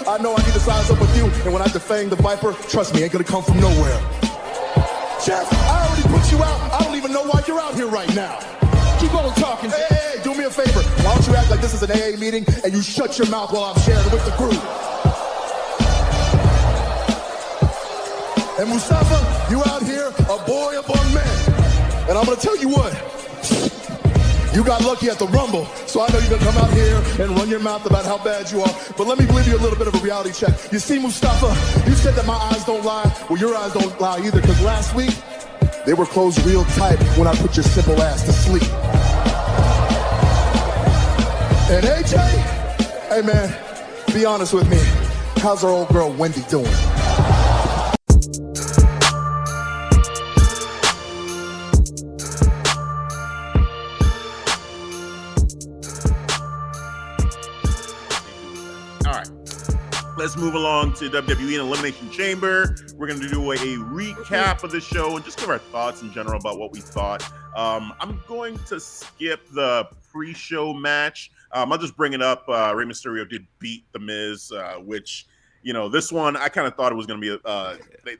I know I need to size up with you, and when I defang the Viper, trust me, ain't gonna come from nowhere. Jeff, I already put you out. I don't even know why you're out here right now. Keep on talking. Hey, do me a favor. Why don't you act like this is an AA meeting and you shut your mouth while I'm sharing with the group? And Mustafa, you out here, a boy among men. And I'm gonna tell you what, you got lucky at the Rumble, so I know you're gonna come out here and run your mouth about how bad you are. But let me give you a little bit of a reality check. You see, Mustafa, you said that my eyes don't lie. Well, your eyes don't lie either, because last week, they were closed real tight when I put your simple ass to sleep. And AJ, hey man, be honest with me. How's our old girl Wendy doing? Let's move along to WWE and Elimination Chamber. We're going to do a recap of the show and just give our thoughts in general about what we thought. I'm going to skip the pre-show match. I'll just bring it up. Rey Mysterio did beat The Miz, which, you know, this one, I kind of thought it was going to be,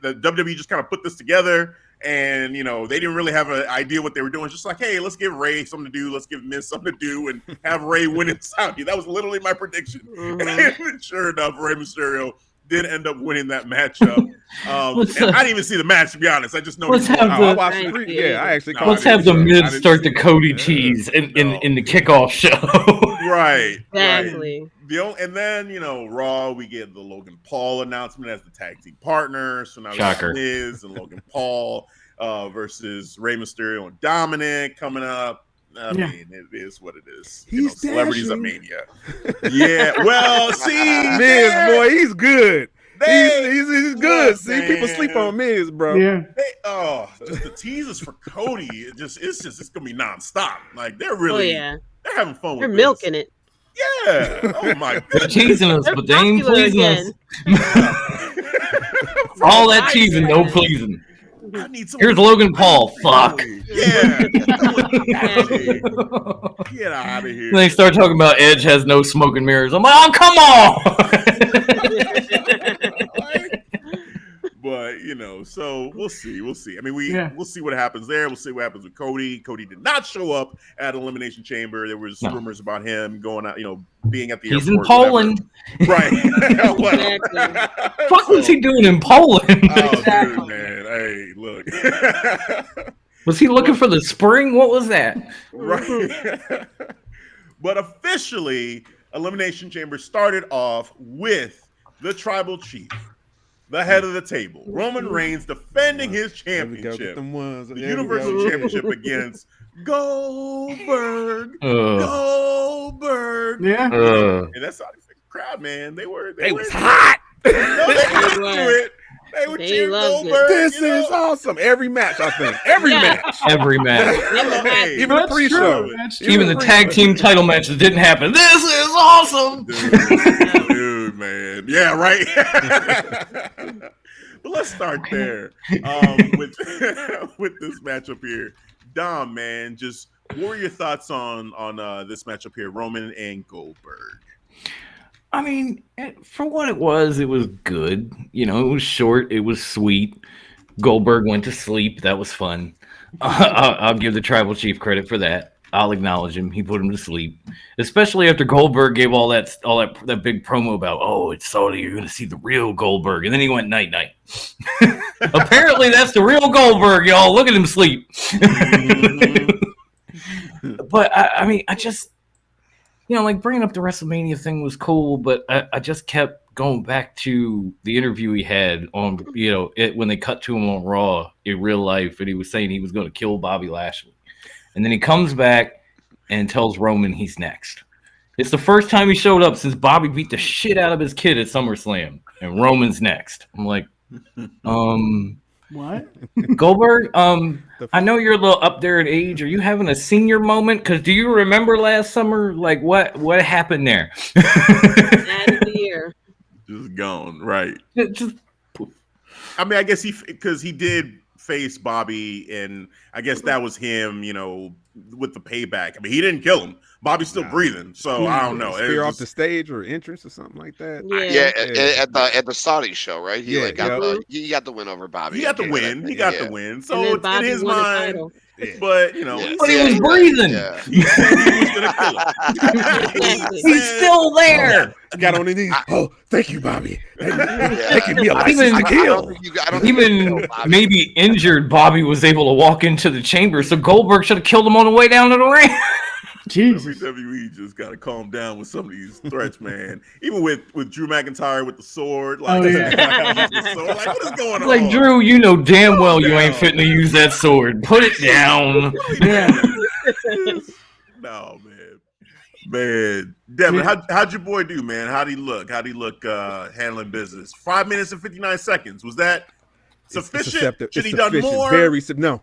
the WWE just kind of put this together. And, you know, they didn't really have an idea what they were doing. It's just like, hey, let's give Ray something to do. Let's give Miz something to do and have Ray win in Saudi. That was literally my prediction. Mm-hmm. And sure enough, Rey Mysterio did end up winning that matchup. And I didn't even see the match, to be honest. I just know. Let's have the Miz start the Cody cheese in the kickoff show. Right. Exactly. Right. And then, you know, Raw, we get the Logan Paul announcement as the tag team partner. So now we got Miz and Logan Paul versus Rey Mysterio and Dominic coming up. I mean, it is what it is. He's celebrities of Mania. Yeah. Well, see, Miz, boy, he's good. He's good. See, people sleep on Miz, bro. Yeah. Just the teasers for Cody. It's gonna be nonstop. Like they're really, they're having fun with. They're milking it. Yeah. Oh my God. They're teasing us, but they ain't pleasing us. All that teasing, no pleasing. Here's Logan Paul. Fuck. Yeah. Get out of here. They start talking about Edge has no smoke and mirrors. I'm like, oh, come on. But, you know, so we'll see. I mean, we'll see what happens there. We'll see what happens with Cody. Cody did not show up at Elimination Chamber. There was rumors about him going out, you know, being at the airport. He's in Poland. Right. Fuck was he doing in Poland? Dude, man. Hey, look. Was he looking for the spring? What was that? Right. But officially, Elimination Chamber started off with the Tribal Chief, the head of the table, Roman Reigns, defending his championship, the Universal Championship against Goldberg. Goldberg. Yeah. And that's how the crowd, man. They was hot. No, they were into it. They were cheering Goldberg. This is awesome. Every match, I think. Every match. Even the pre-show. Even the tag team title matches didn't happen. This is awesome. Dude, man. Yeah, right. But let's start there with this matchup here. Dom, man, just what were your thoughts on this matchup here, Roman and Goldberg? I mean, for what it was good. You know, it was short. It was sweet. Goldberg went to sleep. That was fun. I'll give the Tribal Chief credit for that. I'll acknowledge him. He put him to sleep, especially after Goldberg gave all that big promo about, oh, it's Saudi. You're going to see the real Goldberg. And then he went night night. Apparently, that's the real Goldberg, y'all. Look at him sleep. But I mean, I just, you know, like bringing up the WrestleMania thing was cool, but I just kept going back to the interview he had on, you know, when they cut to him on Raw in real life, and he was saying he was going to kill Bobby Lashley. And then he comes back and tells Roman he's next. It's the first time he showed up since Bobby beat the shit out of his kid at SummerSlam, and Roman's next. I'm like, what? Goldberg, I know you're a little up there in age. Are you having a senior moment? Because do you remember last summer? Like, what happened there? End of the year. Just gone, right? Just I mean, I guess because he did face Bobby, and I guess that was him, you know, with the payback. I mean, he didn't kill him, Bobby's still breathing, so I don't know. Spear off the stage or entrance or something like that. At the Saudi show, right? He got the win over Bobby. He got the win. He got the win. So it's in his mind. But he was breathing. Yeah. He said he was gonna kill him. He's still there. Got on his knees. Oh, thank you, Bobby. Making me a license to kill. Even maybe injured Bobby was able to walk into the chamber, so Goldberg should have killed him on the way down to the ring. Jesus. WWE just got to calm down with some of these threats, man. Even with Drew McIntyre with the sword. Like, what is going on? Like, Drew, you know damn well you ain't fitting to use that sword. Put it down. No, man. Man. Devin, how'd your boy do, man? How'd he look? Handling business? 5 minutes and 59 seconds. Was that sufficient? Should he done more?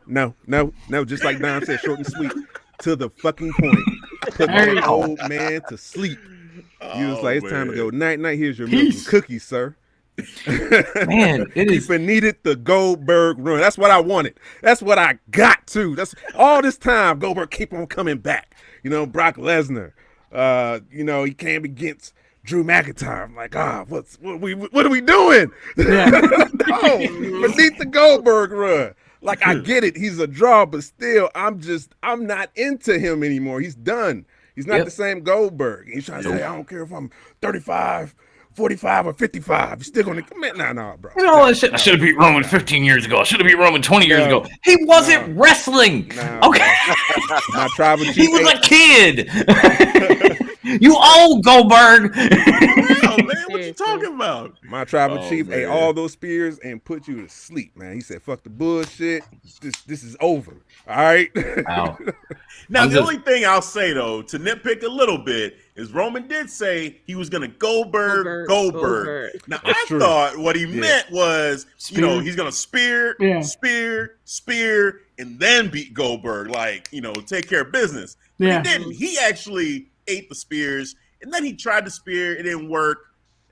No. Just like Don said, short and sweet. To the fucking point. Put the old man to sleep. He was like, it's time to go. Night. Here's your milk and cookies, sir. Man, it is. He needed the Goldberg run. That's what I wanted. That's what I got to. That's all this time. Goldberg keep on coming back. Brock Lesnar. He came against Drew McIntyre. I'm like, what are we doing? Yeah. No, beneath the Goldberg run. Like, I get it. He's a draw, but still, I'm not into him anymore. He's done. He's not the same Goldberg. He's trying to say, I don't care if I'm 35, 45, or 55. He's still going to commit. Nah, bro. I should have beat Roman 15 years ago. I should have beat Roman 20 years ago. He wasn't wrestling. Okay. My tribal chief. He was a kid. You old Goldberg. Wow, man, what you talking about? My tribal chief ate all those spears and put you to sleep, man. He said, fuck the bullshit. This is over. All right? Wow. Now, the only thing I'll say, though, to nitpick a little bit, is Roman did say he was going to Goldberg. Now, I thought what he meant was, he's going to spear, and then beat Goldberg, take care of business. But he didn't. He actually ate the spears, and then he tried to spear. It didn't work.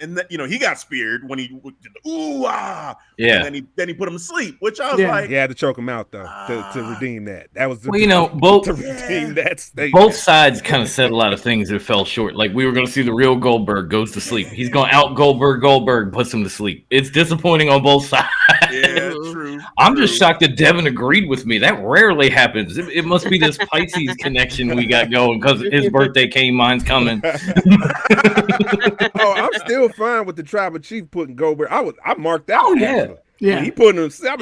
And then, he got speared when he did the ooh ah. Yeah. And then he put him to sleep, which I was like, he had to choke him out though to redeem that. That was both to redeem that statement. Both sides kind of said a lot of things that fell short. Like, we were going to see the real Goldberg goes to sleep. He's going out Goldberg puts him to sleep. It's disappointing on both sides. Yeah, true. I'm just shocked that Devin agreed with me. That rarely happens. It must be this Pisces connection we got going because his birthday came, mine's coming. I'm still fine with the tribal chief putting Goldberg. I marked out. Oh yeah. He putting him. I'm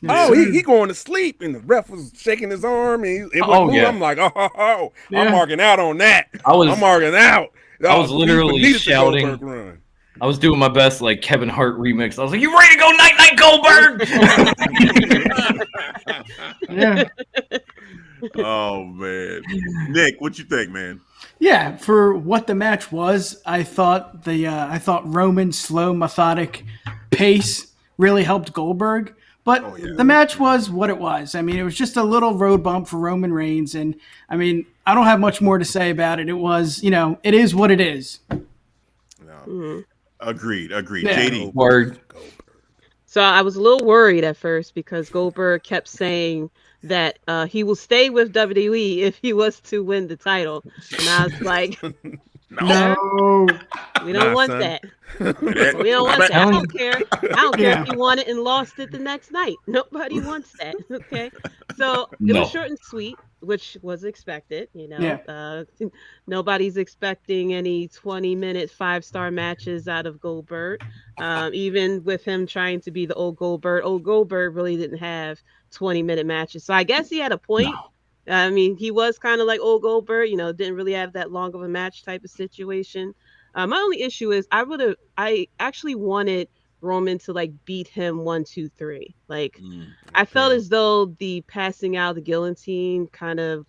like, he going to sleep, and the ref was shaking his arm, and I'm like, I'm marking out on that. I'm marking out. I was literally shouting. I was doing my best, like Kevin Hart remix. I was like, "You ready to go night, Goldberg?" Yeah. Oh man, Nick, what you think, man? Yeah, for what the match was, I thought Roman's slow, methodic pace really helped Goldberg. But the match was what it was. I mean, it was just a little road bump for Roman Reigns, and I mean, I don't have much more to say about it. It was, it is what it is. No. Agreed. Yeah. JD. Word. So I was a little worried at first because Goldberg kept saying that he will stay with WWE if he was to win the title. And I was like, no, we don't want that. We don't want that. I don't care. I don't care if he won it and lost it the next night. Nobody wants that. Okay. So it was short and sweet, which was expected. Nobody's expecting any 20-minute 5-star matches out of Goldberg. Even with him trying to be the old Goldberg really didn't have 20-minute matches. So I guess he had a point. No. I mean, he was kind of like old Goldberg, didn't really have that long of a match type of situation. My only issue is I actually wanted Roman to beat him 1, 2, 3. I felt as though the passing out the guillotine kind of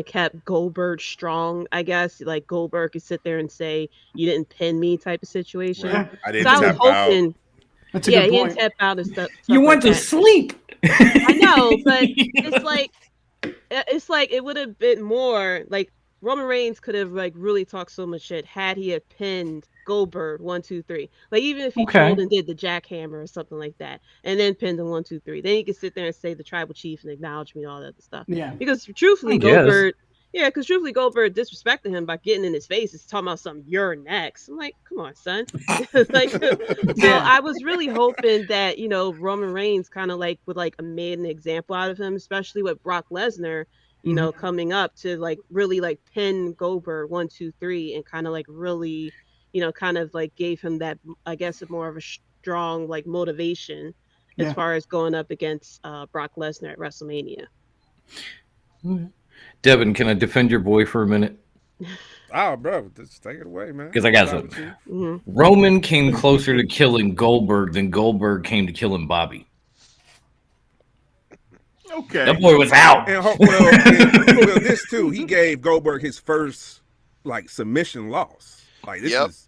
kept Goldberg strong, I guess. Like Goldberg could sit there and say, "You didn't pin me," type of situation. Right. I was hoping. That's a good point. He didn't tap out and stuff. You went to sleep. I know, but it's like it would have been more like Roman Reigns could have like really talked so much shit had he had pinned Goldberg 1, 2, 3. Like even if he trolled and did the jackhammer or something like that, and then pinned him 1, 2, 3, then he could sit there and say the tribal chief and acknowledge me and all that other stuff. Yeah. Because truthfully, Goldberg disrespected him by getting in his face. It's talking about something. You're next. I'm like, come on, son. Like, so I was really hoping that Roman Reigns kind of like would like made an example out of him, especially with Brock Lesnar. Coming up to like really like pin Goldberg 1, 2, 3 and kind of like really, kind of like gave him that, I guess, more of a strong like motivation as far as going up against Brock Lesnar at WrestleMania. Devin, can I defend your boy for a minute? Oh, bro, just take it away, man. Because I got something. Roman came closer to killing Goldberg than Goldberg came to killing Bobby. Okay. That boy was out. And, well, this too, he gave Goldberg his first like submission loss. Like this is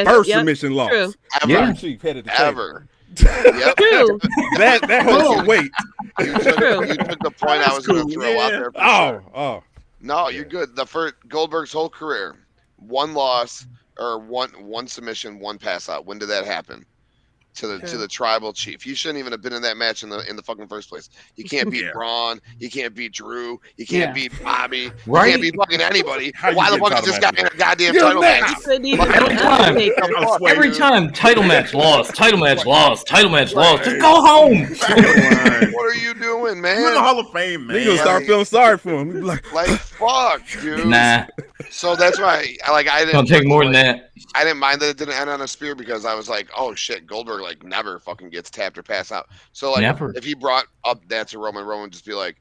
first submission loss. True. Ever. Chief headed the Ever. Yep. True. That holds some weight. You took the point I was going to throw out there. Oh. No, you're good. The first Goldberg's whole career, one loss or one submission, one pass out. When did that happen? To the tribal chief. He shouldn't even have been in that match in the fucking first place. You can't beat Braun. You can't beat Drew. You can't beat Bobby. Right? You can't beat fucking anybody. Why the fuck is this guy in a goddamn title match? Every time, title match lost, title match lost, title match lost. Just go home. What are you doing, man? You're in the Hall of Fame, man. You're gonna start feeling sorry for him. Like fuck, dude. Nah. So that's why I didn't. Don't take more than that. I didn't mind that it didn't end on a spear because I was like, oh shit, Goldberg like never fucking gets tapped or pass out. So like if he brought up that to Roman would just be like,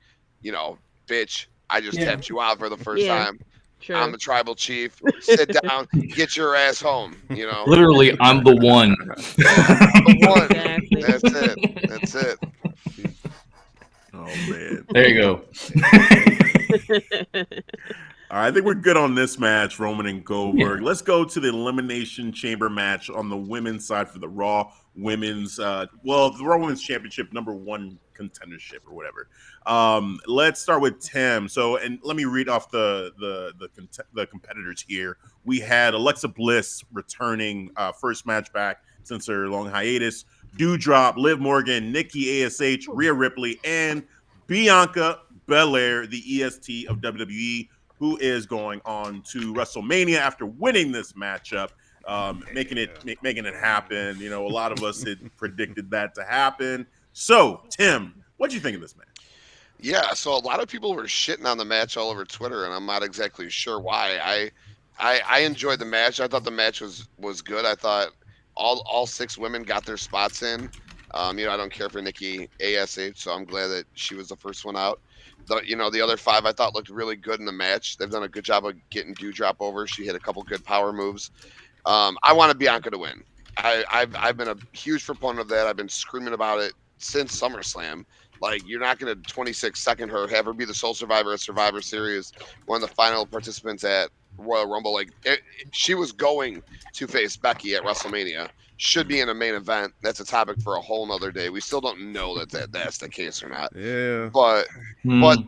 bitch, I just tapped you out for the first time. True. I'm the tribal chief. Sit down, get your ass home. Literally, I'm the one. The one. Exactly. That's it. Oh man. There you go. All right, I think we're good on this match, Roman and Goldberg. Let's go to the Elimination Chamber match on the women's side for the Raw Women's, the Raw Women's Championship #1 contendership or whatever. Let's start with Tim. So, and let me read off the competitors here. We had Alexa Bliss returning first match back since her long hiatus. Doudrop, Liv Morgan, Nikki ASH, Rhea Ripley, and Bianca Belair, the EST of WWE, who is going on to WrestleMania after winning this matchup, making it happen. A lot of us had predicted that to happen. So, Tim, what do you think of this match? Yeah, so a lot of people were shitting on the match all over Twitter, and I'm not exactly sure why. I enjoyed the match. I thought the match was good. I thought all 6 women got their spots in. I don't care for Nikki ASH, so I'm glad that she was the first one out. The other 5 I thought looked really good in the match. They've done a good job of getting Doudrop over. She hit a couple good power moves. I wanted Bianca to win. I've been a huge proponent of that. I've been screaming about it since SummerSlam. Like, you're not going to 26-second her, have her be the sole survivor at Survivor Series, one of the final participants at Royal Rumble. Like, she was going to face Becky at WrestleMania. Should be in a main event. That's a topic for a whole nother day. We still don't know that's the case or not. Yeah. But meant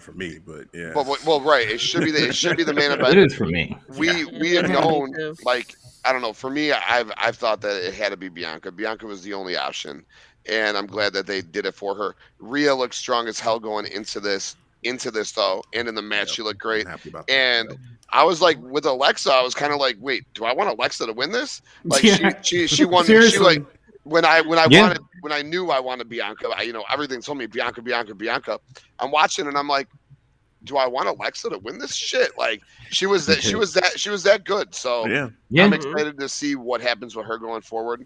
for me, but yeah. Well, right. It should be the main event. It is for me. We have known, like, I don't know. For me, I've thought that it had to be Bianca. Bianca was the only option, and I'm glad that they did it for her. Rhea looked strong as hell going into this though, and in the match she looked great. And I was like, with Alexa, I was kind of like, wait, do I want Alexa to win this? Like, she won. Seriously. She like when I knew I wanted Bianca. Everything told me Bianca. I'm watching and I'm like, do I want Alexa to win this shit? Like, she was that good. So I'm excited to see what happens with her going forward.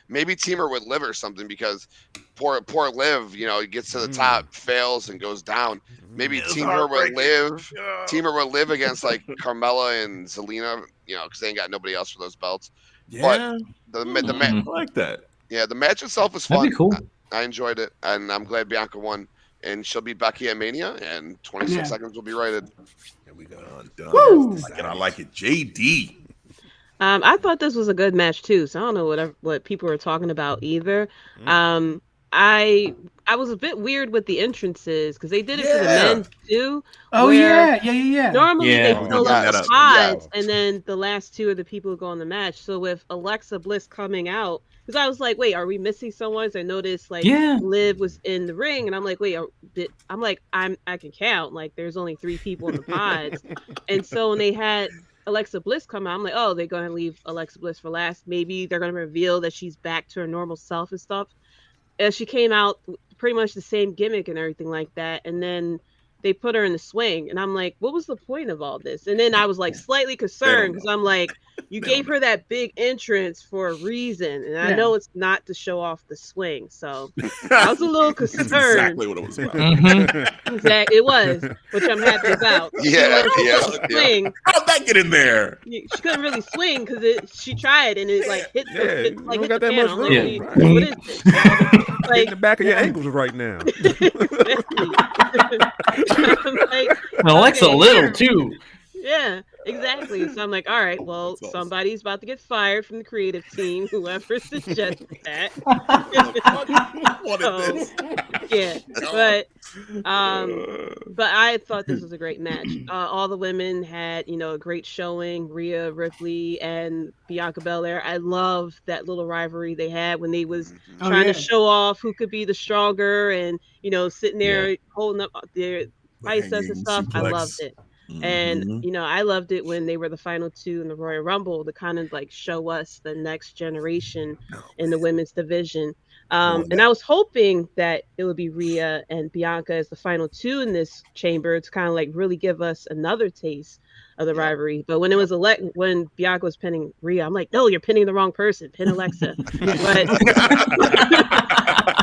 Maybe team her with Liv or something, because poor Liv, gets to the top, fails, and goes down. Maybe team her with Liv against like Carmella and Zelina, because they ain't got nobody else for those belts. Yeah, but the match, I like that. Yeah, the match itself was fun. That'd be cool. I enjoyed it, and I'm glad Bianca won. And she'll be Becky at Mania, and 26 seconds will be righted. Here we go. Done. I like it. JD. I thought this was a good match too, so I don't know what people were talking about either. I I was a bit weird with the entrances because they did it for the men too. Oh yeah. Normally they Yeah, fill yeah, up the yeah. pods, and then the last two are the people who go on the match. So with Alexa Bliss coming out, because I was like, wait, are we missing someone? So I noticed like Liv was in the ring, and I'm like, wait, I can count. Like there's only 3 people in the pods, and so when they had Alexa Bliss come out, I'm like, oh, they're gonna leave Alexa Bliss for last. Maybe they're gonna reveal that she's back to her normal self and stuff. As she came out, pretty much the same gimmick and everything like that, and then they put her in the swing, and I'm like, what was the point of all this? And then I was like slightly concerned because I'm like, you gave her that big entrance for a reason, and I know it's not to show off the swing, so I was a little concerned. That's exactly what it was about. Exactly, it was, which I'm happy about. Swing. How'd that get in there? She couldn't really swing because she tried and it like hit the got that panel. much room. Like, what is this? Like the back of your ankles right now. Like, Alexa little too. Yeah, exactly. So I'm like, all right, well, awesome. somebody's about to get fired from the creative team, whoever suggested that. Yeah, but I thought this was a great match. All the women had, a great showing. Rhea Ripley and Bianca Belair. I love that little rivalry they had when they was trying to show off who could be the stronger, and sitting there holding up their biceps and stuff. I loved it. And I loved it when they were the final 2 in the Royal Rumble to kind of like show us the next generation in the women's division. And I was hoping that it would be Rhea and Bianca as the final 2 in this chamber to kind of like really give us another taste of the rivalry. But when it was when Bianca was pinning Rhea, I'm like, no, you're pinning the wrong person. Pin Alexa.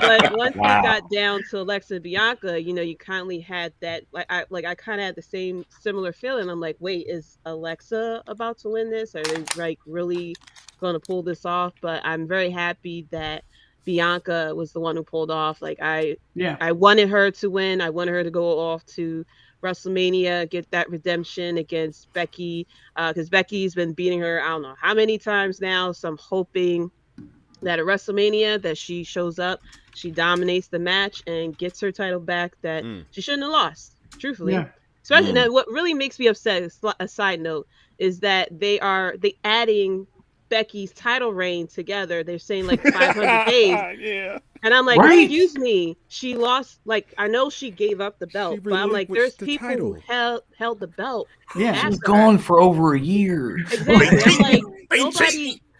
But once it got down to Alexa and Bianca, you kindly had that. I kind of had the similar feeling. I'm like, wait, is Alexa about to win this? Are they like really going to pull this off? But I'm very happy that Bianca was the one who pulled off. Like I wanted her to win. I wanted her to go off to WrestleMania, get that redemption against Becky, because Becky's been beating her I don't know how many times now. So I'm hoping that at WrestleMania that she shows up, she dominates the match and gets her title back that she shouldn't have lost, truthfully. Especially now, what really makes me upset, a side note, is that they adding Becky's title reign together. They're saying like 500 days. And I'm like, excuse me, she lost, like, I know she gave up the belt, but I'm like, there's people who held the belt. Yeah, she was gone for over a year. Exactly.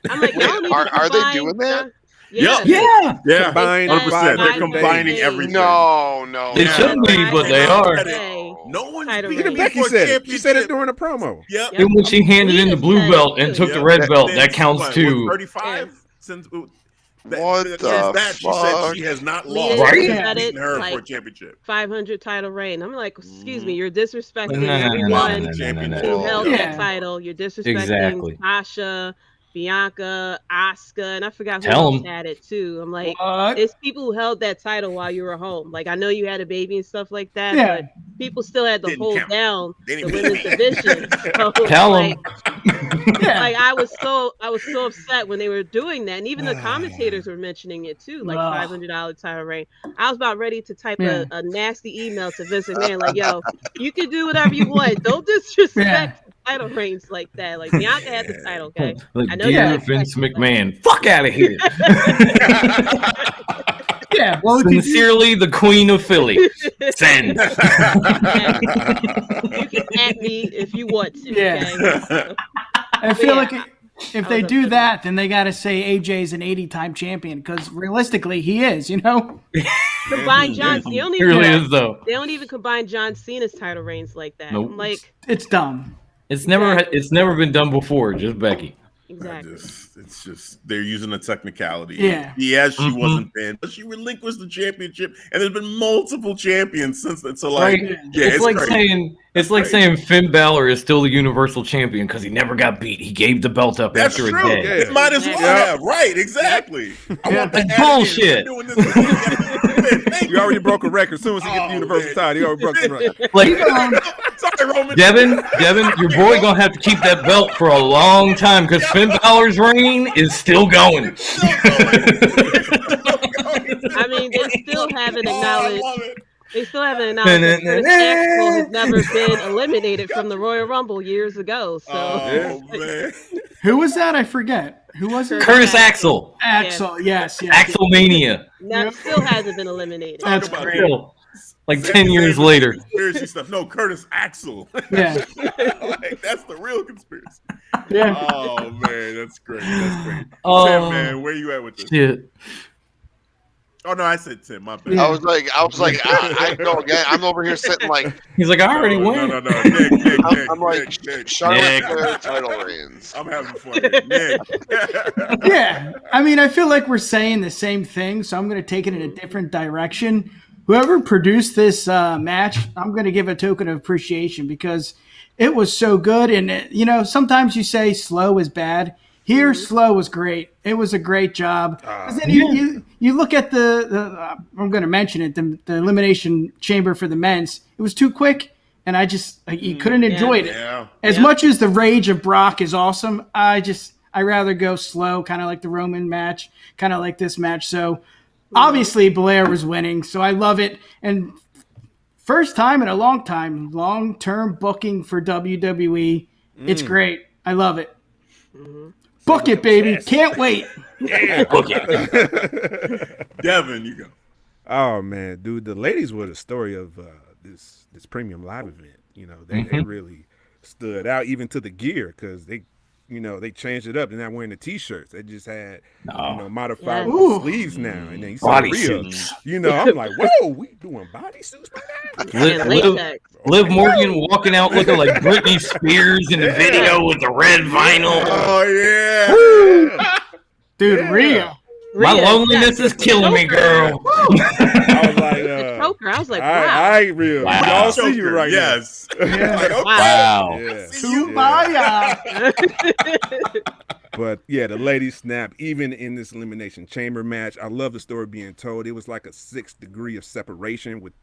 I'm like, nobody. I'm like, are they doing that? Yeah. Combined 100%. They're combining everything. No. They shouldn't be, but they are. No one's Even Becky said it. She said it during a promo. Yep. And when she handed in the blue belt and took the red belt, that counts too. 35 since what the fuck? She said she has not lost. Beating her for a championship. 500 title reign. I'm like, excuse me, you're disrespecting everyone who held that title. You're disrespecting Tasha, Bianca, Asuka, and I forgot who else had it too. I'm like, it's people who held that title while you were home. Like, I know you had a baby and stuff like that, but people still had to hold down the women's division. So, Tell them. Like I was so upset when they were doing that, and even the commentators were mentioning it too, like $500 title reign. I was about ready to type a nasty email to Vince McMahon, like, "Yo, you can do whatever you want. Don't disrespect title reigns like that. Like Bianca had the title, okay? Like, I know dear Vince McMahon, fuck out of here." Well, sincerely, the Queen of Philly. Send. You can at me if you want to. Okay? I feel like if they do that, then they got to say AJ's an 80-time champion, because realistically, he is. Combine John. They don't even combine John Cena's title reigns like that. Nope. I'm like, it's dumb. It's never been done before. Just Becky. Exactly. It's just they're using a technicality. Yeah. She wasn't pinned, but she relinquished the championship, and there's been multiple champions since then. So like, it's like saying Finn Balor is still the Universal Champion because he never got beat. He gave the belt up after a day. Yeah. It might as well have. Right? Exactly. I want that's bullshit. You already broke a record. As soon as he gets the Universal title, he already broke the record. Like, sorry, Roman. Devin, your boy gonna have to keep that belt for a long time because Finn Balor's reign is still going. I mean, they still haven't Oh, I acknowledged. love it. They still haven't acknowledged that Curtis Axel has never been eliminated from the Royal Rumble years ago. So, Oh man. Who was that? I forget. Who was it? Curtis Axel. Axel. Yes. Axelmania. Still hasn't been eliminated. Talk That's about great. Still, like 10 years later. Conspiracy stuff. No, Curtis Axel. Yeah. Like, that's the real conspiracy. Yeah. Oh man, that's great. That's great. Oh, Tim, man, where you at with this? Shit. Oh no, I said Tim. My bad. Yeah. I was like, I go again. I'm over here sitting like, He's like, I already No, won. no. Nick, I'm like, Nick. Charlotte Nick. Flair title reigns. I'm having fun here. Nick. Yeah. I mean, I feel like we're saying the same thing, so I'm going to take it in a different direction. Whoever produced this match, I'm going to give a token of appreciation because it was so good. And, sometimes you say slow is bad. Here, slow was great. It was a great job. 'Cause then you look at the I'm going to mention it, the Elimination Chamber for the men's. It was too quick, and you couldn't enjoy it. Yeah. As much as the rage of Brock is awesome, I rather go slow, kind of like the Roman match, kind of like this match. So obviously Blair was winning, so I love it. And first time in a long time, long-term booking for WWE. It's great. I love it. Book it, baby. Can't wait. Yeah. Devin, you go. Oh man, dude, the ladies were the story of this premium live event. They really stood out, even to the gear, because they changed it up. They're not wearing the t-shirts. They just had modified with the sleeves now, and then you saw Body Rhea. suits. I'm like, whoa, we doing body suits by now? Liv Morgan walking out looking like Britney Spears in the video with the red vinyl. Oh yeah. Dude, Rhea. My loneliness is killing me, girl. I was like, Choker. I was like, all wow. right, Rhea. Wow. We all see you right yes. now. Like, okay. Wow. Yeah. See you. But yeah, the ladies snap, even in this Elimination Chamber match. I love the story being told. It was like a 6 degree of separation with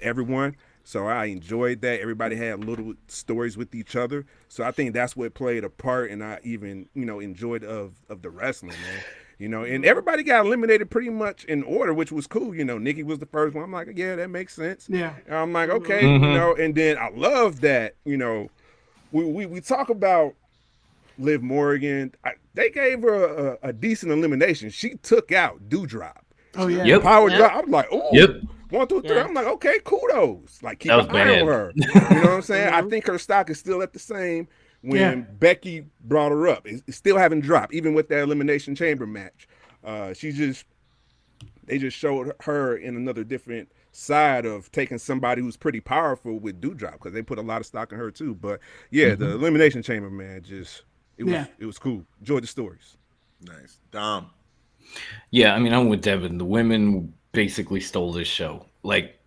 everyone. So I enjoyed that. Everybody had little stories with each other. So I think that's what played a part, and I even, enjoyed of the wrestling, man. And everybody got eliminated pretty much in order, which was cool. Nikki was the first one. I'm like, yeah, that makes sense. Yeah. And I'm like, okay, and then I love that, we talk about Liv Morgan. They gave her a decent elimination. She took out Doudrop. Oh, yeah. Yep. Power drop. I'm like, oh, Yep. 1, 2, 3. Yeah. I'm like, okay, kudos. Like, keep That was an eye bad. on her. You know what I'm saying? I think her stock is still at the same when Becky brought her up. It's still haven't dropped, even with that Elimination Chamber match. They just showed her in another different side of taking somebody who's pretty powerful with Doudrop, because they put a lot of stock in her too. But yeah, the Elimination Chamber, man, it was cool. Enjoyed the stories. Nice. Dom. Yeah, I mean, I'm with Devin. The women basically stole this show. Like,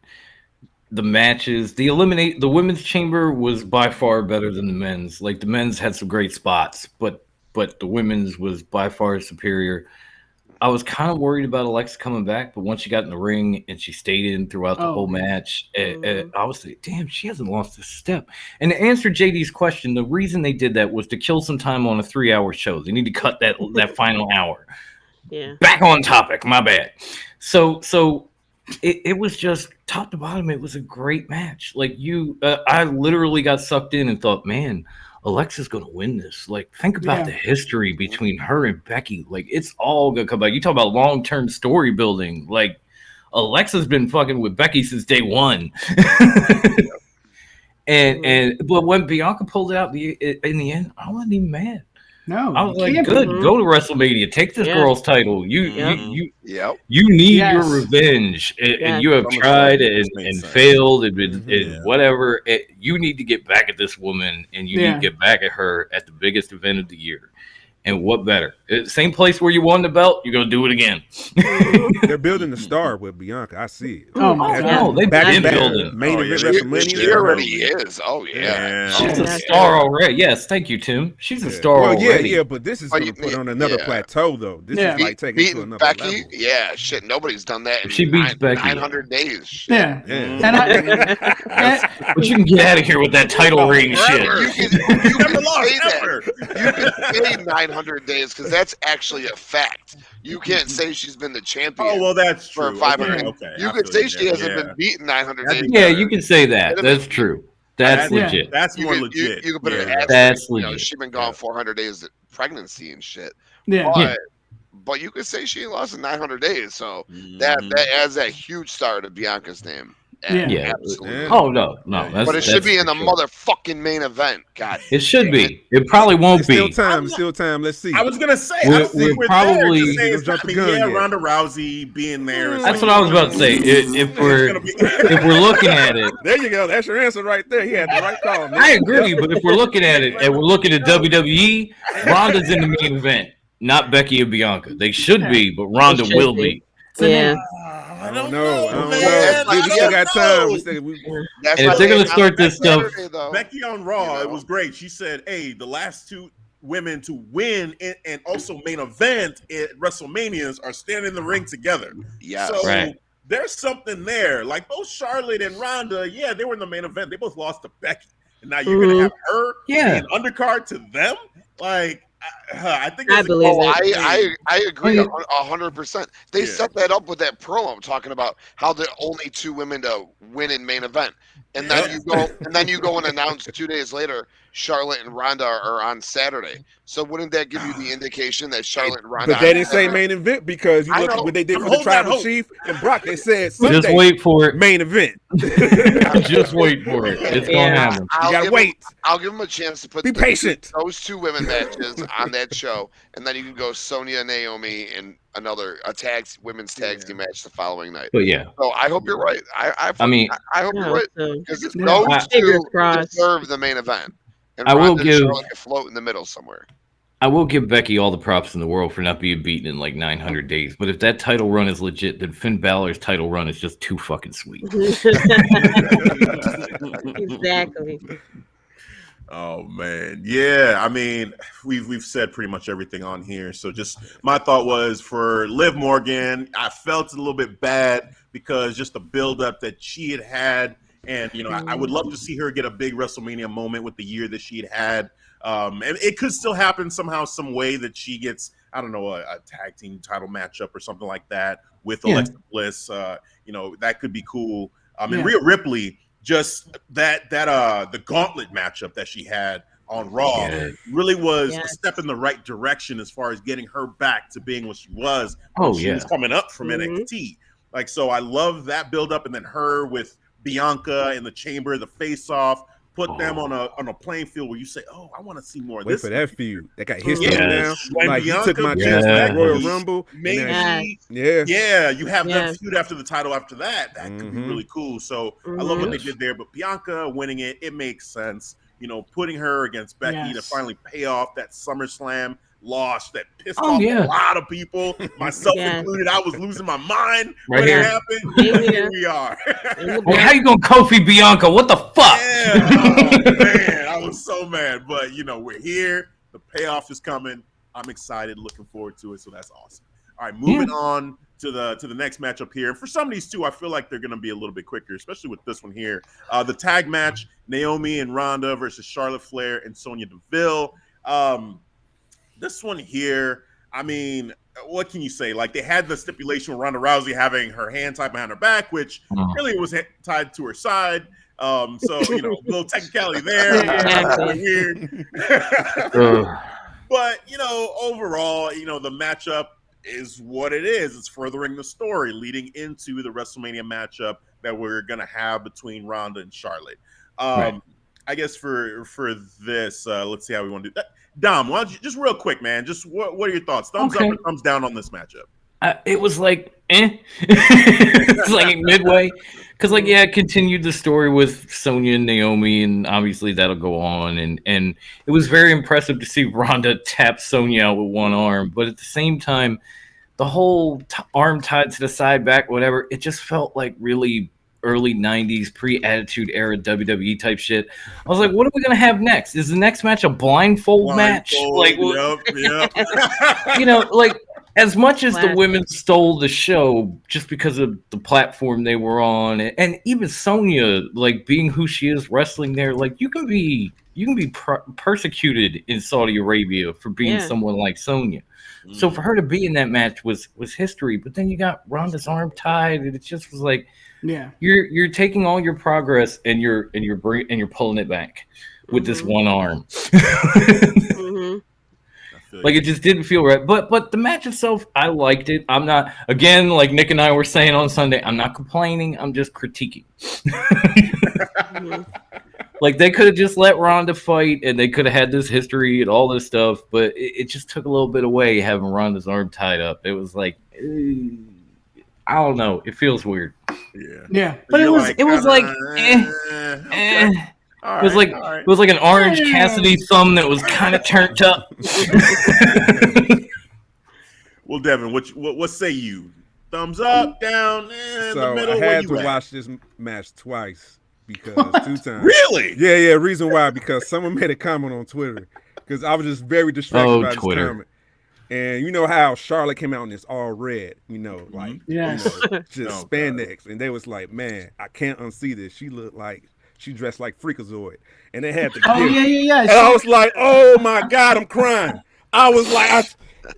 the matches, the women's chamber was by far better than the men's. Like, the men's had some great spots, but the women's was by far superior. I was kind of worried about Alexa coming back, but once she got in the ring and she stayed in throughout the whole match, I was like, damn, she hasn't lost a step. And to answer JD's question, the reason they did that was to kill some time on a 3-hour show. They need to cut that final hour. Yeah. Back on topic, my bad. So it was just top to bottom. It was a great match. Like I literally got sucked in and thought, man, Alexa's gonna win this. Like, think about the history between her and Becky. Like, it's all gonna come back. You talk about long-term story building. Like, Alexa's been fucking with Becky since day one. But when Bianca pulled it out in the end, I wasn't even mad. No, I was like, good, go to WrestleMania, take this girl's title. You need your revenge, and you have tried and failed and whatever. You need to get back at this woman, and you need to get back at her at the biggest event of the year. And what better? Same place where you won the belt, you're gonna do it again. They're building the star with Bianca. I see it. They've been building. Main event WrestleMania. She already is. Oh yeah. She's a star already. Yes, thank you, Tim. She's a star already. But this is gonna put on another plateau, though. This is like taking it to another Becky. level. Yeah, shit. Nobody's done that. In She beats Becky. 900 days. Shit. Yeah. But you can get out of here with that title reign shit. You can say 900 900 days because that's actually a fact. You can't say she's been the champion. Oh well, that's for true. 500. Okay. You could say she hasn't been beaten 900 days. Yeah, you can say that. That's true. That's legit. That's more legit. You could put an asterisk. That's legit. She's been gone 400 days of pregnancy and shit. Yeah. But you could say she lost in 900 days, so that adds that huge star to Bianca's name. Yeah. Absolutely. Oh no. But it should be in the motherfucking main event. God. It should be. It probably won't be. Still time. Let's see. I was gonna say. We're probably Ronda Rousey being there. That's what I was about to say. If we're looking at it, there you go. That's your answer right there. He had the right call. Man. I agree, but if we're looking at it and we're looking at WWE, Ronda's in the main event, not Becky and Bianca. They should be, but Ronda will be. Yeah. I don't know. We still got time. And if they're gonna start this stuff, Becky on Raw, it was great. She said, "Hey, the last two women to win and also main event at WrestleManias are standing in the ring together." Yeah, so there's something there. Like both Charlotte and Ronda, they were in the main event. They both lost to Becky, and now you're gonna have her be an undercard to them. Like, I think I believe it. I agree 100%. They set that up with that promo talking about how the only two women to win in main event, and then you go and announce 2 days later Charlotte and Ronda are on Saturday. So wouldn't that give you the indication that Charlotte and Ronda? But they didn't say main event because you look what they did for the Tribal Chief and Brock. They said Sunday, just wait for it. Main event. Just wait for it. It's gonna happen. You gotta wait. I'll give them a chance to put be patient. Those two women matches on that show, and then you can go Sonya, Naomi, and another women's tag team match the following night. But so I hope you're right. I hope you're right because those two deserve the main event. And I will give a float in the middle somewhere. I will give Becky all the props in the world for not being beaten in like 900 days. But if that title run is legit, then Finn Balor's title run is just too fucking sweet. Exactly. Oh man, yeah. I mean, we've said pretty much everything on here. So just my thought was for Liv Morgan, I felt a little bit bad because just the buildup that she had. And, I would love to see her get a big WrestleMania moment with the year that she had. And it could still happen somehow, some way that she gets, I don't know, a tag team title matchup or something like that with Alexa Bliss. That could be cool. And Rhea Ripley, just the gauntlet matchup that she had on Raw really was a step in the right direction as far as getting her back to being what she was when she was coming up from NXT. Like, so I love that build up, and then her with Bianca in the chamber, the face-off, put them on a playing field where you say, "Oh, I want to see more of this." Wait for that feud. That got history now. Like you Bianca took my chance at Royal Rumble. Maybe, you have them feud after the title. After that, that could be really cool. So I love what they did there. But Bianca winning it makes sense. Putting her against Becky to finally pay off that SummerSlam loss that pissed off a lot of people, myself included. I was losing my mind when it happened. Here we are. How you gonna Kofi Bianca? What the fuck? Oh man, I was so mad. But we're here. The payoff is coming. I'm excited, looking forward to it. So that's awesome. All right, moving on to the next matchup here. And for some of these two, I feel like they're going to be a little bit quicker, especially with this one here. The tag match: Naomi and Ronda versus Charlotte Flair and Sonya Deville. This one here, I mean, what can you say? Like, they had the stipulation with Ronda Rousey having her hand tied behind her back, which really was tied to her side. So, a little technicality there. Weird. But, overall, the matchup is what it is. It's furthering the story leading into the WrestleMania matchup that we're going to have between Ronda and Charlotte. I guess for this, let's see how we want to do that. Dom, why don't you just real quick, man? Just what are your thoughts? Thumbs up or thumbs down on this matchup? It was like, it's like midway, because it continued the story with Sonya and Naomi, and obviously that'll go on, and it was very impressive to see Ronda tap Sonya out with one arm, but at the same time, the whole arm tied to the side, back, whatever, it just felt like really early 90s pre-Attitude Era WWE type shit. I was like, what are we gonna have next? Is the next match a blindfold match? Like, yep. Like, as much as the women stole the show just because of the platform they were on, and even Sonya, like, being who she is wrestling there, like, you can be you can be persecuted in Saudi Arabia for being someone like Sonya. So for her to be in that match was history. But then you got Ronda's arm tied, and it just was like, you're taking all your progress and you're pulling it back with this one arm. Like it just didn't feel right. But the match itself, I liked it. I'm not, again, like Nick and I were saying on Sunday, I'm not complaining. I'm just critiquing. Like they could have just let Ronda fight, and they could have had this history and all this stuff, but it just took a little bit away having Ronda's arm tied up. It was like, I don't know. It feels weird. Yeah. But it was like, It was like an Orange Cassidy thumb that was kind of turned up. Well, Devin, what say you? Thumbs up, down, so the middle. I had to watch this match twice because 2 times. Really? Yeah. Reason why? Because someone made a comment on Twitter because I was just very distracted by this comment. And you know how Charlotte came out in this all red, just spandex, and they was like, man, I can't unsee this. She looked like she dressed like Freakazoid, and they had the gift. Yeah. And I was like, oh my God, I'm crying. I was like,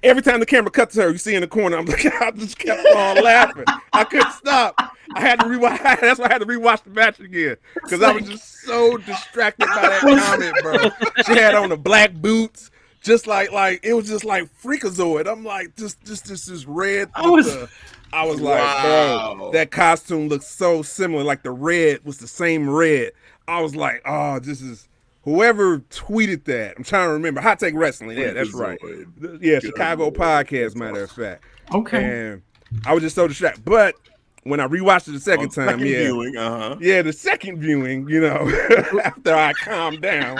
every time the camera cut to her, you see in the corner, I'm like, I just kept on laughing. I couldn't stop. I had to rewatch. That's why I had to rewatch the match again because I was just so distracted by that comment, bro. She had on the black boots. Just like it was just like Freakazoid. I'm like, just red. I was like, bro, that costume looks so similar. Like the red was the same red. I was like, oh, this is whoever tweeted that. I'm trying to remember. Hot Take Wrestling. Yeah, that's right. Yeah, Chicago podcast, matter of fact. Okay. And I was just so distracted. But when I rewatched it the second time, the second viewing, after I calmed down,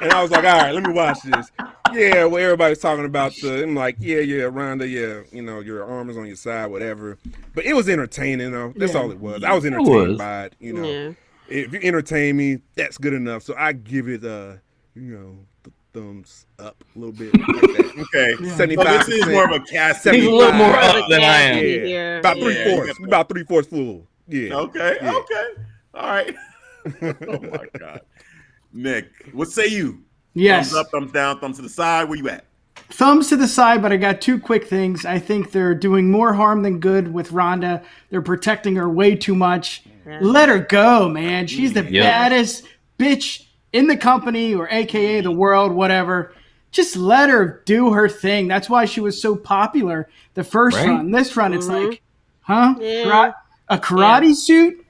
and I was like, all right, let me watch this. Yeah, well, everybody's talking about I'm like, Ronda, your arm is on your side, whatever. But it was entertaining, though. That's all it was. I was entertained by it, If you entertain me, that's good enough. So I give it, the thumbs up a little bit. Like that. Okay. 75%. So this is more of a cast. He's a little more up than I am. Yeah. About 3/4. About 3/4 full. Yeah. Okay. All right. Oh, my God. Nick, what say you? Yes. Thumbs up, thumbs down, thumbs to the side. Where you at? Thumbs to the side, but I got 2 quick things. I think they're doing more harm than good with Ronda. They're protecting her way too much. Let her go, man. She's the baddest bitch in the company or AKA the world, whatever. Just let her do her thing. That's why she was so popular the first run. This run, it's like, huh? Yeah. A karate suit?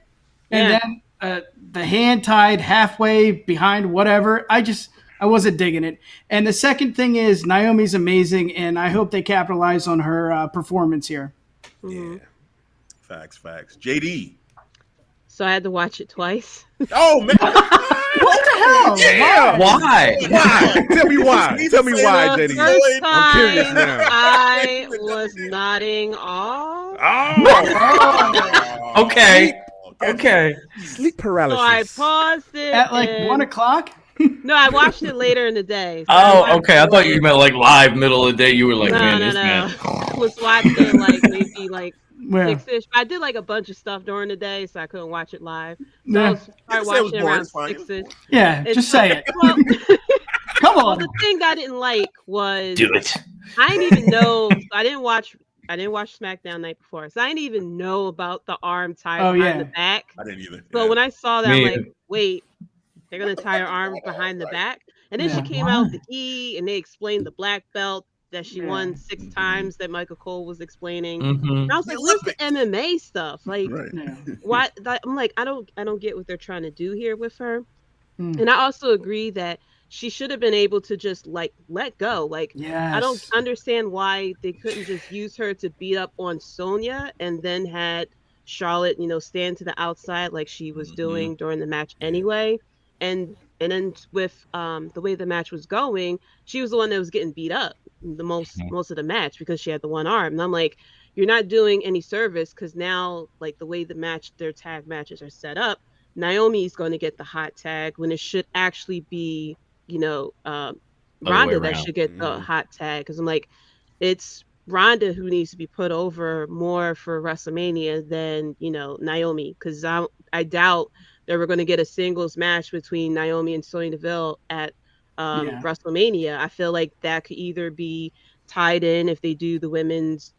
And then the hand tied halfway behind whatever. I wasn't digging it. And the second thing is Naomi's amazing, and I hope they capitalize on her performance here. Yeah. Facts. JD. So I had to watch it twice. Oh, man. What the hell? Yeah. Why? Tell me why. Tell me why, JD. I'm curious now. I was nodding off. Oh. Okay. Sleep paralysis. So I paused it. At like 1 o'clock? No, I watched it later in the day. So I thought you meant like live middle of the day. You were like, man. I was watching it like maybe like 6-ish. I did like a bunch of stuff during the day, so I couldn't watch it live. So I started watching it around 6-ish. Yeah, just say it. Well, come on. Well, the thing I didn't like was do it. I didn't even know. I didn't watch SmackDown night before, so I didn't even know about the arm tie behind the back. I didn't either. So when I saw that, I'm like, wait, they're gonna tie her arm behind the back, and then she came out with the E, and they explained the black belt that she won 6 times that Michael Cole was explaining. And I was like, where's the MMA stuff? Like, why? I'm like, I don't get what they're trying to do here with her. And I also agree that she should have been able to just like let go. Like, I don't understand why they couldn't just use her to beat up on Sonya and then had Charlotte, stand to the outside like she was doing during the match anyway. And then with the way the match was going, she was the one that was getting beat up the most of the match because she had the one arm. And I'm like, you're not doing any service because now, like the way their tag matches are set up, Naomi's going to get the hot tag when it should actually be, Ronda that should get the hot tag. Because I'm like, it's Ronda who needs to be put over more for WrestleMania than Naomi, because I doubt that we're going to get a singles match between Naomi and Sonya Deville at WrestleMania. I feel like that could either be tied in if they do the women's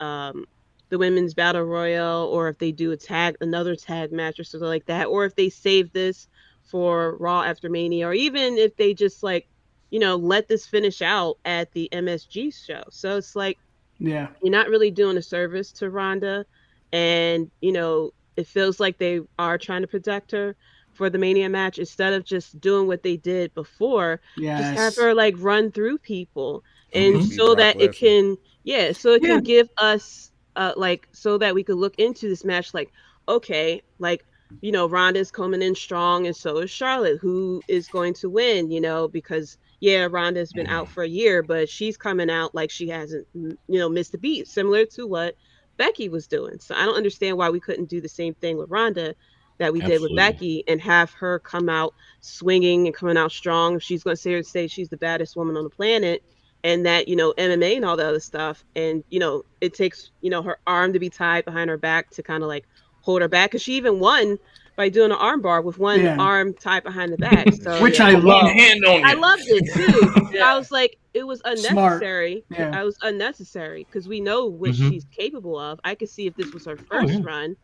battle royal, or if they do another tag match or something like that, or if they save this for Raw after Mania, or even if they just like, let this finish out at the MSG show. So it's like, Yeah. you're not really doing a service to Ronda, and it feels like they are trying to protect her for the Mania match instead of just doing what they did before. Just have her like run through people, and so that it can, so it can give us so that we could look into this match like, okay, like, Ronda's coming in strong, and so is Charlotte, who is going to win, because Ronda's been out for a year, but she's coming out like she hasn't, missed a beat, similar to what Becky was doing. So I don't understand why we couldn't do the same thing with Ronda that we did with Becky, and have her come out swinging and coming out strong. She's going to say she's the baddest woman on the planet, and that, MMA and all the other stuff. And, it takes, her arm to be tied behind her back to kind of like hold her back. Cause she even won by doing an arm bar with one arm tied behind the back. So, which I love. I loved it too. I was like, it was unnecessary. Smart. I was unnecessary because we know what she's capable of. I could see if this was her first run,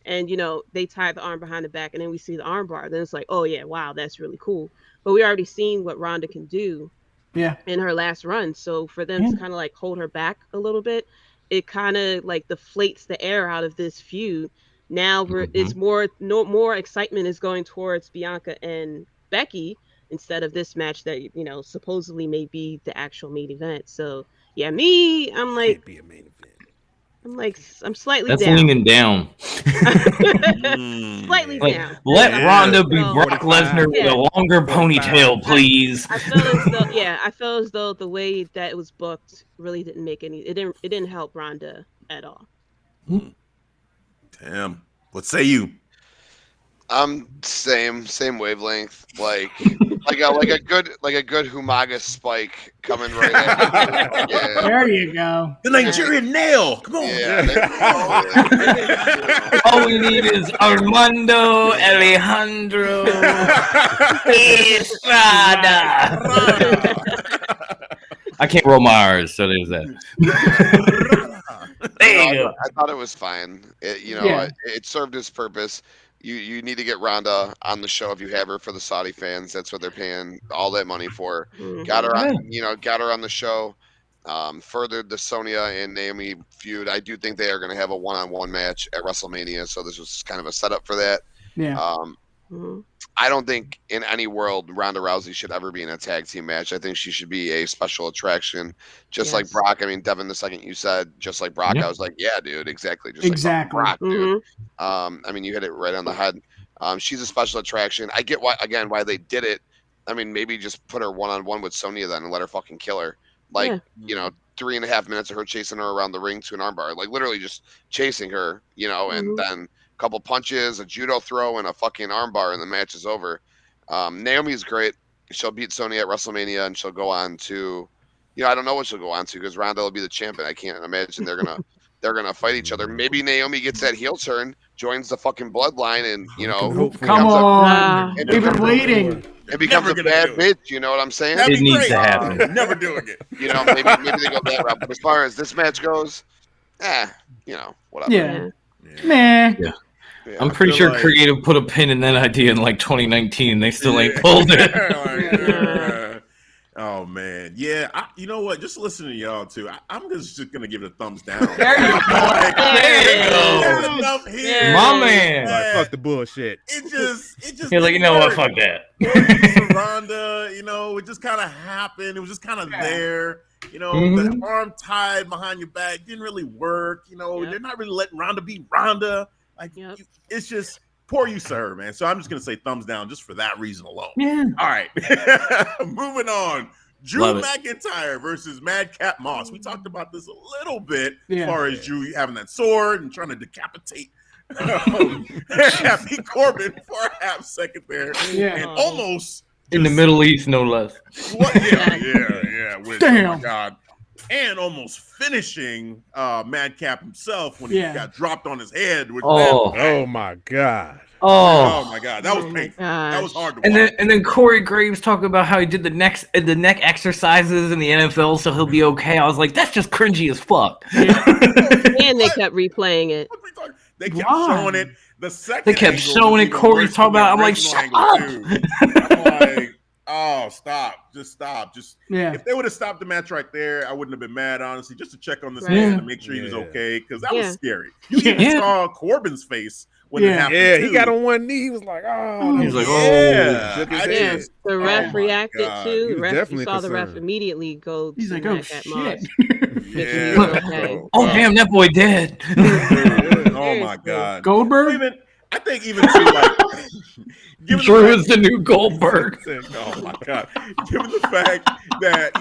and they tie the arm behind the back, and then we see the arm bar. Then it's like, oh yeah, wow, that's really cool. But we already seen what Ronda can do in her last run. So for them to kind of like hold her back a little bit, it kind of like deflates the air out of this feud. Now it's more excitement is going towards Bianca and Becky instead of this match that supposedly may be the actual main event. So yeah, I'm like, Can't be a main event. I'm slightly That's down. leaning down. Slightly down. Let Ronda be Brock 45. Lesnar with a longer ponytail, please. I feel as though the way that it was booked really didn't make it didn't help Ronda at all. Damn. What say you? I'm same wavelength. Like a good Humaga spike coming right at you. Yeah. There you go. The Nigerian nail. Come on. All we need is Armando Alejandro Estrada. I can't roll my R's, so there's that. There you go. I thought it was fine. It served its purpose. You need to get Ronda on the show if you have her for the Saudi fans. That's what they're paying all that money for. Got her on the show. Furthered the Sonya and Naomi feud. I do think they are going to have a one-on-one match at WrestleMania, so this was kind of a setup for that. Yeah. I don't think in any world Ronda Rousey should ever be in a tag team match. I think she should be a special attraction, just like Brock. I mean, Devin, the second you said just like Brock, I was like, yeah, dude, exactly. Just like Brock, dude. I mean, you hit it right on the head. She's a special attraction. I get why they did it. I mean, maybe just put her one-on-one with Sonya then and let her fucking kill her. Like, 3.5 minutes of her chasing her around the ring to an armbar, like literally just chasing her, and then couple punches, a judo throw, and a fucking armbar, and the match is over. Naomi's great. She'll beat Sonya at WrestleMania, and she'll go on to, I don't know what she'll go on to because Ronda will be the champion. I can't imagine they're gonna fight each other. Maybe Naomi gets that heel turn, joins the fucking bloodline, and come on, we've been waiting. It becomes a bad bitch. You know what I'm saying? It needs to happen. Never doing it. Maybe they go that route. But as far as this match goes, whatever. Yeah. Man. Yeah. I'm pretty sure Creative put a pin in that idea in like 2019. They still ain't pulled it. Oh man, you know what? Just listening to y'all too. I'm just gonna give it a thumbs down. There you go. There you go. Enough here. My man. Fuck the bullshit. It just. You're like, you know what? Fuck that. Ronda, it just kind of happened. It was just kind of there. The arm tied behind your back didn't really work. They're not really letting Ronda be Ronda. It's just poor use of her, man. So I'm just gonna say thumbs down just for that reason alone. Yeah. All right. Moving on. Drew McIntyre versus Madcap Moss. We talked about this a little bit as far as Drew having that sword and trying to decapitate Happy Corbin for a half second there. Yeah. And almost in the Middle East, no less. Yeah. Damn. Oh my God. And almost finishing Madcap himself when he got dropped on his head. Oh my God. Oh my god, that was Oh my painful. That was gosh. hard to And watch. then Corey Graves talking about how he did the neck exercises in the NFL, so he'll be okay. I was like, that's just cringy as fuck. And they kept replaying it. What are we talking- They kept Why? showing it. The second They kept angle showing was it. even Corey's worse talking than the about. I'm like, original shut angle, up. too. I'm like, oh, stop. Just stop. Just Yeah. if they would have stopped the match right there, I wouldn't have been mad, honestly, just to check on this Right. man to make sure he was Yeah. okay, because that Yeah. was scary. You even Yeah. saw Corbin's face when it Yeah. happened. Yeah, too. he got on one knee. He was like, "Oh," He was like, Yeah. shook his I head. just- The ref oh my reacted God. too. He The was ref, you definitely saw the ref concerned. immediately go He's to like, Matt oh at shit. Moss. Yeah. He was okay. Oh damn, that boy dead. Oh my God. Goldberg? I think even too, like, given Drew the fact- is the new Goldberg. Oh my God! Given the fact that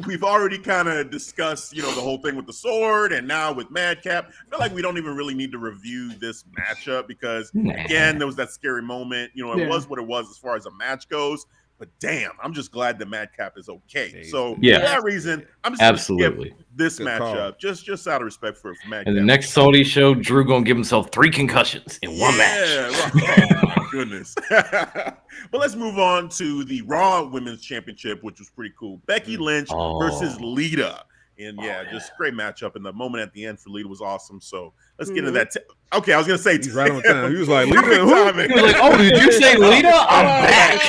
we've already kind of discussed the whole thing with the sword, and now with Madcap, I feel like we don't even really need to review this matchup because again, there was that scary moment. It Yeah. was what it was as far as a match goes. But damn, I'm just glad that Madcap is okay. So Yeah. for that reason, I'm just Absolutely. gonna skip this Good matchup just out of respect for Madcap. And the next Saudi show, Drew gonna give himself 3 concussions in one match. Right. Oh my goodness. But let's move on to the Raw Women's Championship, which was pretty cool. Becky Lynch versus Lita. And just great matchup. And the moment at the end for Lita was awesome. So let's get into that. Okay, I was gonna say He's right on time. He was like, "Lita, perfect who?" timing. He was like, "Oh, did you say Lita? I'm back."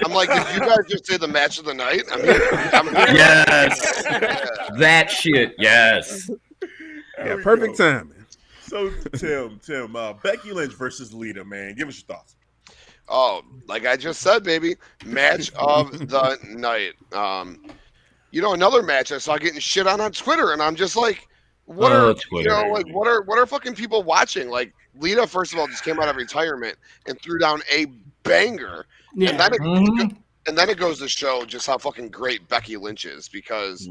I'm like, did you guys just say the match of the night? I'm here. Yes, that shit. Yes. Yeah, There we perfect go. timing. So Tim, Becky Lynch versus Lita, man. Give us your thoughts. Oh, like I just said, baby, match of the night. Another match I saw getting shit on Twitter, and I'm just like, what are Twitter. what are fucking people watching? Like Lita, first of all, just came out of retirement and threw down a banger, Yeah. and then it, Mhm. and then it goes to show just how fucking great Becky Lynch is because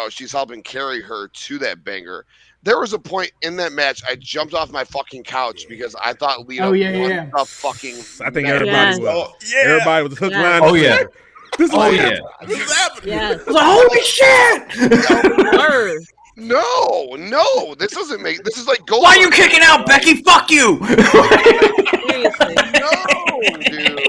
she's helping carry her to that banger. There was a point in that match I jumped off my fucking couch because I thought Lita won the fucking. I think match. everybody was. Everybody was hook, line, Oh yeah. This is Oh like, yeah. This is happening. Yes. Holy shit! Word. No, this doesn't make. This is like Goldberg. Why are you kicking out, Becky? Fuck you! Seriously. No, dude.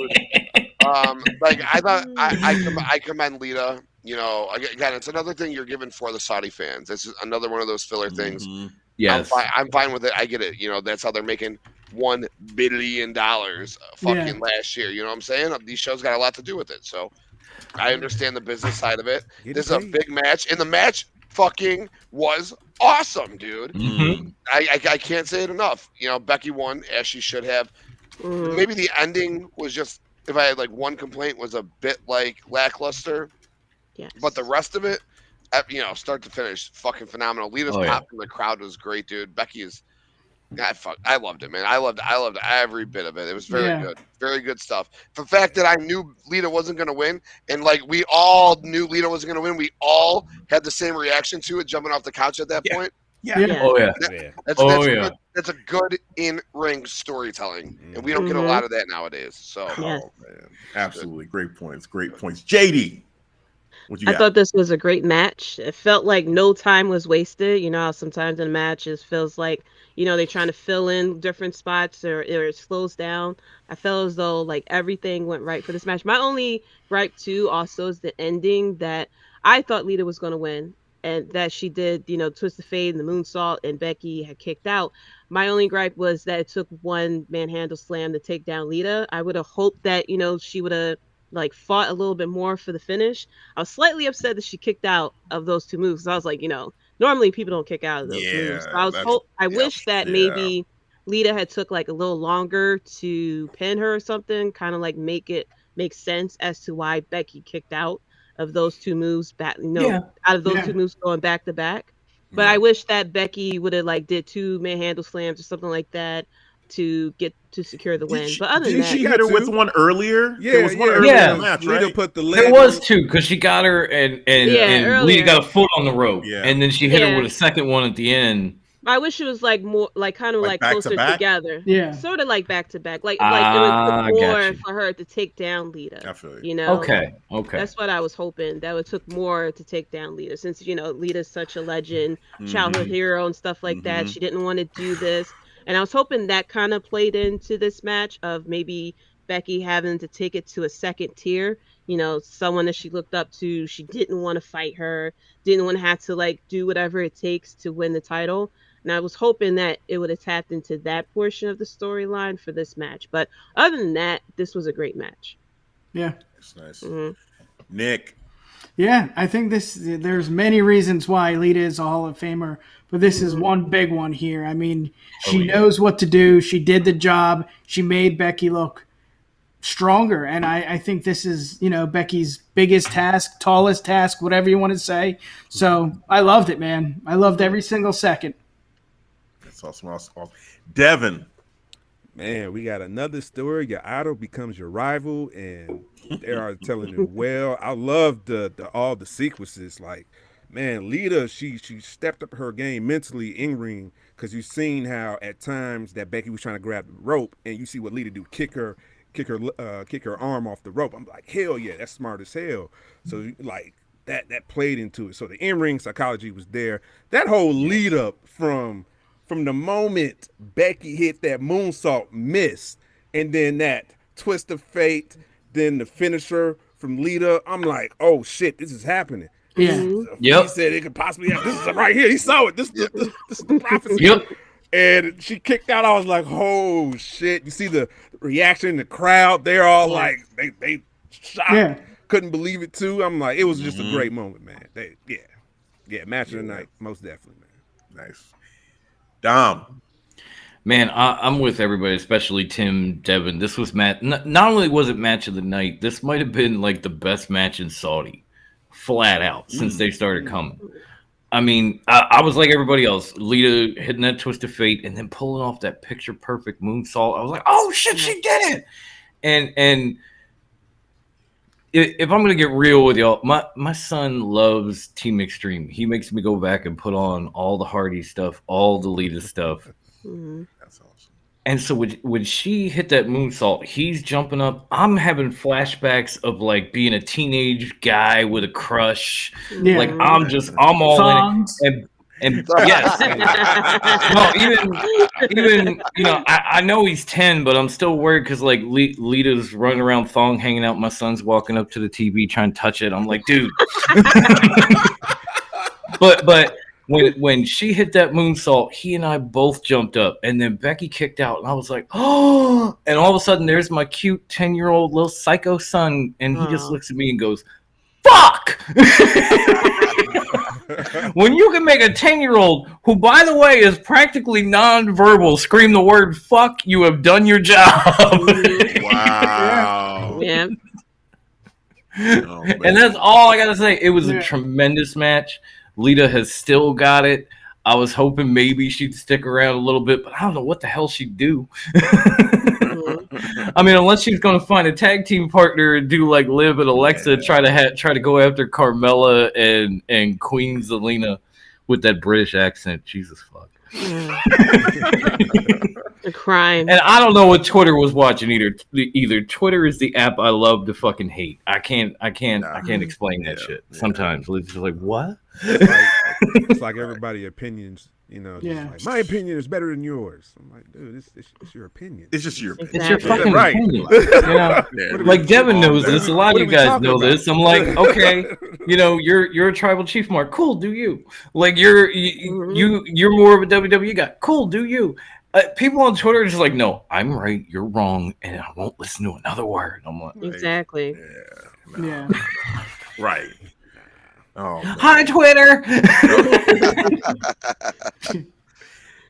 Like I thought, I commend Lita. Again, it's another thing you're giving for the Saudi fans. This is another one of those filler things. Yes. I'm fine with it. I get it. That's how they're making $1 billion fucking last year. You know what I'm saying? These shows got a lot to do with it. So I understand the business side of it. This is a big match, and the match fucking was awesome, dude. Mhm. I can't say it enough. Becky won as she should have. Maybe the ending was just, if I had like one complaint, was a bit like lackluster. Yes. But the rest of it, start to finish, fucking phenomenal. Lita's pop from the crowd was great, dude. Becky is, I loved it, man. I loved every bit of it. It was very good, very good stuff. The fact that I knew Lita wasn't gonna win, and like we all knew Lita wasn't gonna win, we all had the same reaction to it, jumping off the couch at that point. Yeah. Oh yeah. That's a good in-ring storytelling, and we don't get a lot of that nowadays. So, Yes. Man. Absolutely. Great points. JD. What you I got? thought this was a great match. It felt like no time was wasted. How sometimes in matches feels like, they're trying to fill in different spots or it slows down. I felt as though like everything went right for this match. My only gripe too also is the ending, that I thought Lita was going to win and that she did, twist the fade and the moonsault and Becky had kicked out. My only gripe was that it took one manhandle slam to take down Lita. I would have hoped that, she would have like fought a little bit more for the finish. I was slightly upset that she kicked out of those two moves. I was like, normally people don't kick out of those moves. So I wish that maybe Lita had took like a little longer to pin her or something, kind of like make sense as to why Becky kicked out of those two moves back, out of those two moves going back to back. But I wish that Becky would have like did 2 manhandle slams or something like that to secure the win. But other than that, she hit her with one earlier? Yeah, there was one earlier in the match, Lita right? put the leg. There was 2 because she got her and Lita got a foot on the rope, and then she hit her with a second one at the end. I wish it was like more like kind of like closer together. Yeah. Sort of like back to back. Like it would took more gotcha. for her to take down Lita. I feel you. Okay. That's what I was hoping. That it took more to take down Lita, since Lita's such a legend, childhood hero and stuff like that. She didn't want to do this. And I was hoping that kind of played into this match of maybe Becky having to take it to a second tier. Someone that she looked up to, she didn't want to fight her, didn't want to have to like do whatever it takes to win the title. And I was hoping that it would have tapped into that portion of the storyline for this match. But other than that, this was a great match. Yeah. That's nice. Mm-hmm. Nick. Yeah, I think there's many reasons why Lita is a Hall of Famer, but this is one big one here. I mean, she knows what to do. She did the job. She made Becky look stronger. And I think this is, Becky's biggest task, tallest task, whatever you want to say. So I loved it, man. I loved every single second. That's awesome. Devin. Man, we got another story. Your idol becomes your rival, and they are telling it well. I love all the sequences. Like, man, Lita, she stepped up her game mentally in ring, because you've seen how at times that Becky was trying to grab the rope, and you see what Lita do, kick her arm off the rope. I'm like, hell yeah, that's smart as hell. So like that played into it. So the in ring psychology was there. That whole lead up from the moment Becky hit that moonsault, missed, and then that twist of fate, then the finisher from Lita, I'm like, oh shit, this is happening. Yeah. He said it could possibly happen. This is right here. He saw it. This is the prophecy. Yep. And she kicked out. I was like, oh shit. You see the reaction in the crowd. They're all like, they shocked. Yeah. Couldn't believe it too. I'm like, it was just a great moment, man. Match of the night, most definitely, man. Nice. Dom. Man, I'm with everybody, especially Tim, Devin. This was not only was it match of the night, this might have been like the best match in Saudi, flat out, since they started coming. I mean, I was like everybody else, Lita hitting that twist of fate and then pulling off that picture perfect moonsault. I was like, oh shit, she did it! And if I'm gonna get real with y'all, my son loves Team Extreme. He makes me go back and put on all the Hardy stuff, all the Lita stuff. That's awesome. And so when she hit that moonsault, he's jumping up. I'm having flashbacks of like being a teenage guy with a crush. Yeah. Like I'm all Songs. in it. And yes, no, even I know he's 10, but I'm still worried because like Lita's running around thong hanging out. My son's walking up to the TV trying to touch it. I'm like, dude. but when she hit that moonsault, he and I both jumped up, and then Becky kicked out, and I was like, oh! And all of a sudden, there's my cute 10-year-old little psycho son, and he just looks at me and goes, fuck! When you can make a 10-year-old, who, by the way, is practically non-verbal, scream the word fuck, you have done your job. Wow. Yeah. And that's all I got to say. It was a tremendous match. Lita has still got it. I was hoping maybe she'd stick around a little bit, but I don't know what the hell she'd do. I mean, unless she's going to find a tag team partner and do like Liv and Alexa, try to go after Carmella and Queen Zelina with that British accent. Jesus fuck. A crime. And I don't know what Twitter was watching either. Either Twitter is the app I love to fucking hate. I can't explain that shit. Sometimes it's just like, what? It's like everybody's opinions, just like, my opinion is better than yours. I'm like, dude, it's your opinion. It's just your opinion. It's your fucking right. opinion. Like Devin knows this. A lot of you guys know this. I'm like, okay, you're a tribal chief, Mark. Cool, do you? Like you're more of a WWE guy. Cool, do you? People on Twitter are just like, no, I'm right, you're wrong, and I won't listen to another word. I'm like, exactly. Yeah. Right. Oh, man. Hi, Twitter.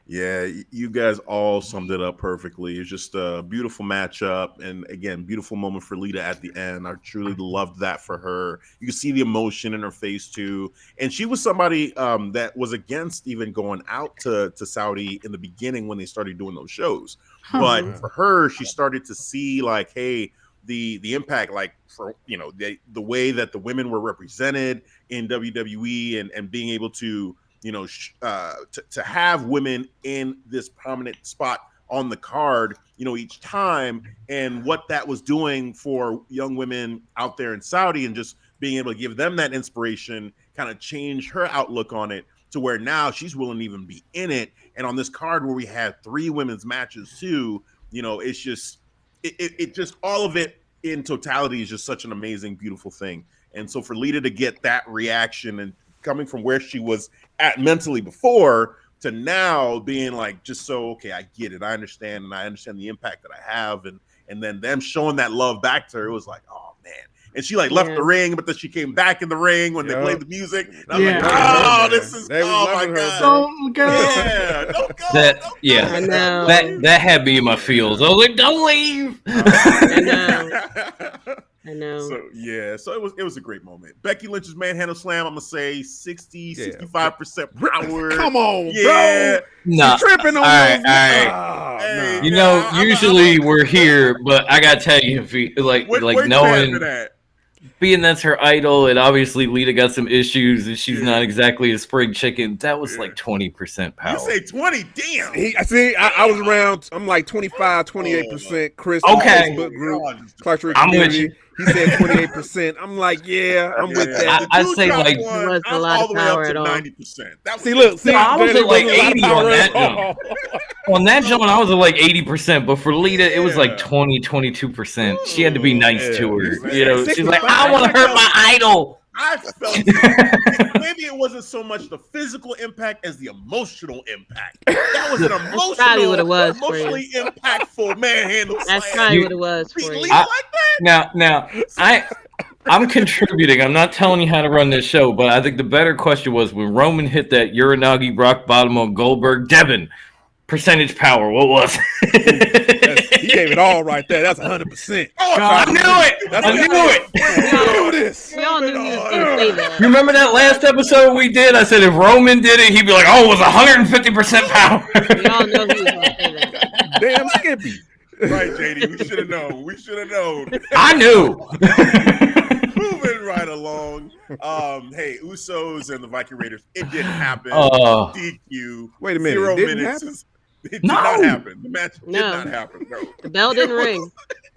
Yeah, you guys all summed it up perfectly. It's just a beautiful matchup, and again, beautiful moment for Lita at the end. I truly loved that for her. You can see the emotion in her face too, and she was somebody that was against even going out to Saudi in the beginning when they started doing those shows. But for her, she started to see like, hey, the impact, like for the way that the women were represented in WWE and being able to to have women in this prominent spot on the card, each time, and what that was doing for young women out there in Saudi, and just being able to give them that inspiration, kind of change her outlook on it to where now she's willing to even be in it. And on this card where we had 3 women's matches too, it's just it just all of it in totality is just such an amazing, beautiful thing. And so for Lita to get that reaction and coming from where she was at mentally before to now being like, just so, okay, I get it. I understand. And I understand the impact that I have. And then them showing that love back to her, it was like, oh man. And she like left the ring, but then she came back in the ring when they played the music. And I was like, oh, this is, oh my God. Don't go. Yeah, don't go. I know. That had me in my feels. I was like, don't leave. I know. So it was a great moment. Becky Lynch's manhandle slam, I'm gonna say 65% power. Come on, yeah. bro. Nah. Tripping on all right. Hey, nah. Usually we're here, but I gotta tell you, like knowing being that's her idol, and obviously Lita got some issues, and she's not exactly a spring chicken. That was like 20% power. You say 20? Damn. I was around. I'm like 25, 28%. Chris, okay. Facebook group, Clark community. He said 28%. I'm like, I'm with that. I'd say like was a lot of power at all. 90%. I was at like 80 on that jump. On that jump, I was at like 80%, but for Lita, it was like 22%. She had to be nice to her. She's like, I want to hurt my idol. I felt maybe it wasn't so much the physical impact as the emotional impact. That was an emotionally impactful manhandle slam. That's probably what it was for you. Now, I'm contributing. I'm not telling you how to run this show, but I think the better question was when Roman hit that Uranagi rock bottom on Goldberg. Devin, percentage power, what was it? He gave it all right there. That's 100%. I knew it. We all knew he was going to say that. You remember that last episode we did? I said if Roman did it, he'd be like, oh, it was 150% power. We all know he was going to say that. Damn Skippy. Right, JD. We should have known. I knew. Moving right along. Hey, Usos and the Viking Raiders. It didn't happen. DQ. Wait a minute. 0 It didn't minutes. happen? It did not happen. The match did not happen. No. The bell didn't ring.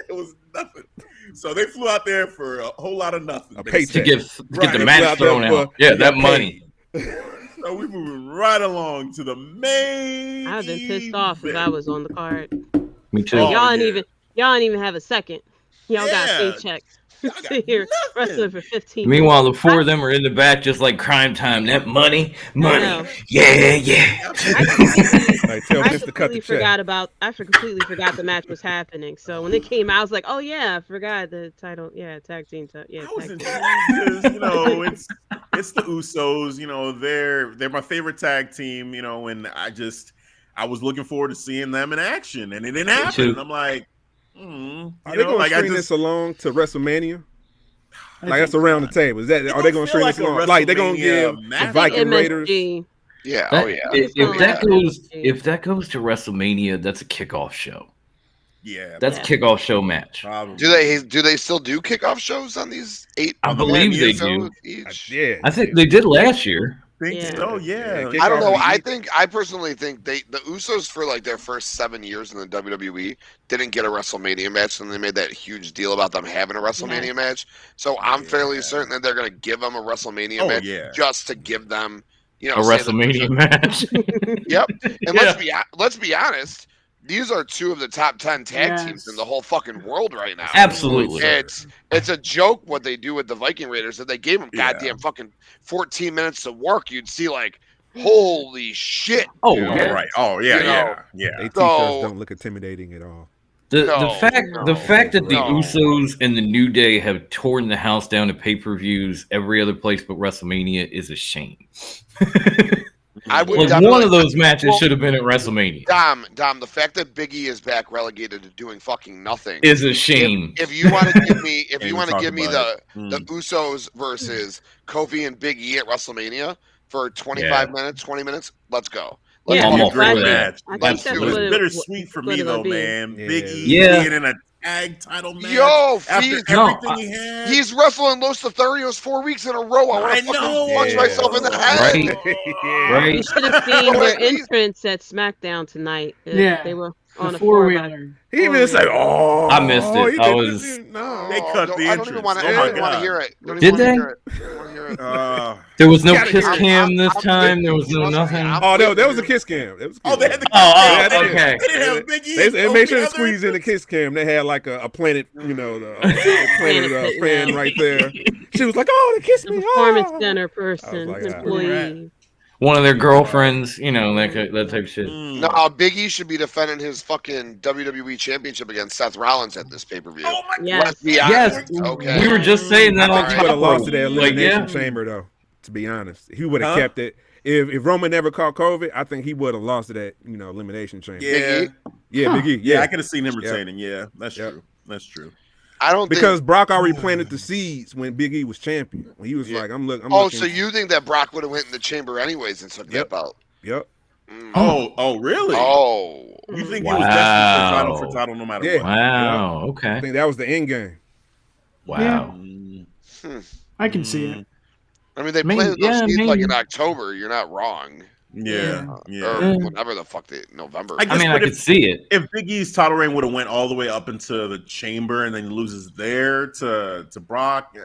It was nothing. So they flew out there for a whole lot of nothing. To get the match thrown out. Yeah, that money. So we're moving right along to the main. I've been pissed off if I was on the card. Me too. Y'all didn't even have a second. Y'all got paychecks. Sit here wrestling for 15 Meanwhile, minutes. the 4 of them are in the back just like crime time. That money. I completely forgot the match was happening. So when it came out, I was like, oh yeah, I forgot the title. Yeah, tag team. I was intrigued because it's the Usos. They're my favorite tag team. And I was looking forward to seeing them in action, and it didn't happen. And I'm like, are they going to string this along to WrestleMania? Like that's around the table. Are they going to string this along? Like they're going to give the Viking Raiders? Yeah. If that goes to WrestleMania, that's a kickoff show. Yeah, that's a kickoff show match. Probably. Do they still do kickoff shows on these 8? I believe they do. Each? I think they did last year. So yeah. I don't know. I personally think the Usos for like their first 7 years in the WWE didn't get a WrestleMania match, and they made that huge deal about them having a WrestleMania match. So I'm fairly certain that they're going to give them a WrestleMania match just to give them, a WrestleMania match. Yep. And let's be honest. These are 2 of the top 10 tag teams in the whole fucking world right now. Absolutely. It's a joke what they do with the Viking Raiders that they gave them goddamn fucking 14 minutes to work. You'd see like, holy shit. Oh, yeah. Right. Oh, yeah, yeah. They t-shirts don't look intimidating at all. The fact that the Usos and the New Day have torn the house down to pay-per-views every other place but WrestleMania is a shame. One of those matches should have been at WrestleMania. Dom, the fact that Big E is back relegated to doing fucking nothing is a shame. If you want to give me, the Usos versus Kofi and Big E at WrestleMania for 25 minutes, 20 minutes, let's go. I'm all for that. It was bittersweet for me though, man. Big E being in a tag title match. After everything he had. He's wrestling Los Lotharios 4 weeks in a row. I know. Punch myself in the head. Right. You should have seen their entrance at SmackDown tonight. They were on a 4-wheeler. He even said, I missed it. They cut the entrance. I don't even want to hear it. Did they? There was no Gotta kiss hear it. cam this time. There was no Trust me, nothing. I'm There was a kiss cam. There was a kiss They had the Oh, they okay. didn't have Big E. They made sure to squeeze in the kiss cam. They had like a Planet, the Planet fan right there. She was like, "Oh, they kissed The me." performance Oh. center person, like, employee. One of their girlfriends, that type of shit. No, Big E should be defending his fucking WWE Championship against Seth Rollins at this pay-per-view. Oh my Yes. Let's be Yes, honest. Okay. we were just saying that on I think he would have lost to that Like, Elimination yeah. Chamber, though. To be honest, he would have kept it. If Roman never caught COVID, I think he would have lost to that, Elimination Chamber. Yeah, Big E. yeah, I could have seen him retaining. Yeah, that's true. That's true. I don't Because think. Brock already planted the seeds when Big E was champion. When he was like, I'm looking. So you think that Brock would have went in the chamber anyways and took that belt? Yep. Oh, really? Oh, You think he was destined for title no matter Yeah. what? Wow. I Okay. think that was the end game. Wow. I can see it. I mean, they planted those seeds like maybe. in October. You're not wrong. Yeah. Or whenever the fuck November. I guess, I could see it. If Big E's title reign would have went all the way up into the chamber and then he loses there to Brock,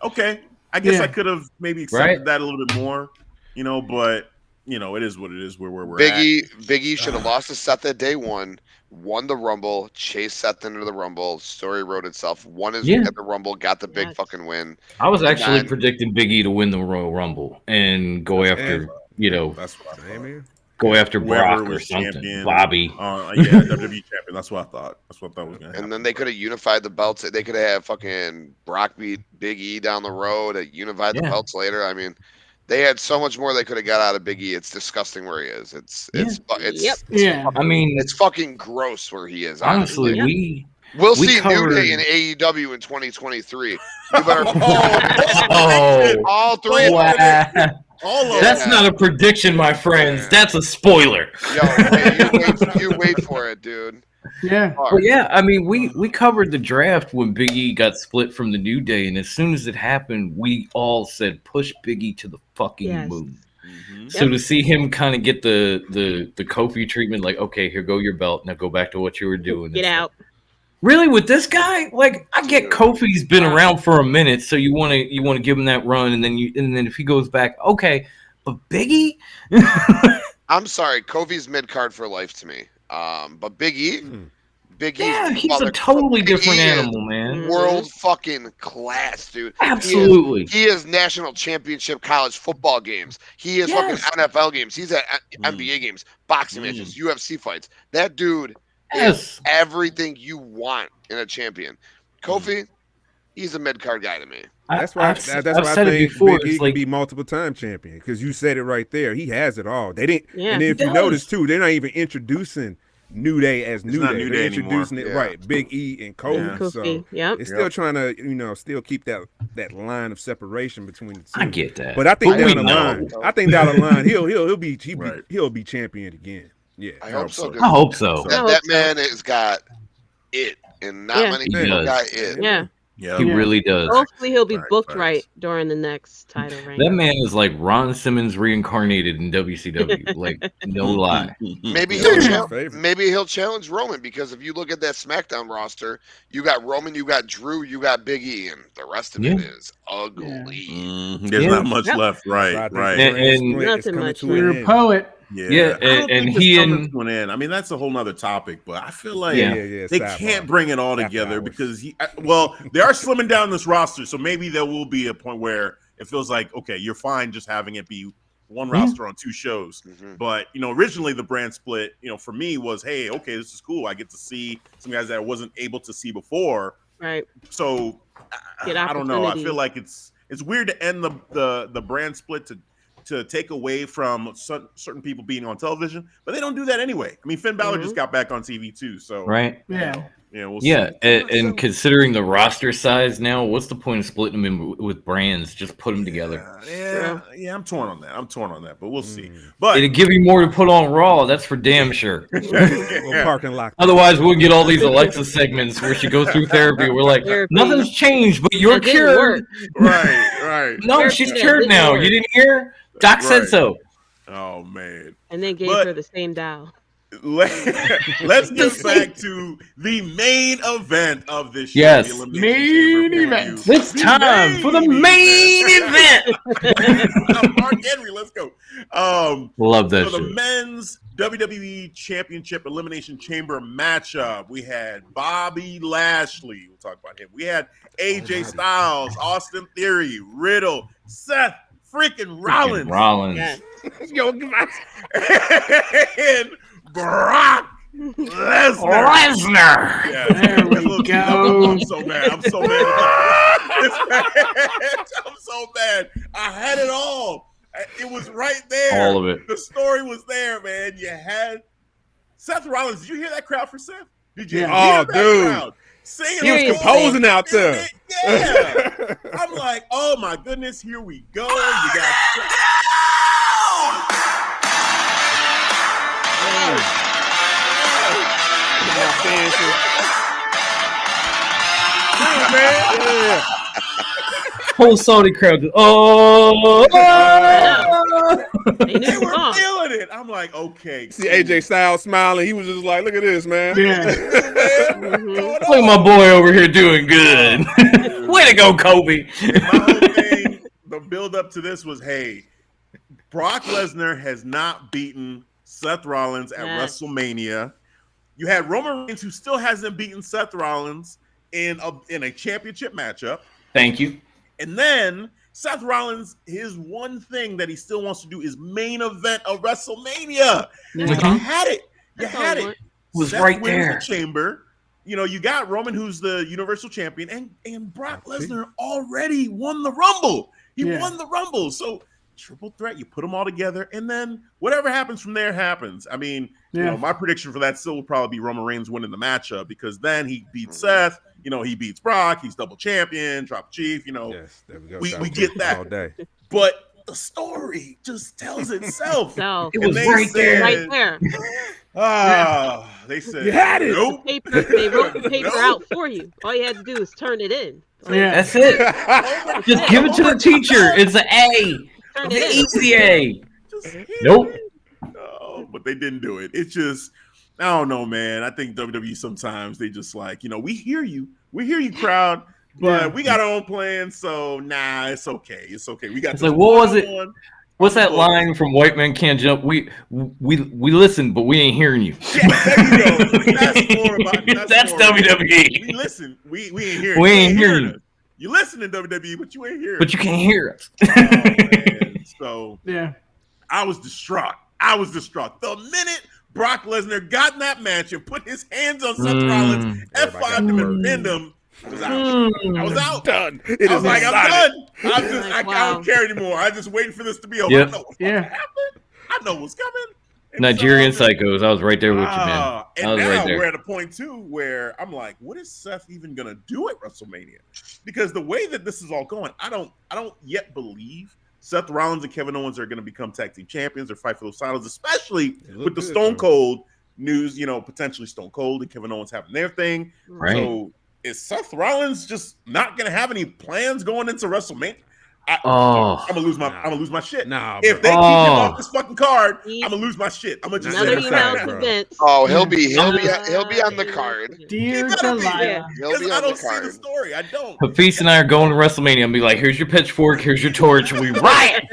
okay. I guess I could have maybe accepted that a little bit more, but it is what it is. Where we're at. Big E should have lost to Seth at day one, won the Rumble, chased Seth into the Rumble. Story wrote itself. Won his at the Rumble, got the big fucking win. I was actually predicting Big E to win the Royal Rumble and go after, That's what I'm saying, man. Go after Brock or was something. champion. Bobby. WWE champion. That's what I thought. That's what I thought was going to happen. And then they could have unified the belts. They could have fucking Brock beat Big E down the road, unified the belts later. I mean, they had so much more they could have got out of Big E. It's disgusting where he is. It's fucking gross where he is. Honestly, we'll we see covered... New Day in AEW in 2023. You better all three. That's not a prediction, my friends. That's a spoiler. You wait for it, dude. Yeah. Well, yeah, I mean, we covered the draft when Big E got split from the New Day, and as soon as it happened, we all said, push Big E to the fucking moon. Mm-hmm. So to see him kind of get the Kofi treatment, like, okay, here go your belt, now go back to what you were doing. Get out. Really, with this guy, like, I get Kofi's been around for a minute, so you want to give him that run, and then if he goes back, okay, but Biggie, I'm sorry, Kofi's mid card for life to me. But Big E, he's a totally different animal, man. World fucking class, dude. Absolutely, he is national championship college football games. He is fucking NFL games. He's at NBA games, boxing matches, UFC fights. That dude. Is everything you want in a champion. Kofi, he's a mid card guy to me. That's why I think Big E can be multiple time champion because you said it right there. He has it all. They didn't, and if you notice too, they're not even introducing New Day as New Day. They're introducing it right, Big E and Kofi. Yeah. So it's still trying to still keep that line of separation between the two. I get that, but I think down the line, he'll be champion again. Yeah, I hope so. I hope so. That man has got it, and not many people got it. Yeah, he really does. Hopefully, he'll be booked right during the next title reign. That man is like Ron Simmons reincarnated in WCW. Like, no lie. Maybe he'll challenge Roman because if you look at that SmackDown roster, you got Roman, you got Drew, you got Big E, and the rest of it is ugly. There's not much left. Right. And nothing much. You're a poet. Yeah, and he and I mean that's a whole nother topic, but I feel like they can't bring it all together because they are slimming down this roster, so maybe there will be a point where it feels like okay, you're fine just having it be one roster on two shows. But originally the brand split, for me was hey, okay, this is cool. I get to see some guys that I wasn't able to see before. Right. So I don't know. I feel like it's weird to end the brand split to take away from certain people being on television, but they don't do that anyway. I mean, Finn Balor just got back on TV too, so we'll see. And considering the roster size now, what's the point of splitting them in with brands? Just put them together. Yeah, I'm torn on that, but we'll see. But it'll give you more to put on Raw. That's for damn sure. Parking lot. Otherwise, we'll get all these Alexa segments where she goes through therapy. We're like, nothing's changed, but you're cured. Right. No, she's cured now. You didn't hear? Doc said so. Oh man! And then gave her the same dial. Let's get back to the main event of this show. Yes, main event. It's time for the main event. Mark Henry, let's go. Love that So the shit. men's WWE Championship Elimination Chamber matchup, we had Bobby Lashley. We'll talk about him. We had AJ Styles, Austin Theory, Riddle, Seth freaking Rollins. Yeah. Yo, goodbye. And Brock Lesnar. Lesnar. Yeah, There we go. I'm so mad. I'm so mad. I'm so mad. I had it all. It was right there. All of it. The story was there, man. You had Seth Rollins. Did you hear that crowd for Seth? Did you Yeah. hear Oh, that dude. crowd? Singing He was along? composing out there. Yeah. I'm like, oh my goodness, here we go. You got Yeah. Whole Saudi crowd. Oh, They knew they the were song. feeling it. I'm like, okay. See AJ Styles smiling. He was just like, look at this, man. Yeah. Look look at my boy over here doing good. Way to go, Kobe. My whole thing, the build up to this was, hey, Brock Lesnar has not beaten Seth Rollins at Yes. WrestleMania. You had Roman Reigns, who still hasn't beaten Seth Rollins in a championship matchup. Thank you. And then Seth Rollins, his one thing that he still wants to do is main event of WrestleMania. Yeah. Like, you had it. You That's all had I it. want. Was Seth right wins there. the chamber. You know, you got Roman, who's the Universal Champion, and Brock Lesnar already won the Rumble. He Yeah. won the Rumble. So triple threat, you put them all together, and then whatever happens from there happens. I mean, you Yeah. know, my prediction for that still will probably be Roman Reigns winning the matchup, because then he beats Seth. You know, he beats Brock. He's double champion, tribal chief. You know, Yes, there we go. We get that. all day. but the story just tells itself. So It And was they right there. right there. They said You had it. Nope. Paper, they wrote the paper No. out for you. All you had to do is turn it in. Yeah. That's it. Just give it to the teacher. It's an A. Turn The it in. easy A. Just hit Nope. it. No, but they didn't do it. It's just, I don't know, man. I think WWE sometimes they just like, you know, we hear you, crowd, but Yeah. we got our own plan. So nah, it's okay. It's okay. We got. It's this like, what was it? one-on-one. What's that line from White Men Can't Jump? We listen, but we ain't hearing you. Yeah, there you go. That's more about. That's more about- WWE. We listen. We ain't hearing. We you. ain't hearing us. You listen to WWE, but you ain't hearing. But you can't hear us. Oh, man. So Yeah. I was distraught. The minute Brock Lesnar got in that match and put his hands on Seth Rollins, F5'd him and pinned him, I was out. I was out. Done. It I was is like, I'm decided. done. I Wow. don't care anymore. I'm just waiting for this to be over. Yep. I know what's Yeah. happening. I know what's coming. And Nigerian so, psychos. I was right there with you, man. I and was now right there. we're at a point too where I'm like, what is Seth even gonna do at WrestleMania? Because the way that this is all going, I don't yet believe Seth Rollins and Kevin Owens are gonna become tag team champions or fight for those titles, especially It looked with the good, Stone though. Cold news, you know, potentially Stone Cold and Kevin Owens having their thing. Right. So is Seth Rollins just not gonna have any plans going into WrestleMania? Oh. I'm gonna lose my shit. Nah, If they bro. keep him off this fucking card, He- I'm gonna lose my shit. I'm gonna just Another say email that. to bro. Vince. Oh, he'll be on Uh, the card. Dear He better be. Delilah. He'll Because be I on the don't see the card. story. I don't. Hafiz and I are going to WrestleMania and be like, here's your pitchfork, here's your torch, we riot.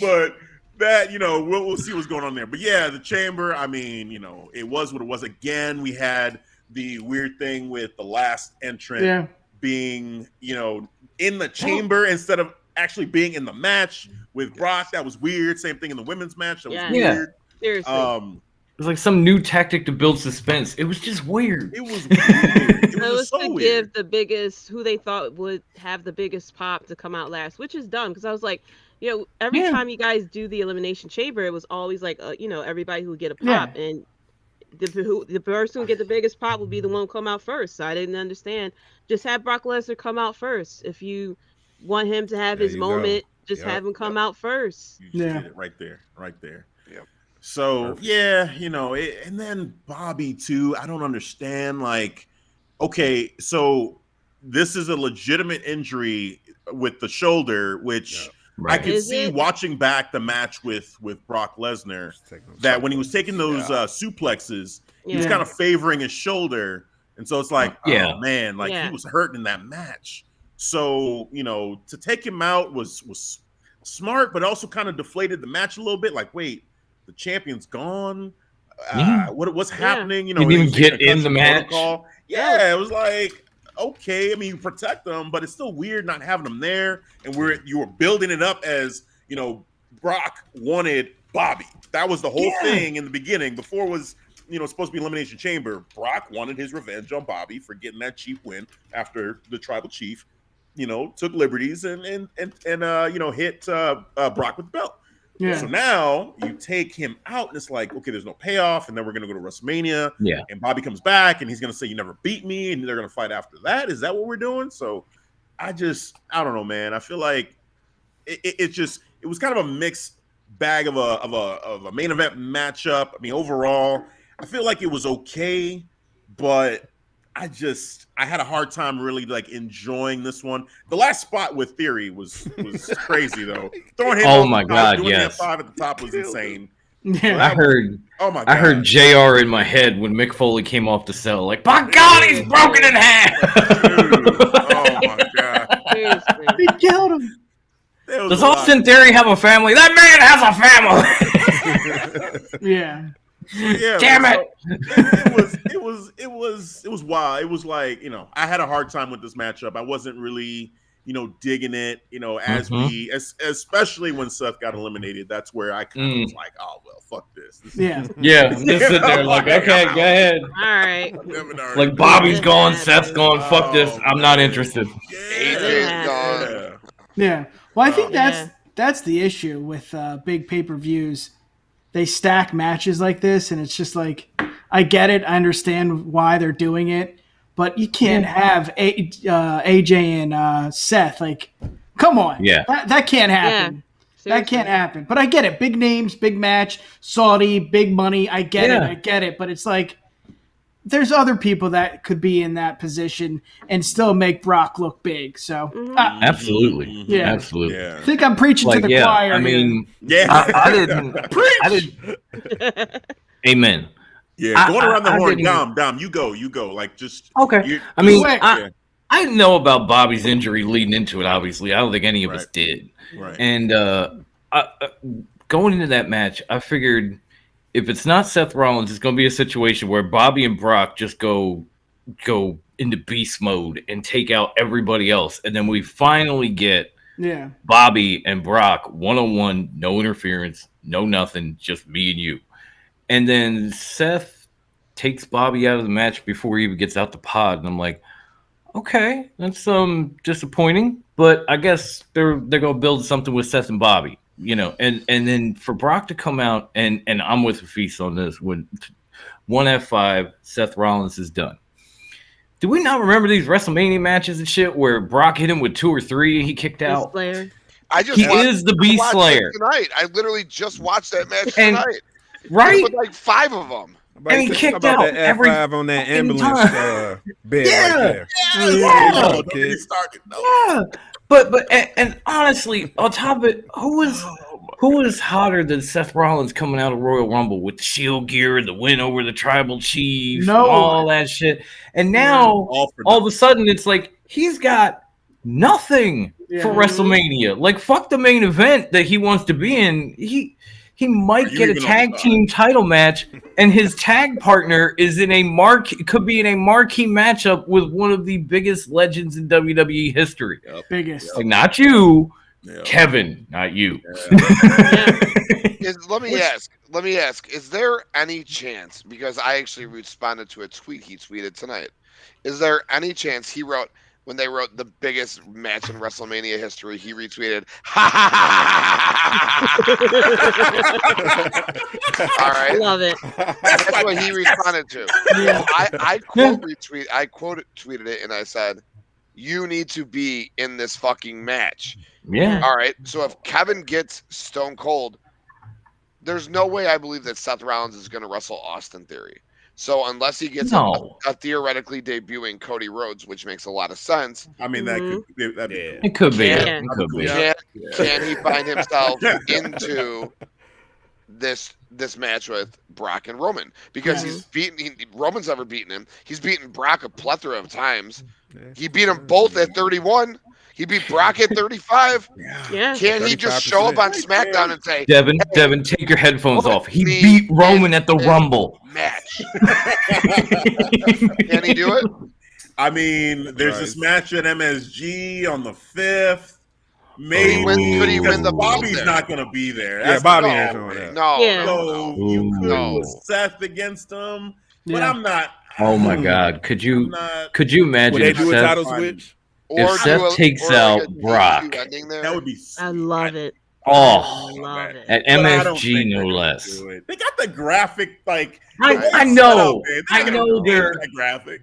But that, you know, we'll see what's going on there. But yeah, the chamber, I mean, you know, it was what it was. Again, we had the weird thing with the last entrant Yeah. being, you know, in the chamber instead of actually being in the match with Brock. That was weird. Same thing in the women's match. That was Yeah. weird. Seriously. It was like some new tactic to build suspense. It was just weird. It was weird. It So it was was just so to weird. give the biggest, who they thought would have the biggest pop to come out last, which is dumb because I was like, you know, every Yeah. time you guys do the Elimination Chamber, it was always like, you know, everybody who would get a pop, and the person who get the biggest pop would be the one who come out first. So I didn't understand. Just have Brock Lesnar come out first. If you want him to have There his you go. moment, just Yep. have him come out first. You just Yeah. did it right there. Yep. So Perfect. yeah, you know, and then Bobby too. I don't understand. Like, okay, so this is a legitimate injury with the shoulder, which I could Is see it? watching back the match with Brock Lesnar. That when he was taking those suplexes, he was Yeah. kind of favoring his shoulder, and so it's like, Yeah. oh man, like Yeah. he was hurting in that match. So, to take him out was smart, but also kind of deflated the match a little bit. Like, wait, the champion's gone. What's happening? Didn't even get in the match. Yeah, it was like, okay. I mean, you protect them, but it's still weird not having them there. And you were building it up as Brock wanted Bobby. That was the whole thing in the beginning. Before it was supposed to be Elimination Chamber. Brock wanted his revenge on Bobby for getting that cheap win after the tribal chief, took liberties and hit Brock with the belt. Yeah. So now you take him out, and it's like, okay, there's no payoff, and then we're gonna go to WrestleMania. Yeah. And Bobby comes back, and he's gonna say, "You never beat me," and they're gonna fight after that. Is that what we're doing? So, I don't know, man. I feel like it was kind of a mixed bag of a main event matchup. I mean, overall, I feel like it was okay, but I had a hard time really like enjoying this one. The last spot with Theory was crazy though. Throwing him oh my god, doing yes. F5 at the top was insane. Yeah. I heard. Oh my god. I heard JR in my head when Mick Foley came off the cell. Like, by God, he's broken in half. Dude, oh my god. Seriously. He killed him. Does Austin Theory have a family? That man has a family. Yeah. Yeah, Damn it. It was wild. It was like, I had a hard time with this matchup. I wasn't really, digging it, especially when Seth got eliminated. That's where I kind of was like, oh, well, fuck this. Yeah. Yeah, just sit there like, okay, go ahead. All right. Like, Bobby's gone, Seth's gone, fuck this. I'm not interested. AJ's gone. Yeah. Well, I think that's the issue with big pay-per-views. They stack matches like this, and it's just like, I get it. I understand why they're doing it, but you can't have AJ and Seth. Like, come on. Yeah. That can't happen. Yeah. That can't happen. But I get it. Big names, big match, Saudi, big money. I get it. But it's like, there's other people that could be in that position and still make Brock look big. So, Absolutely. Yeah. Absolutely. Yeah. I think I'm preaching to the choir. I mean, Yeah. I didn't. Amen. Yeah, going around the horn. didn't- Dom, you go. Like, just Okay. I mean, I didn't know about Bobby's injury leading into it, obviously. I don't think any of us did. Right. And going into that match, I figured if it's not Seth Rollins, it's going to be a situation where Bobby and Brock just go into beast mode and take out everybody else. And then we finally get Bobby and Brock one-on-one, no interference, no nothing, just me and you. And then Seth takes Bobby out of the match before he even gets out the pod. And I'm like, okay, that's disappointing. But I guess they're going to build something with Seth and Bobby. And then for Brock to come out, and I'm with Feast on this, when 1F5, Seth Rollins is done. Do we not remember these WrestleMania matches and shit where Brock hit him with 2 or 3 and he kicked out? Slayer. He is the Beast Slayer. Tonight, I literally just watched that match And- tonight. Right? With like 5 of them. And he kicked out that every F5 on that fucking ambulance time. bed Yeah. right there. Yeah. don't get me started. No. Yeah, but and honestly, on top of it, who is hotter than Seth Rollins coming out of Royal Rumble with the Shield gear, the win over the Tribal Chief, all that shit, and now all of a sudden it's like he's got nothing for WrestleMania. Like, fuck the main event that he wants to be in. He might get a tag team title match, and his tag partner is could be in a marquee matchup with one of the biggest legends in WWE history. Biggest. Like, not you, Kevin, not you. Let me ask, is there any chance, because I actually responded to a tweet he tweeted tonight, is there any chance when they wrote the biggest match in WrestleMania history, he retweeted, ha ha ha ha. All right. Love it. That's what he responded to. So I quote tweeted it and I said, you need to be in this fucking match. Yeah. All right. So if Kevin gets Stone Cold, there's no way I believe that Seth Rollins is going to wrestle Austin Theory. So unless he gets a theoretically debuting Cody Rhodes, which makes a lot of sense. I mean, that could be. It could be. It could be. Can he find himself into this match with Brock and Roman? Because Roman's never beaten him. He's beaten Brock a plethora of times. He beat them both at 31. He beat Brock at 35. Yeah. Can't he just show up on SmackDown and say, Devin, take your headphones off. He me beat Roman in at the this Rumble. match? Can he do it? I mean, there's this match at MSG on the 5th. Maybe Could he win the belt Bobby's there? not going to be there. Yeah, That's Bobby the ain't problem. showing up. No. Yeah. So you could No. put Seth against him, but Yeah. I'm not. Oh my God! Could you imagine Would they if do a Seth, title switch? if Seth takes out Brock? That would be. I love it. Oh, I love it. at But I don't MSG think no they're gonna less. do it. They got the graphic, like I know. I They're know gonna they're. change that graphic.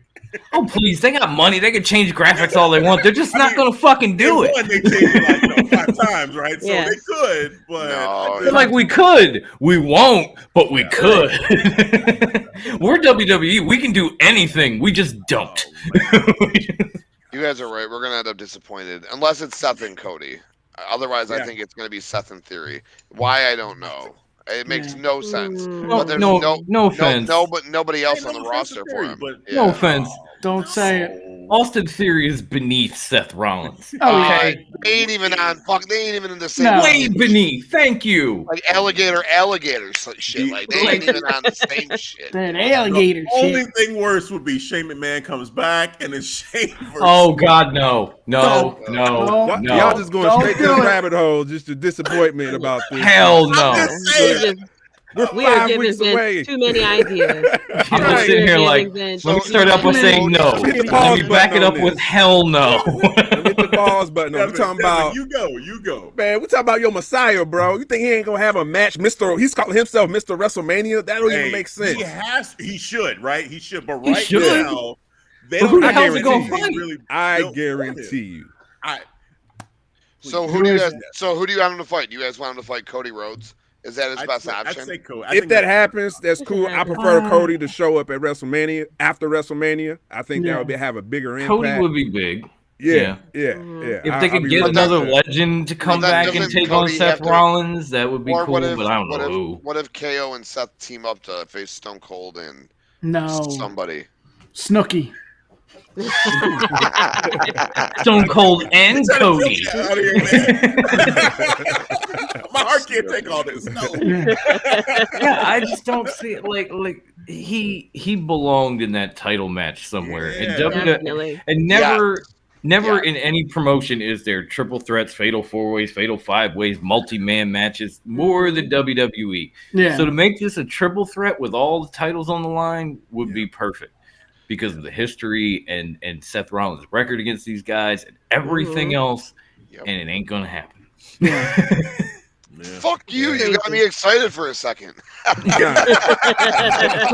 Oh please! They got money. They can change graphics all they want. They're just not gonna fucking do it. One, they changed it like 5 times, right? So Yes. they could, but No, They're like, we could, we won't, but we could. We're WWE. We can do anything. We just don't. You guys are right. We're going to end up disappointed. Unless it's Seth and Cody. Otherwise, I think it's going to be Seth and Theory. Why, I don't know. It makes no sense. But there's no offense. but nobody else on the roster for him. No offense. Don't say it. Austin Theory is beneath Seth Rollins. Oh, Okay. They ain't even on. Fuck. They ain't even in the same. No. Way beneath. Thank you. Like alligator shit. Like they ain't even on the same shit. That alligator The only shit. thing worse would be Shane McMahon comes back and it's Shane versus. Oh God, no. Y'all just going Don't straight to do the it. rabbit hole just to disappointment about this. Hell no. I'm just saying. We are 5 giving weeks Vince away. too many ideas. I'm just sitting here like, let me start up with saying no. Hit the Let pause me back it button up on with this. hell no. Hit the pause button. We're talking about, You go. man, we're talking about your Messiah, bro. You think he ain't gonna have a match? He's calling himself Mr. WrestleMania. That don't even make sense. He should, right? He should, but He right should. now, they But don't who the have hell's he gonna anything fight? really I built for guarantee you. him. So who do you guys? So who do you want him to fight? Do you guys want him to fight Cody Rhodes? Is that his best I'd option? say Cody. If that happens, that's cool. I prefer Cody to show up at WrestleMania after WrestleMania. I think that would have a bigger impact. Cody would be big. Yeah. If they could get another legend to come then back and doesn't take on Cody Seth have to- Rollins, that would be Or cool, what if, but I don't know who. what if KO and Seth team up to face Stone Cold and No. somebody? Snooki. Stone Cold and Cody. Out of here, man. My heart can't take all this. No. Yeah, I just don't see it. Like he belonged in that title match somewhere. Yeah. And Definitely. and never in any promotion is there triple threats, fatal 4-ways, fatal 5-ways, multi-man matches, more than WWE. Yeah. So to make this a triple threat with all the titles on the line would be perfect because of the history and Seth Rollins' record against these guys and everything else, and it ain't gonna happen. Fuck you! You got me excited for a second. So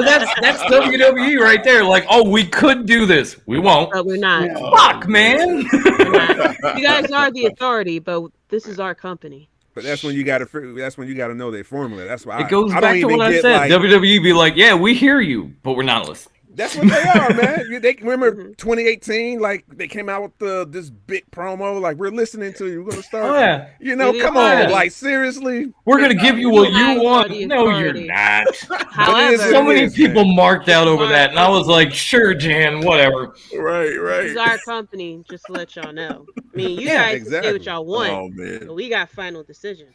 that's WWE right there. Like, oh, we could do this. We won't. But we're not. Fuck, man. We're not. You guys are the authority, but this is our company. But that's when you got to know their formula. That's why It goes I back don't to even what I get said. like, WWE be like, yeah, we hear you, but we're not listening. That's what they are, man. They remember 2018, like they came out with this big promo, like we're listening to you. We're gonna start. Oh, yeah. Come on, like seriously. We're gonna give you what you want. the No, you're authority. not. However, So many is, people man. marked out over that, and I was like, sure, Jan, whatever. Right. this is our company, just to let y'all know. I mean, you Yeah, guys can say exactly. what y'all want, Oh man. but we got final decision.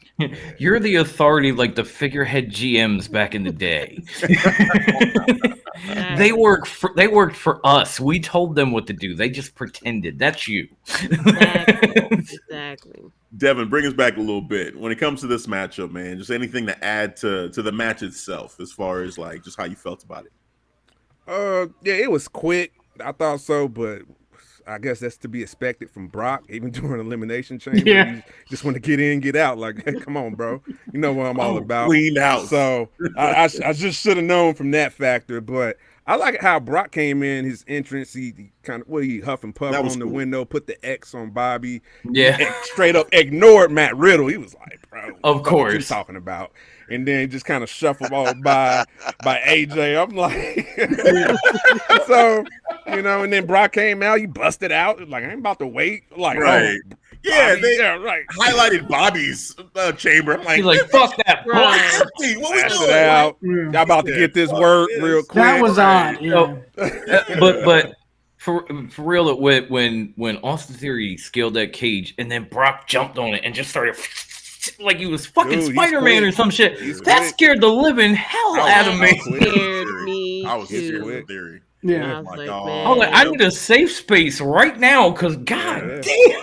You're the authority like the figurehead GMs back in the day. They worked for us. We told them what to do. They just pretended. That's you. Exactly. Devin, bring us back a little bit. When it comes to this matchup, man, just anything to add to the match itself as far as like just how you felt about it. Yeah, it was quick. I thought so, but I guess that's to be expected from Brock, even during Elimination Chamber. Yeah. You just want to get in, get out. Like, hey, come on, bro. You know what I'm all about. Clean house. So I just should have known from that factor. But I like how Brock came in, his entrance. He kind of, he huff and puff That on was the cool. window, put the X on Bobby. Yeah. Straight up ignored Matt Riddle. He was like, bro, Of what you course. talking about? And then just kind of shuffled on by AJ. I'm like, so, and then Brock came out, he busted out. Like, I ain't about to wait. Like, Right. oh, Yeah, Bobby, right. highlighted Bobby's chamber. I'm like, He's like, fuck that. Right. empty. What we Blast doing? it out. Yeah. Y'all about to get this work real quick. That was odd. Yeah. But for real, when Austin Theory scaled that cage and then Brock jumped on it and just started like he was fucking Spider-Man or some shit, that scared the living hell out of me. Scared me. I was too. scared of Theory. Yeah. I was like, God. man. I was like, I need a safe space right now because god damn.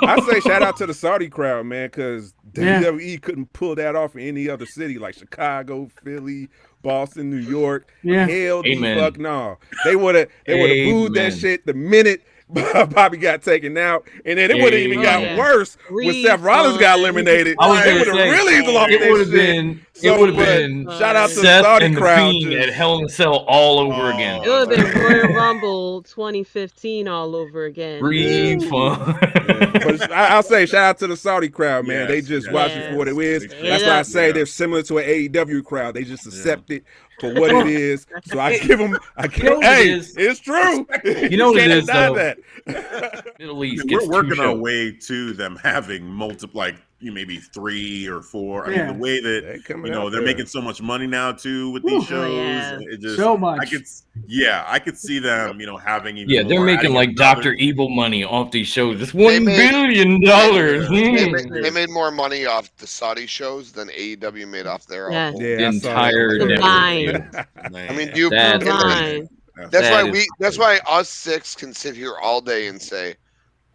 I say shout out to the Saudi crowd, man, because WWE couldn't pull that off in any other city like Chicago, Philly, Boston, New York. Yeah. Hell the Amen. fuck no. They would have booed that shit the minute Bobby got taken out, and then it would have even got worse when Seth Rollins got eliminated. I was They gonna would have say, really lost it that would have shit. been So, it would have but been shout out to the Seth Saudi and the crowd. Fiend at Hell in a Cell all over again. It would have been Royal Rumble 2015 all over again. Free fun. But I'll say shout out to the Saudi crowd, man. They just watch it for what it is. That's why I say they're similar to an AEW crowd. They just accept it for what it is. So I give them. It's true. You know what it is, though? That. Middle East. We're working our way to them having multiple, like maybe 3 or 4. I mean, the way that they're making so much money now too with these shows. It just so much. I could see them, having even they're more, making like Dr. Evil money off these shows. It's $1 billion. They made more money off the Saudi shows than AEW made off their own. The entire combined. I mean, do you Combined. That's why us 6 can sit here all day and say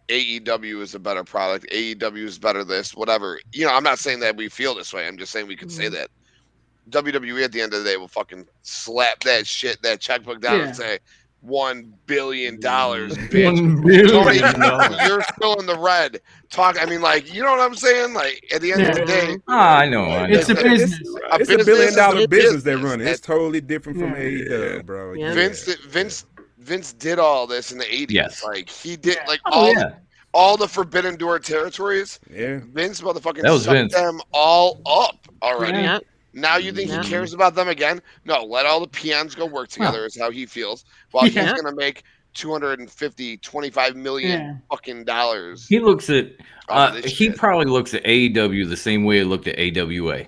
AEW is a better product. AEW is better this, whatever. I'm not saying that we feel this way. I'm just saying we could say that. WWE at the end of the day will fucking slap that checkbook down and say $1 billion, bitch. $1 billion. Tony, you're still in the red. I mean, like, you know what I'm saying? Like, at the end of the day, I know. It's a business. It's a $1 billion business they're running. It's totally different from AEW, bro. Yeah. Vince did all this in the 80s. Yes. Like, he did all the Forbidden Door territories. Yeah. Vince motherfucking sucked them all up already. Yeah. Now you think he cares about them again? No, let all the peons go work together is how he feels. While he's gonna make $25 million fucking dollars. He looks at probably looks at AEW the same way he looked at AWA.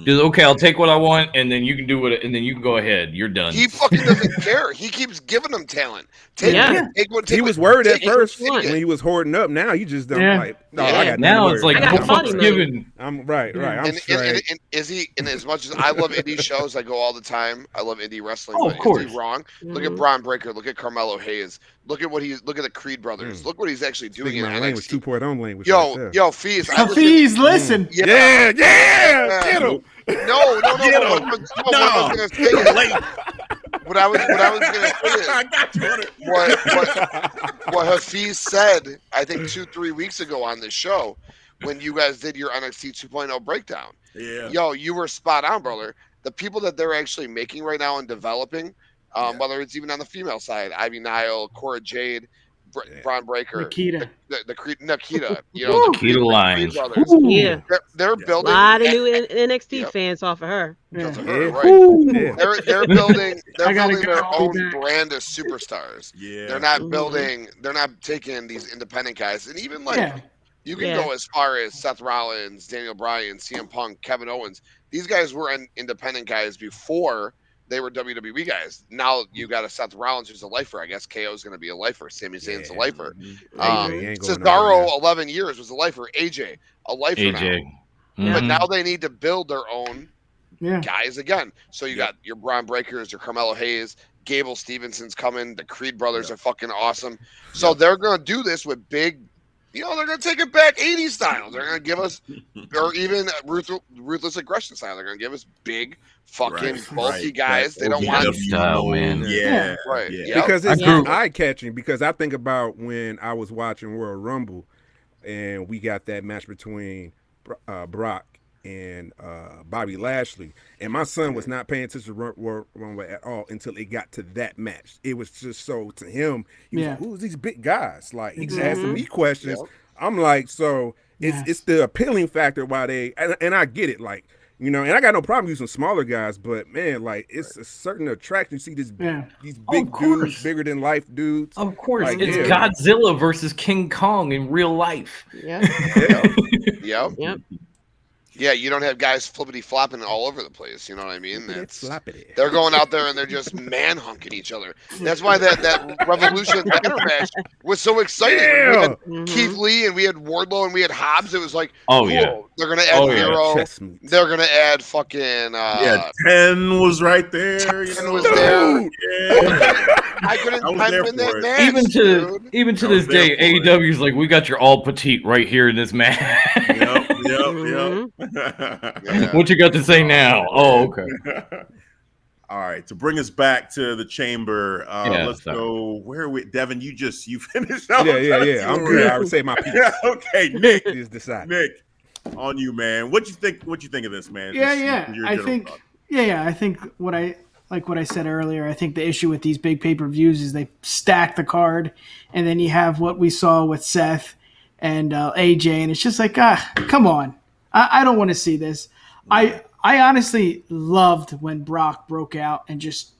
Just, okay, I'll take what I want, and then you can do it, and then you can go ahead. You're done. He fucking doesn't care. He keeps giving them talent. He was worried at first when he was hoarding up. Now you just don't like. No, I got now it's like Thanksgiving. I'm right. I'm straight. And is he? And as much as I love indie shows, I go all the time. I love indie wrestling. Oh, of course. Is he wrong? Look at Braun Breaker. Look at Carmelo Hayes. Look at the Creed brothers. Look what he's actually doing in NXT. Language 2.0 language. Yo, Fees. Fees, listen. Yeah. Get him. No. What I was gonna say is, I got you on it. what Hafiz said, I think 2-3 weeks ago on this show, when you guys did your NXT 2.0 breakdown. Yeah. Yo, you were spot on, brother. The people that they're actually making right now and developing, whether it's even on the female side, Ivy Nile, Cora Jade, Braun Breaker, Nikita, the Creed, Nikita, Nikita Lyons. Yeah, they're building a lot of new NXT fans off of her. They're building their own brand of superstars. Yeah, they're not taking these independent guys, and even you can go as far as Seth Rollins, Daniel Bryan, CM Punk, Kevin Owens. These guys were independent guys before they were WWE guys. Now you got a Seth Rollins who's a lifer. I guess KO is going to be a lifer. Sami Zayn's a lifer. Cesaro, 11 years, was a lifer. AJ, a lifer now. But now they need to build their own guys again. So you got your Braun Breakers, your Carmelo Hayes, Gable Stevenson's coming. The Creed brothers are fucking awesome. So they're going to do this with big, they're going to take it back 80s style. They're going to give us, or even ruthless aggression style. They're going to give us big, fucking bulky guys. They don't want style, man. Yeah. Right. Yeah. Because it's eye-catching. Because I think about when I was watching Royal Rumble, and we got that match between Brock and Bobby Lashley, and my son was not paying attention to Royal Rumble at all until it got to that match. It was just so to him, he was like, "Who's these big guys?" Like he's asking me questions. I'm like, so it's the appealing factor why they and I get it, like. And I got no problem using smaller guys, but man, like it's a certain attraction. You see these big dudes, bigger than life dudes. Of course, like, it's Godzilla versus King Kong in real life. Yep. Yeah, you don't have guys flippity flopping all over the place. You know what I mean? Floppity. They're going out there and they're just manhunking each other. That's why that Revolution ladder match was so exciting. Yeah. We had Keith Lee and we had Wardlow and we had Hobbs. It was like, cool. They're gonna add Miro. They're gonna add fucking. 10 was right there. 10 was there. Yeah. I couldn't win that match. Even to this day, AEW's like, we got your all petite right here in this match. Yep. What you got to say now? Oh, okay. All right, to bring us back to the chamber, let's go. Where are we? Devin, you finished. Yeah. I'm good. I would say my piece. Okay, Nick is decided. Nick, on you, man. What you think of this, man? I think what I said earlier. I think the issue with these big pay-per-views is they stack the card, and then you have what we saw with Seth and AJ, and it's just like, come on. I don't want to see this. I honestly loved when Brock broke out and just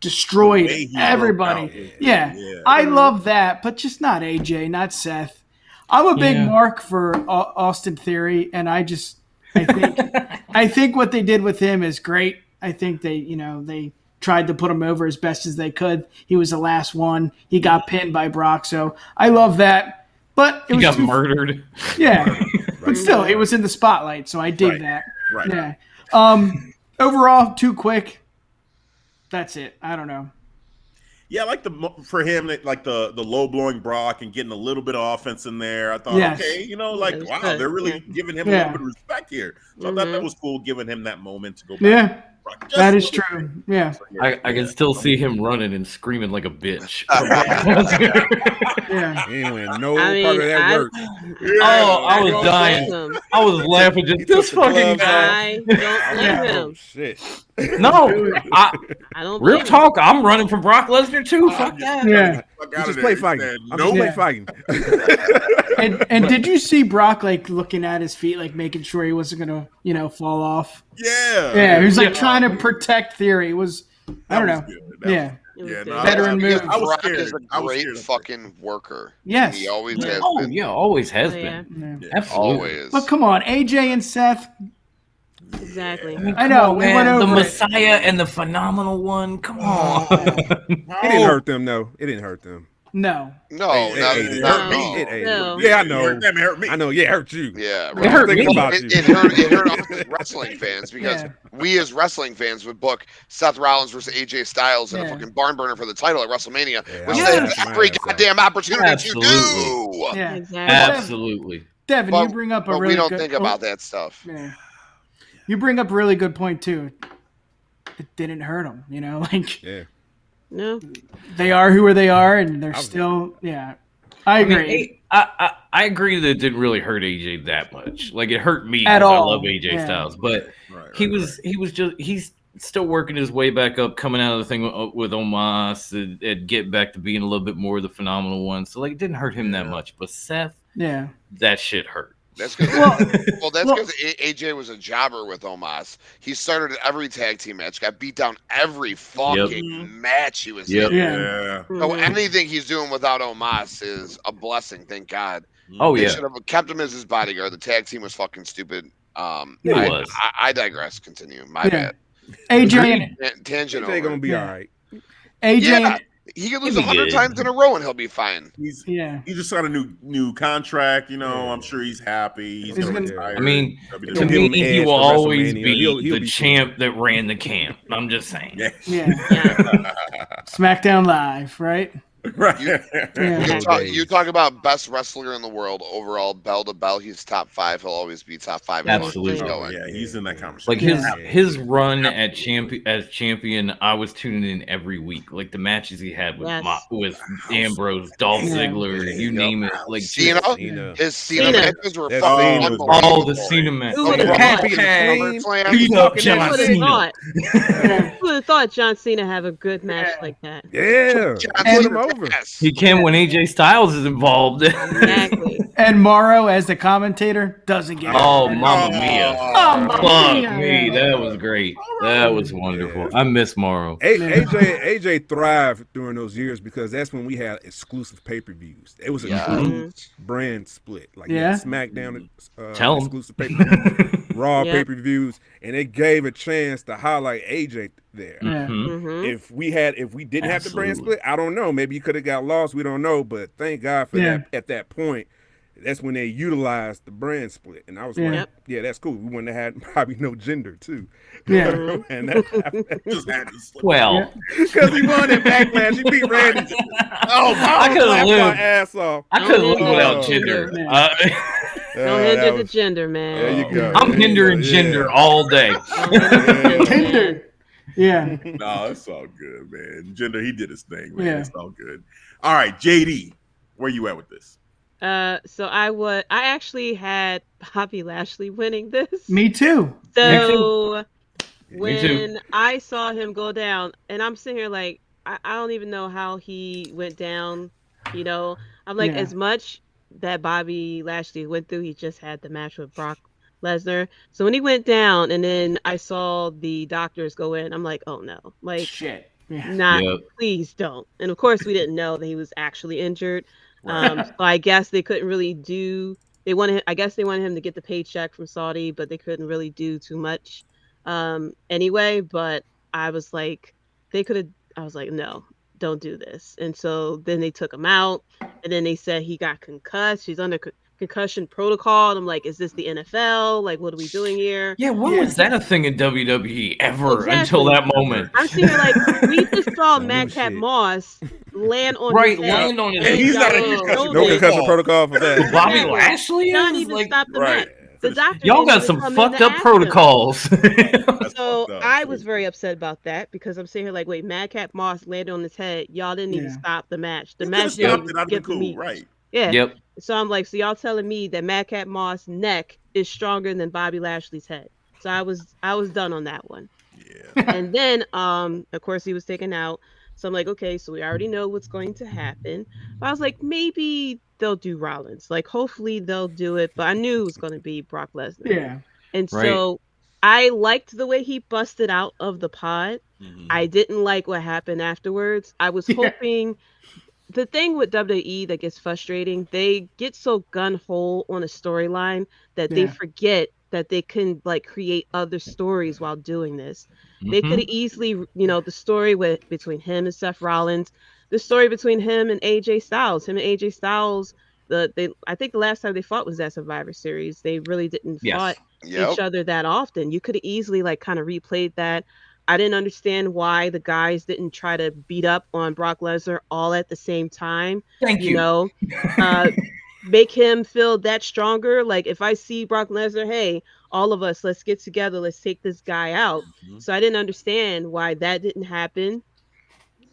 destroyed everybody. I love that, but just not AJ, not Seth. I'm a big mark for Austin Theory, and I think what they did with him is great. I think they tried to put him over as best as they could. He was the last one. He got pinned by Brock, so I love that. But he got murdered. Yeah, but still, he was in the spotlight, so I dig that. Right. Yeah. Overall, too quick. That's it. I don't know. Yeah, I like for him, like the low blowing Brock and getting a little bit of offense in there. I thought, okay, wow, they're really giving him a little bit of respect here. So I thought that was cool, giving him that moment to go back. Yeah. That is true. Yeah. I can still see him running and screaming like a bitch. He ain't win no part of that work. I was dying. I was laughing just this fucking guy. I don't blame him. Shit. No, I don't. Real talk. I'm running from Brock Lesnar too. Fuck that. Yeah. Just play fighting. Play fighting. And did you see Brock looking at his feet, making sure he wasn't gonna, fall off? Yeah. He was trying to protect Theory. It was I don't know. Veteran move. Brock is a great fucking worker. Yes. He always has been. Yeah, always has been. Yeah. Absolutely. Always. But come on, AJ and Seth. Exactly. I know. We went over the Messiah and the Phenomenal One. Come on. It didn't hurt them, though. It didn't hurt them. No. It hurt me. Yeah, I know. It hurt me. I know. Yeah, it hurt you. Yeah, it hurt me. It hurt us as wrestling fans because we as wrestling fans would book Seth Rollins versus AJ Styles in a fucking barn burner for the title at WrestleMania, which they have every goddamn opportunity to do. Yeah, exactly. Absolutely. Devin, you bring up a really we don't good think about that stuff. Yeah. You bring up a really good point too. It didn't hurt them, No. They are who they are, and they're still. Yeah, I agree. I agree that it didn't really hurt AJ that much. It hurt me at all. I love AJ Styles, but he's still working his way back up, coming out of the thing with Omos and get back to being a little bit more of the Phenomenal One. So it didn't hurt him that much, but Seth, that shit hurt. That's because AJ was a jobber with Omos. He started at every tag team match, got beat down every fucking match he was in. Yeah. So anything he's doing without Omos is a blessing, thank God. They should have kept him as his bodyguard. The tag team was fucking stupid. I digress. Continue. My bad. AJ tangent. AJ gonna be all right. AJ. He could lose 100 times in a row and he'll be fine. He just got a new contract. I'm sure he's happy. He's gonna retire. I mean, to me, he will always be the champ that ran the camp. I'm just saying. Yeah. SmackDown Live, right? Right. You talk about best wrestler in the world overall, bell to bell. He's top 5. He'll always be top 5. Absolutely. Yeah, he's in that conversation. His run as champion, I was tuning in every week. The matches he had with Ambrose, Dolph Ziggler, you name it. Cena. His Cena matches were fucking the Cena matches. Who would have thought John Cena have a good match like that? Yeah. Put him over. He can when AJ Styles is involved. Exactly. And Morrow as the commentator doesn't get Oh, it. Mamma Mia. Mamma Fuck Mia. me. That was great. That was wonderful. I miss Morrow. AJ thrived during those years because that's when we had exclusive pay-per-views. It was a true brand split. Like SmackDown Tell 'em. exclusive pay-per-views, Raw Yep. pay-per-views, and it gave a chance to highlight AJ there. If we didn't have the brand split, I don't know. Maybe you could have got lost. We don't know. But thank God for that. At that point, that's when they utilized the brand split, and I was like, "Yeah, that's cool." We wouldn't have had probably no gender too. Yeah. And that Just had to slip. Well, because he won at Backlash, he beat Randy. Oh, I could have my lived. ass off. I could have lived Oh, without man. gender. Don't hinder the gender, man. There you go. I'm hindering gender all day. Don't hinder the gender, man. Tinder. Yeah. No, it's all good, man. Gender, he did his thing, man. Yeah. It's all good. All right, JD, where you at with this? So I actually had Bobby Lashley winning this. Me too. So Me too. when I saw him go down, and I'm sitting here like, I don't even know how he went down. You know, I'm like, as much that Bobby Lashley went through, he just had the match with Brock Lesnar. So when he went down, and then I saw the doctors go in, I'm like, oh no, like, Shit. Yeah. not, Yep. please don't. And of course, we didn't know that he was actually injured. So I guess they couldn't really do. I guess they wanted him to get the paycheck from Saudi, but they couldn't really do too much anyway. But I was like, I was like, no, don't do this. And so then they took him out, and then they said he got concussed. He's under concussion protocol. And I'm like, is this the NFL? Like, what are we doing here? Yeah, when was that a thing in WWE ever Exactly. until that moment? I'm sitting here like, we just saw Madcap Moss land on his head. land on his And head. he's not a Y'all concussion No showed it. concussion protocol for that. Bobby Exactly. Lashley Not is? even Like, stop the right. match. The doctor y'all didn't got even some come in fucked to up ask him. protocols. That's So fucked up, I too. was very upset about that because I'm sitting here like, wait, Madcap Moss landed on his head. Y'all didn't even stop the match. The You could've match stopped didn't it. I'd get been cool, me. right? Yeah. Yep. So I'm like, so y'all telling me that Madcap Moss' neck is stronger than Bobby Lashley's head. So I was done on that one. Yeah. And then of course he was taken out. So I'm like, okay, so we already know what's going to happen. But I was like, maybe they'll do Rollins. Like, hopefully they'll do it. But I knew it was going to be Brock Lesnar. Yeah. And Right. so I liked the way he busted out of the pod. Mhm. I didn't like what happened afterwards. I was hoping. The thing with WWE that gets frustrating, they get so gun-ho on a storyline that they Yeah. forget that they can like create other stories while doing this. They Mhm. could have easily, the story between him and Seth Rollins, the story between him and AJ Styles. Him and AJ Styles, I think the last time they fought was that Survivor Series. They really didn't Yes. fight Yep. each other that often. You could have easily like kind of replayed that. I didn't understand why the guys didn't try to beat up on Brock Lesnar all at the same time. Thank you. Make him feel that stronger. Like if I see Brock Lesnar, hey, all of us, let's get together, let's take this guy out. Mhm. So I didn't understand why that didn't happen.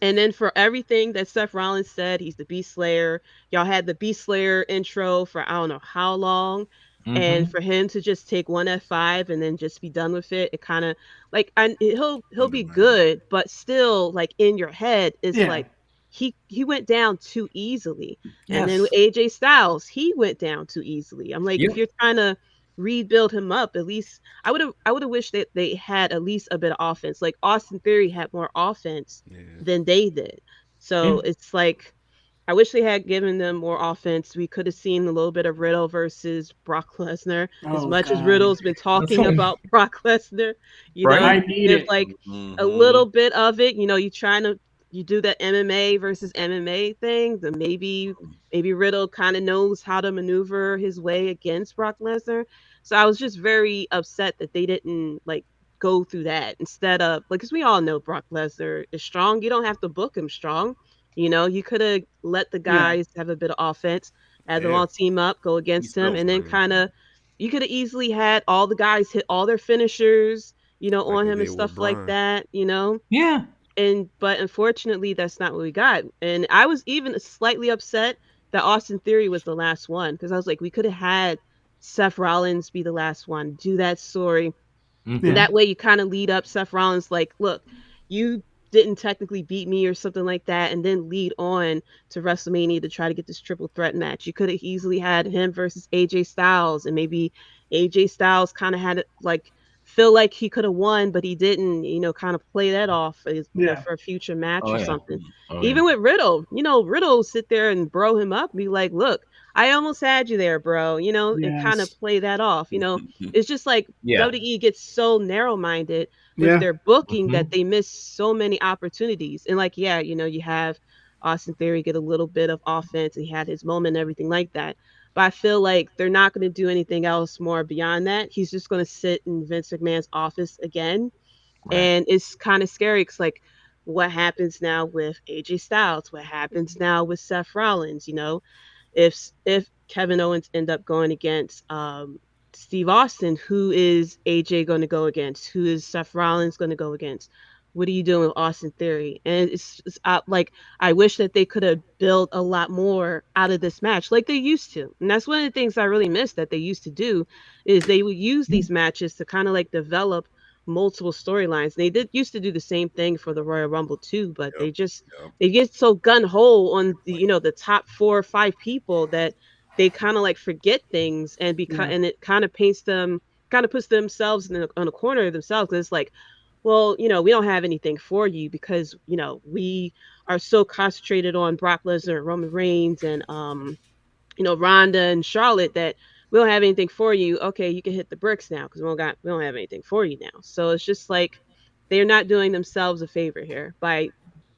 And then for everything that Seth Rollins said, he's the Beast Slayer. Y'all had the Beast Slayer intro for I don't know how long. And Mhm. for him to just take one F5 and then just be done with it, it kind of like he'll be good, but still like in your head is Yeah. like he went down too easily. And then Yes. with AJ Styles, he went down too easily. I'm like, Yep. if you're trying to rebuild him up, at least I would have wished that they had at least a bit of offense. Like Austin Theory had more offense than they did. So it's like I wish they had given them more offense. We could have seen a little bit of Riddle versus Brock Lesnar. As Oh, much as God. Riddle's been talking about Brock Lesnar, Right. I need there's it. like Mhm. a little bit of it. You do that MMA versus MMA thing, then maybe Riddle kind of knows how to maneuver his way against Brock Lesnar. So I was just very upset that they didn't like go through that instead of like, because we all know Brock Lesnar is strong. You don't have to book him strong. You could have let the guys have a bit of offense, had them all team up, go against him, and then kind of you could have easily had all the guys hit all their finishers, on they him and did with stuff like Bryan. that, Yeah. but unfortunately that's not what we got. And I was even slightly upset that Austin Theory was the last one because I was like, we could have had Seth Rollins be the last one, do that story. Mhm. And that way you kind of lead up Seth Rollins like, look, you didn't technically beat me or something like that, and then lead on to WrestleMania to try to get this triple threat match. You could have easily had him versus AJ Styles, and maybe AJ Styles kind of had it like feel like he could have won, but he didn't, kind of play that off as, for a future match Oh or yeah. something. Oh, Even with Riddle, Riddle will sit there and bro him up and be like, look, I almost had you there, bro, and kind of Yes. play that off. It's just like Yeah. WWE gets so narrow minded with Yeah. their booking Mhm. that they miss so many opportunities. And like, yeah, you have Austin Theory get a little bit of offense and he had his moment and everything like that. But I feel like they're not going to do anything else more beyond that. He's just going to sit in Vince McMahon's office again. Right. And it's kind of scary because, like, what happens now with AJ Styles? What happens now with Seth Rollins? If Kevin Owens end up going against Steve Austin, who is AJ going to go against? Who is Seth Rollins going to go against? What are you doing with Austin Theory? And it's like I wish that they could have built a lot more out of this match, like they used to. And that's one of the things I really miss that they used to do is they would use these matches to kind of like develop multiple storylines. They did used to do the same thing for the Royal Rumble too, but Yep. they get so gun ho on the top 4 or 5 people that they kind of like forget things and and it kind of puts themselves on a corner of themselves because it's like, well, we don't have anything for you because we are so concentrated on Brock Lesnar, Roman Reigns, and Ronda and Charlotte that we don't have anything for you. Okay, you can hit the bricks now because we don't have anything for you now. So it's just like they're not doing themselves a favor here by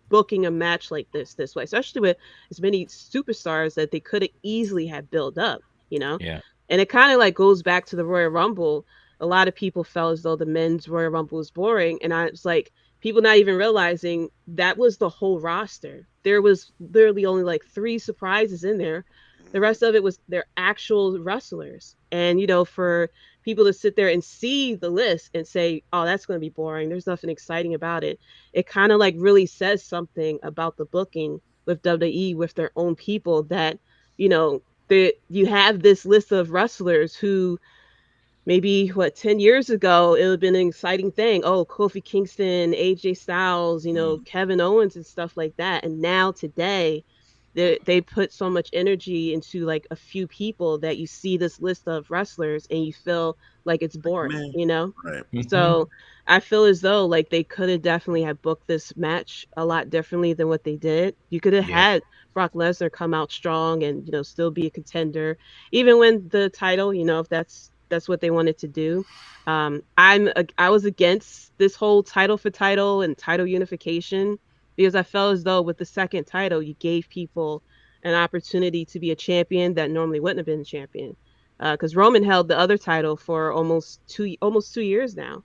booking a match like this way, especially with as many superstars that they could have easily have built up. Yeah. And it kind of like goes back to the Royal Rumble. A lot of people felt as though the men's Royal Rumble was boring, and I was like, people not even realizing that was the whole roster. There was literally only like 3 surprises in there. The rest of it was their actual wrestlers. And for people to sit there and see the list and say, "Oh, that's going to be boring. There's nothing exciting about it." It kind of like really says something about the booking with WWE with their own people that, you have this list of wrestlers who maybe 10 years ago it would have been an exciting thing. Oh, Kofi Kingston, AJ Styles, Kevin Owens and stuff like that. And now today they put so much energy into like a few people that you see this list of wrestlers and you feel like it's boring, Man. Right. So I feel as though like they could have definitely have booked this match a lot differently than what they did. You could have Yeah. had Brock Lesnar come out strong and still be a contender, even win the title. If that's what they wanted to do. I was against this whole title for title and title unification because I felt as though with the second title you gave people an opportunity to be a champion that normally wouldn't have been a champion. Because Roman held the other title for almost 2 years now.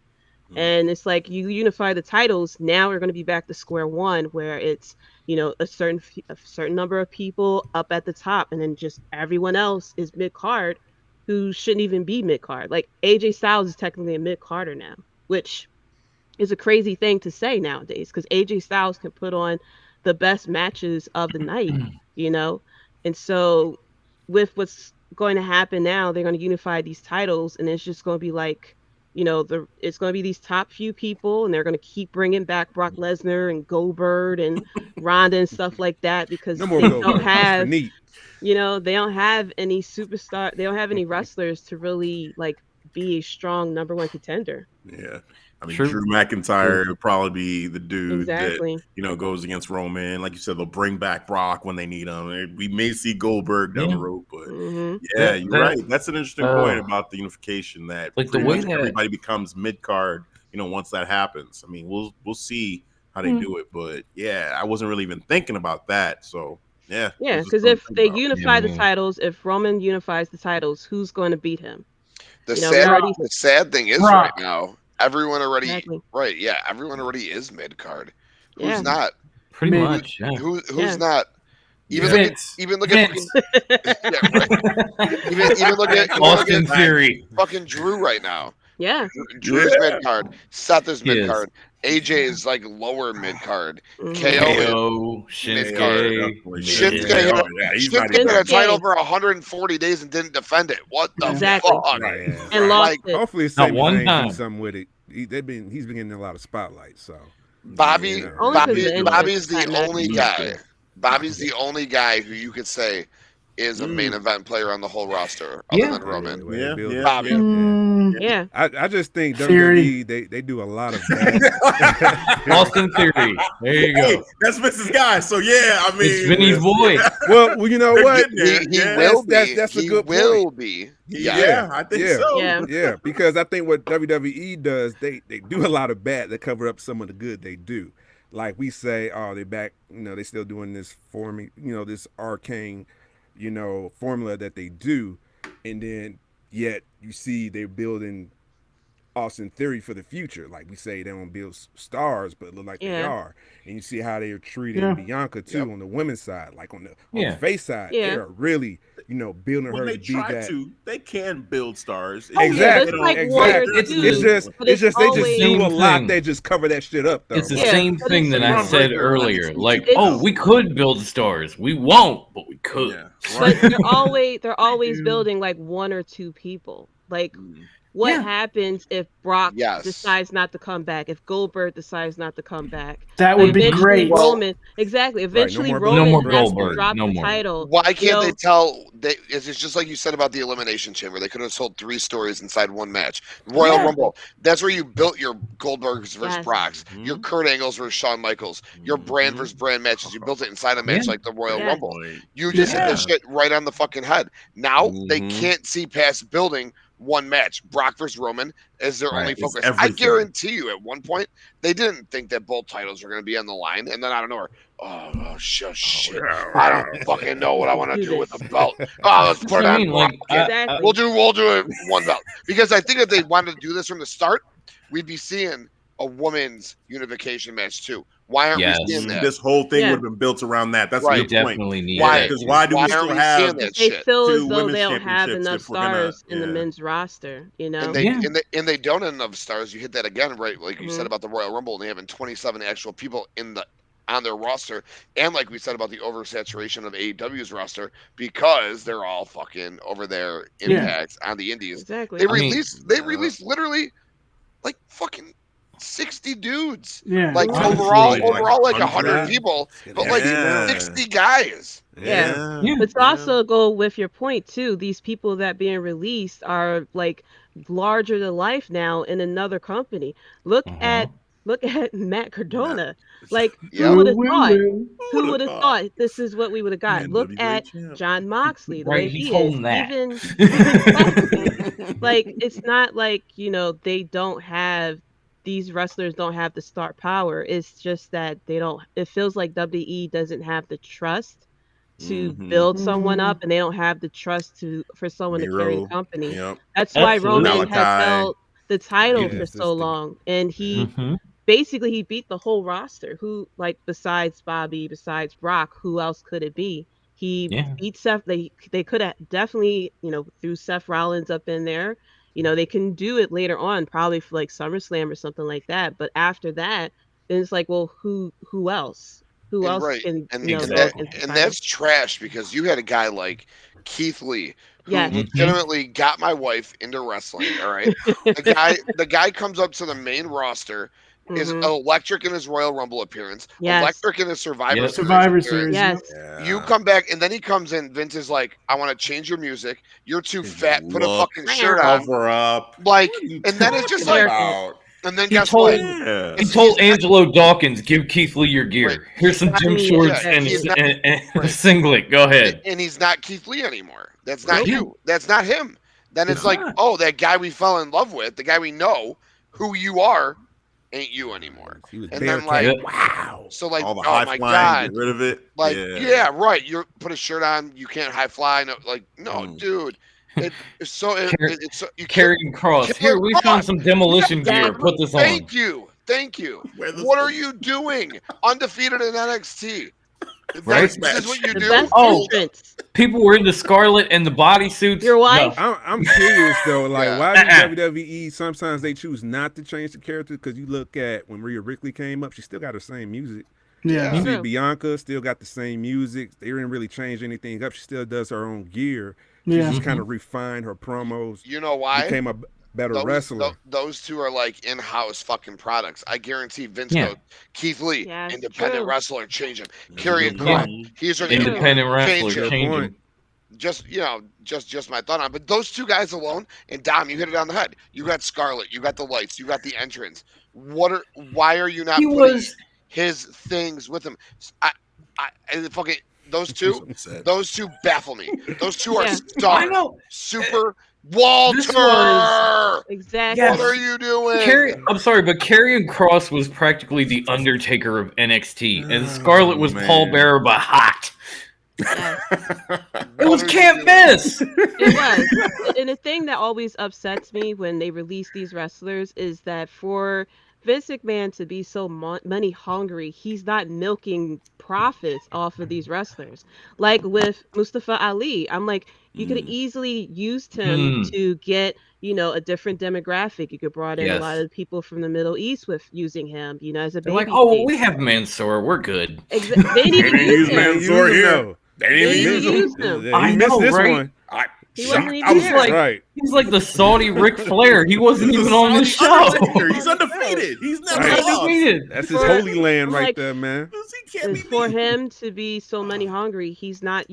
And it's like you unify the titles. Now we're going to be back to square one, where it's a certain number of people up at the top, and then just everyone else is mid card, who shouldn't even be mid card. Like AJ Styles is technically a mid carder now, which is a crazy thing to say nowadays because AJ Styles can put on the best matches of the night, you know? And so with what's going to happen now, they're going to unify these titles and it's just going to be like, it's going to be these top few people and they're going to keep bringing back Brock Lesnar and Goldberg and Ronda and stuff like that because No more they Goldberg. don't That's for have, neat. they don't have any superstar, they don't have any wrestlers to really like be a strong number one contender. Yeah. I mean, True. Drew McIntyre would probably be the dude Exactly. that, goes against Roman. Like you said, they'll bring back Brock when they need him. We may see Goldberg down the road, but hmm yeah, you're right. That's an interesting point about the unification that like the pretty way much that- everybody becomes mid card, once that happens. I mean, we'll see how they do it, but yeah, I wasn't really even thinking about that. So yeah. Yeah, this is because something if to think they about. unify the Yeah. titles, if Roman unifies the titles, who's going to beat him? The we sad, already the sad thing is Brock. right now, everyone already exactly. right, yeah, everyone already is mid card. Yeah. Who's not? Pretty Mid- much, yeah. Who's Yeah. not? Even Yeah. look at Vince. even look at Vince. yeah, right. Even look at Austin Theory. fucking Drew right now. Yeah. Drew's mid card. Seth is He mid is. card. AJ is like lower mid card. Mhm. KO is KO, mid-card. Shinsuke. Shinsuke yeah. had, He's not Shinsuke had a Shinsuke. title for 140 days and didn't defend it. What the Exactly. fuck? Right. Yeah. And lost Like, it. Hopefully, Not Sami one Zayn do time. something with it. He's been getting a lot of spotlight. So Bobby, Yeah. Only 'cause the entrance Bobby's the that match only was guy. good. Bobby's the only guy who you could say is a main event player on the whole roster, other Yeah. than Roman. Yeah, yeah, Bobby. yeah. Yeah. I just think Theory. WWE they do a lot of bad. Austin Theory. There you Hey, go. that's Vince's guy. So yeah, I mean, It's Vinny's boy. well, you know They're what? getting there. He Yeah. will be. That's a he good will point. be. Yeah, I think yeah. so. Yeah. Yeah, because I think what WWE does, they do a lot of bad to cover up some of the good they do. Like we say, oh, they back, they still doing this forming, this arcane, formula that they do, and then yet you see they're building Austin Theory for the future. Like we say, they don't build stars, but look like they are. And you see how they are treating Bianca too on the women's side, like on the face side, they are really, building When her they to be try that. to, they can build stars. Exactly. It's like one or It's two, just but they just always- do a lot. thing. They just cover that shit up though. It's the Yeah, same but thing it's that I wrong said right there. earlier. Like, It's- oh, we could build stars. We won't, but we could. Yeah, But right. they're always building like one or two people. Like what happens if Brock decides not to come back? If Goldberg decides not to come back? That would be Eventually great. Roman, exactly. Eventually more Roman No more has Goldberg. to drop No the more. title. Why can't they tell? It's just like you said about the Elimination Chamber. They could have told 3 stories inside one match. Royal Rumble. That's where you built your Goldbergs versus Brocks, your Kurt Angles versus Shawn Michaels, your brand versus brand matches. You built it inside a match like the Royal Rumble. You just hit this shit right on the fucking head. Now they can't see past building one match. Brock versus Roman is their only It's focus. I everything. guarantee you at one point they didn't think that both titles were going to be on the line, and then out of nowhere, shit. I don't fucking know what I want to do with the belt. Oh, let's put it on Brock. Exactly. We'll do it one belt. Because I think if they wanted to do this from the start, we'd be seeing a women's unification match too. Why aren't we seeing that? This whole thing would have been built around that. That's a good point. Definitely need Why? that. Because why do we aren't still we have seeing that They shit? feel as 2 though women's they don't have championships enough if we're gonna- stars in the men's roster, you know? And they don't have enough stars. You hit that again, right? Like you said about the Royal Rumble, and they having 27 actual people on their roster, and like we said about the oversaturation of AEW's roster because they're all fucking over their impacts on the indies. Exactly. They released literally like fucking 60 dudes. Yeah. Like overall like 100 people, but like 60 guys. Yeah. But to also go with your point too, these people that being released are like larger than life now in another company. Look at Matt Cardona. Like who would have thought? Who would have thought this is what we would have got? Look at John Moxley, the way He's he holding is. that. Even like it's not like, they don't have these wrestlers don't have the star power. It's just that it feels like WWE doesn't have the trust to build someone up, and they don't have the trust for someone to carry the company. That's why Roman has held the title for so long, and he basically he beat the whole roster. Who, like, besides Bobby, besides Brock, who else could it be? He beat Seth. They could have definitely, threw Seth Rollins up in there. They can do it later on, probably for like SummerSlam or something like that. But after that, then it's like, well, who else? Who else can and that's trash, because you had a guy like Keith Lee who legitimately got my wife into wrestling. All right, the guy comes up to the main roster, is electric in his Royal Rumble appearance, electric in his Survivor Series. Yes. You come back, and then he comes in. Vince is like, "I want to change your music. You're too fat. Put a fucking shirt on." Cover up. Like, and then it's just like. And then guess what? what? He told Angelo Dawkins, "Give Keith Lee your gear. Here's some gym shorts and a singlet. Go ahead." And he's not Keith Lee anymore. That's not you. That's not him. Then it's like, oh, that guy we fell in love with, the guy we know who you are, ain't you anymore. And then like, wow. So like, all the oh my god, get rid of it. Like, yeah, right. You put a shirt on, you can't high fly. No, like, no, dude. It's so you carrying cross. Here, we found some demolition gear. Put this on. Thank you. What are you doing? Undefeated in NXT. Right? This is what you do. People were in the scarlet and the bodysuits. Your wife? No. I'm curious though. Like, why do WWE sometimes they choose not to change the character? Because you look at when Rhea Ripley came up, she still got her same music. Yeah. You see Bianca still got the same music. They didn't really change anything up. She still does her own gear. She just kind of refined her promos. You know why? Became a better wrestler. Those two are like in-house fucking products. I guarantee Vince Yeah. goes, Keith Lee, Yeah, it's independent true. wrestler, change him. Karrion good Kross, point. he's an Independent change wrestler, him. change point. him. Just just my thought on it. But those two guys alone, and Dom, you hit it on the head. You got Scarlett, you got the lights, you got the entrance. Why are you not He putting was his things with him? Fucking those two baffle me. Those two are Yeah. stars. I know. Super Walter. This was- Exactly. Yes. What are you doing? I'm sorry, but Karrion Kross was practically the Undertaker of NXT, and Oh, Scarlett was man. Paul Bearer but hot. Yes. It was What are you can't doing? miss. It was. And the thing that always upsets me when they release these wrestlers is that for Vince McMahon to be so money hungry, he's not milking profits off of these wrestlers. Like with Mustafa Ali, I'm like, you could have easily used him to get, a different demographic. You could brought in a lot Yes. of people from the Middle East with using him, as a They're like, baby. oh, well, we have Mansoor, we're good. They didn't even They use didn't him. use Mansoor here. though. They didn't They even didn't use him. use him. Yeah, I he missed know, this right? one. He wasn't even I was there. like, Right. he's like the Saudi Ric Flair. He wasn't He's even a on the Saudi show. Undertaker. He's undefeated. He's never Right. lost. Undefeated. That's his For- holy land right like- there, man. He can't be For beat. him to be so money hungry, he's not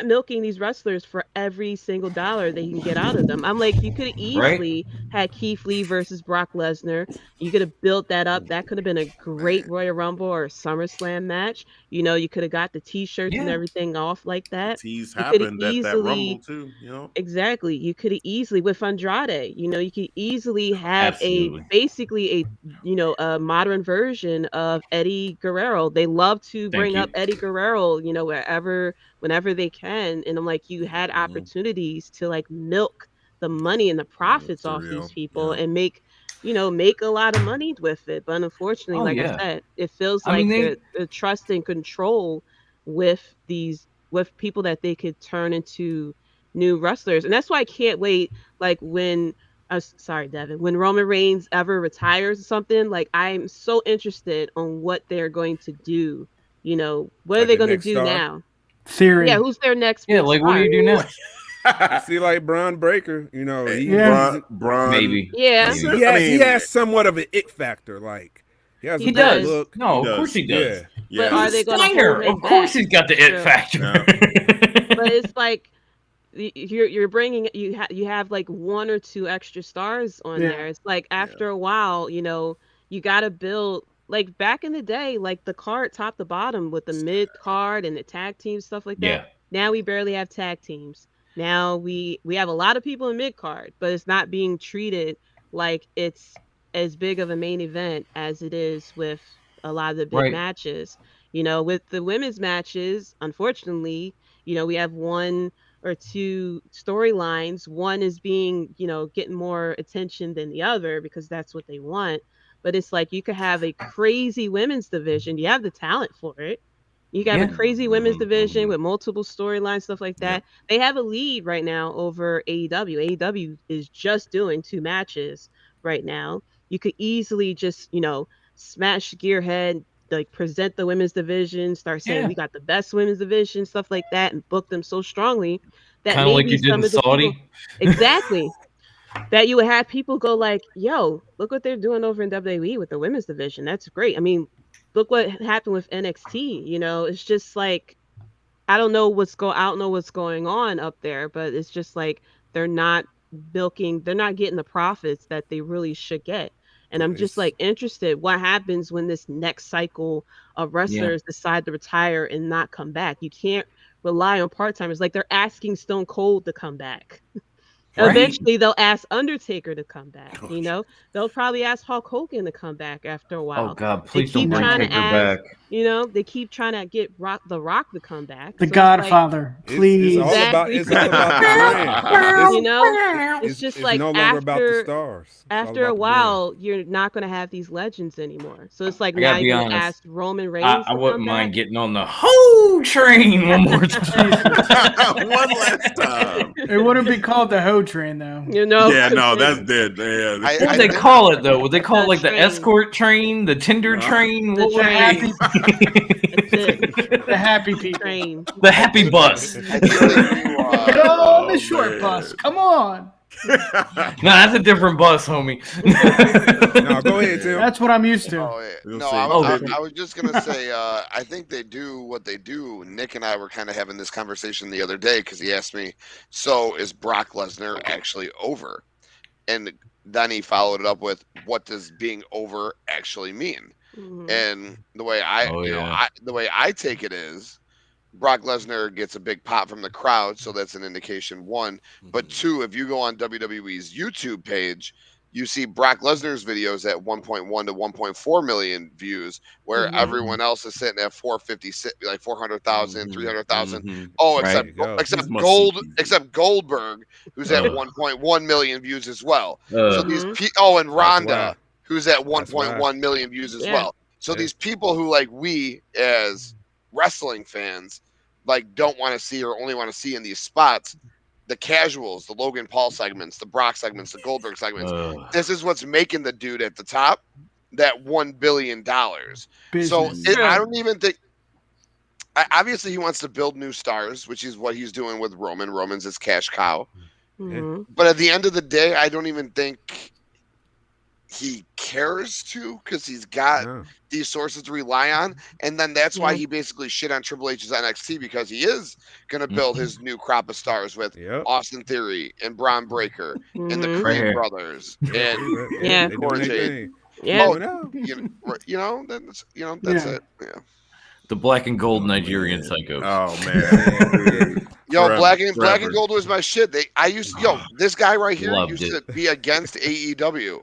milking these wrestlers for every single dollar they can get out of them. I'm like, you could have easily had Keith Lee versus Brock Lesnar. You could have built that up. That could have been a great Royal Rumble or a SummerSlam match. You could have got the T-shirts and Yeah. everything off like that. Tease You coulda happened at that easily- Rumble too. Exactly. You could have easily with Andrade, you could easily have Absolutely. basically a modern version of Eddie Guerrero. They love to bring you. up Eddie Guerrero, whenever they can. And I'm like, you had opportunities to like milk the money and the profits for off real. these people Yeah. and make a lot of money with it. But unfortunately, Oh, like yeah. I said, it feels I mean, like the trust and control with people that they could turn into new wrestlers. And that's why I can't wait, like when sorry, Devin, when Roman Reigns ever retires or something, like I'm so interested on what they're going to do. What are Like they the going to next do star? now? Theory. Yeah, who's their next Yeah, big like what do star? you do now? See, like Braun Breaker, he, Yeah. Braun, Maybe. Yeah. Yeah. he, has, I he mean- has somewhat of an it factor. Like he has He a does. good look. No, He of course does. he does. Yeah. Yeah. But are they going to Steiner, hold him of course back? he's got the it Yeah. factor. But it's like you're bringing you have like one or two extra stars on Yeah. there. It's like after a while, you got to build like back in the day, like the card top to bottom with the mid card and the tag team stuff like that. Yeah. Now we barely have tag teams. Now we have a lot of people in mid card, but it's not being treated like it's as big of a main event as it is with a lot of the big Right. matches. With the women's matches, unfortunately, we have one or two storylines. One is being, getting more attention than the other because that's what they want. But it's like you could have a crazy women's division. You have the talent for it. You got Yeah. a crazy women's Mhm, division mhm. with multiple storylines, stuff like that. They have a lead right now over AEW. AEW is just doing 2 matches right now. You could easily just, smash Gearhead, like present the women's division, start saying Yeah. we got the best women's division, stuff like that, and book them so strongly that Kind of like maybe you did some in of the Saudi. people exactly that you would have people go like, yo, look what they're doing over in WWE with the women's division. That's great. I mean, look what happened with NXT. It's just like I don't know what's going on up there, but it's just like they're not getting the profits that they really should get. And I'm just like interested what happens when this next cycle of wrestlers decide to retire and not come back. You can't rely on part-timers. Like they're asking Stone Cold to come back. Right. Eventually they'll ask Undertaker to come back. They'll probably ask Hulk Hogan to come back after a while. Oh God, They please don't keep bring trying to Taker ask, back. they keep trying to get The Rock to come back. The So it's like, Godfather, please. It's all about Exactly. it's all about the brand. it's just like no longer about the after stars. It's all after a about the while, you're not going to have these legends anymore. So it's like I gotta now be you're going to honest. ask Roman Reigns I to wouldn't come mind back. getting on the whole train one more time. One last time. It wouldn't be called the Ho Train though. Yeah, no, that's dead. Yeah. What would they call it though? Would they call it like the train. escort train, the Tinder No. train? The What would train. they? That's it. The happy people. Train. The happy bus. I feel like you, Come on, Oh, the short man. bus. Come on. No, that's a different bus, homie. No, go ahead, Tim. That's what I'm used to. Oh, yeah. We'll No, see. I was just gonna say, I think they do what they do. Nick and I were kind of having this conversation the other day because he asked me, "So is Brock Lesnar actually over?" And then he followed it up with, "What does being over actually mean?" Mhm. And the way I, Oh, you know, yeah. the way I take it is, Brock Lesnar gets a big pop from the crowd, so that's an indication, one. But two, if you go on WWE's YouTube page, you see Brock Lesnar's videos at 1.1 to 1.4 million views, where Mhm. everyone else is sitting at 456, like 400,000, 300,000. Mhm. Oh, Right. except There you go. except He's must-see TV. except Goldberg, who's at Ugh. 1.1 million views as well. So Ugh. these Mhm. and That's Ronda, why. who's at That's why. 1.1 million views as Yeah. well. So Yeah. these people who, like, we as wrestling fans, like, don't want to see or only want to see in these spots, the casuals, the Logan Paul segments, the Brock segments, the Goldberg segments. Ugh. This is what's making the dude at the top that $1 billion. So Business. I True. don't even think. Obviously, he wants to build new stars, which is what he's doing with Roman. Roman's his cash cow. Mhm. But at the end of the day, I don't even think he cares to, because he's got No. these sources to rely on. And then that's why Yeah. he basically shit on Triple H's NXT, because he is going to build his new crop of stars with Yep. Austin Theory and Braun Breaker and the Mhm. Right Creed here. brothers Yeah, and Yeah. they doing Cora their Jade. thing. Yeah. Doing out. That's Yeah. it. Yeah. The black and gold Oh, Nigerian man. psychos. Oh man. Yeah. Yo, Forever, black and forever. gold was my shit. This guy right here Loved used it. to be against AEW.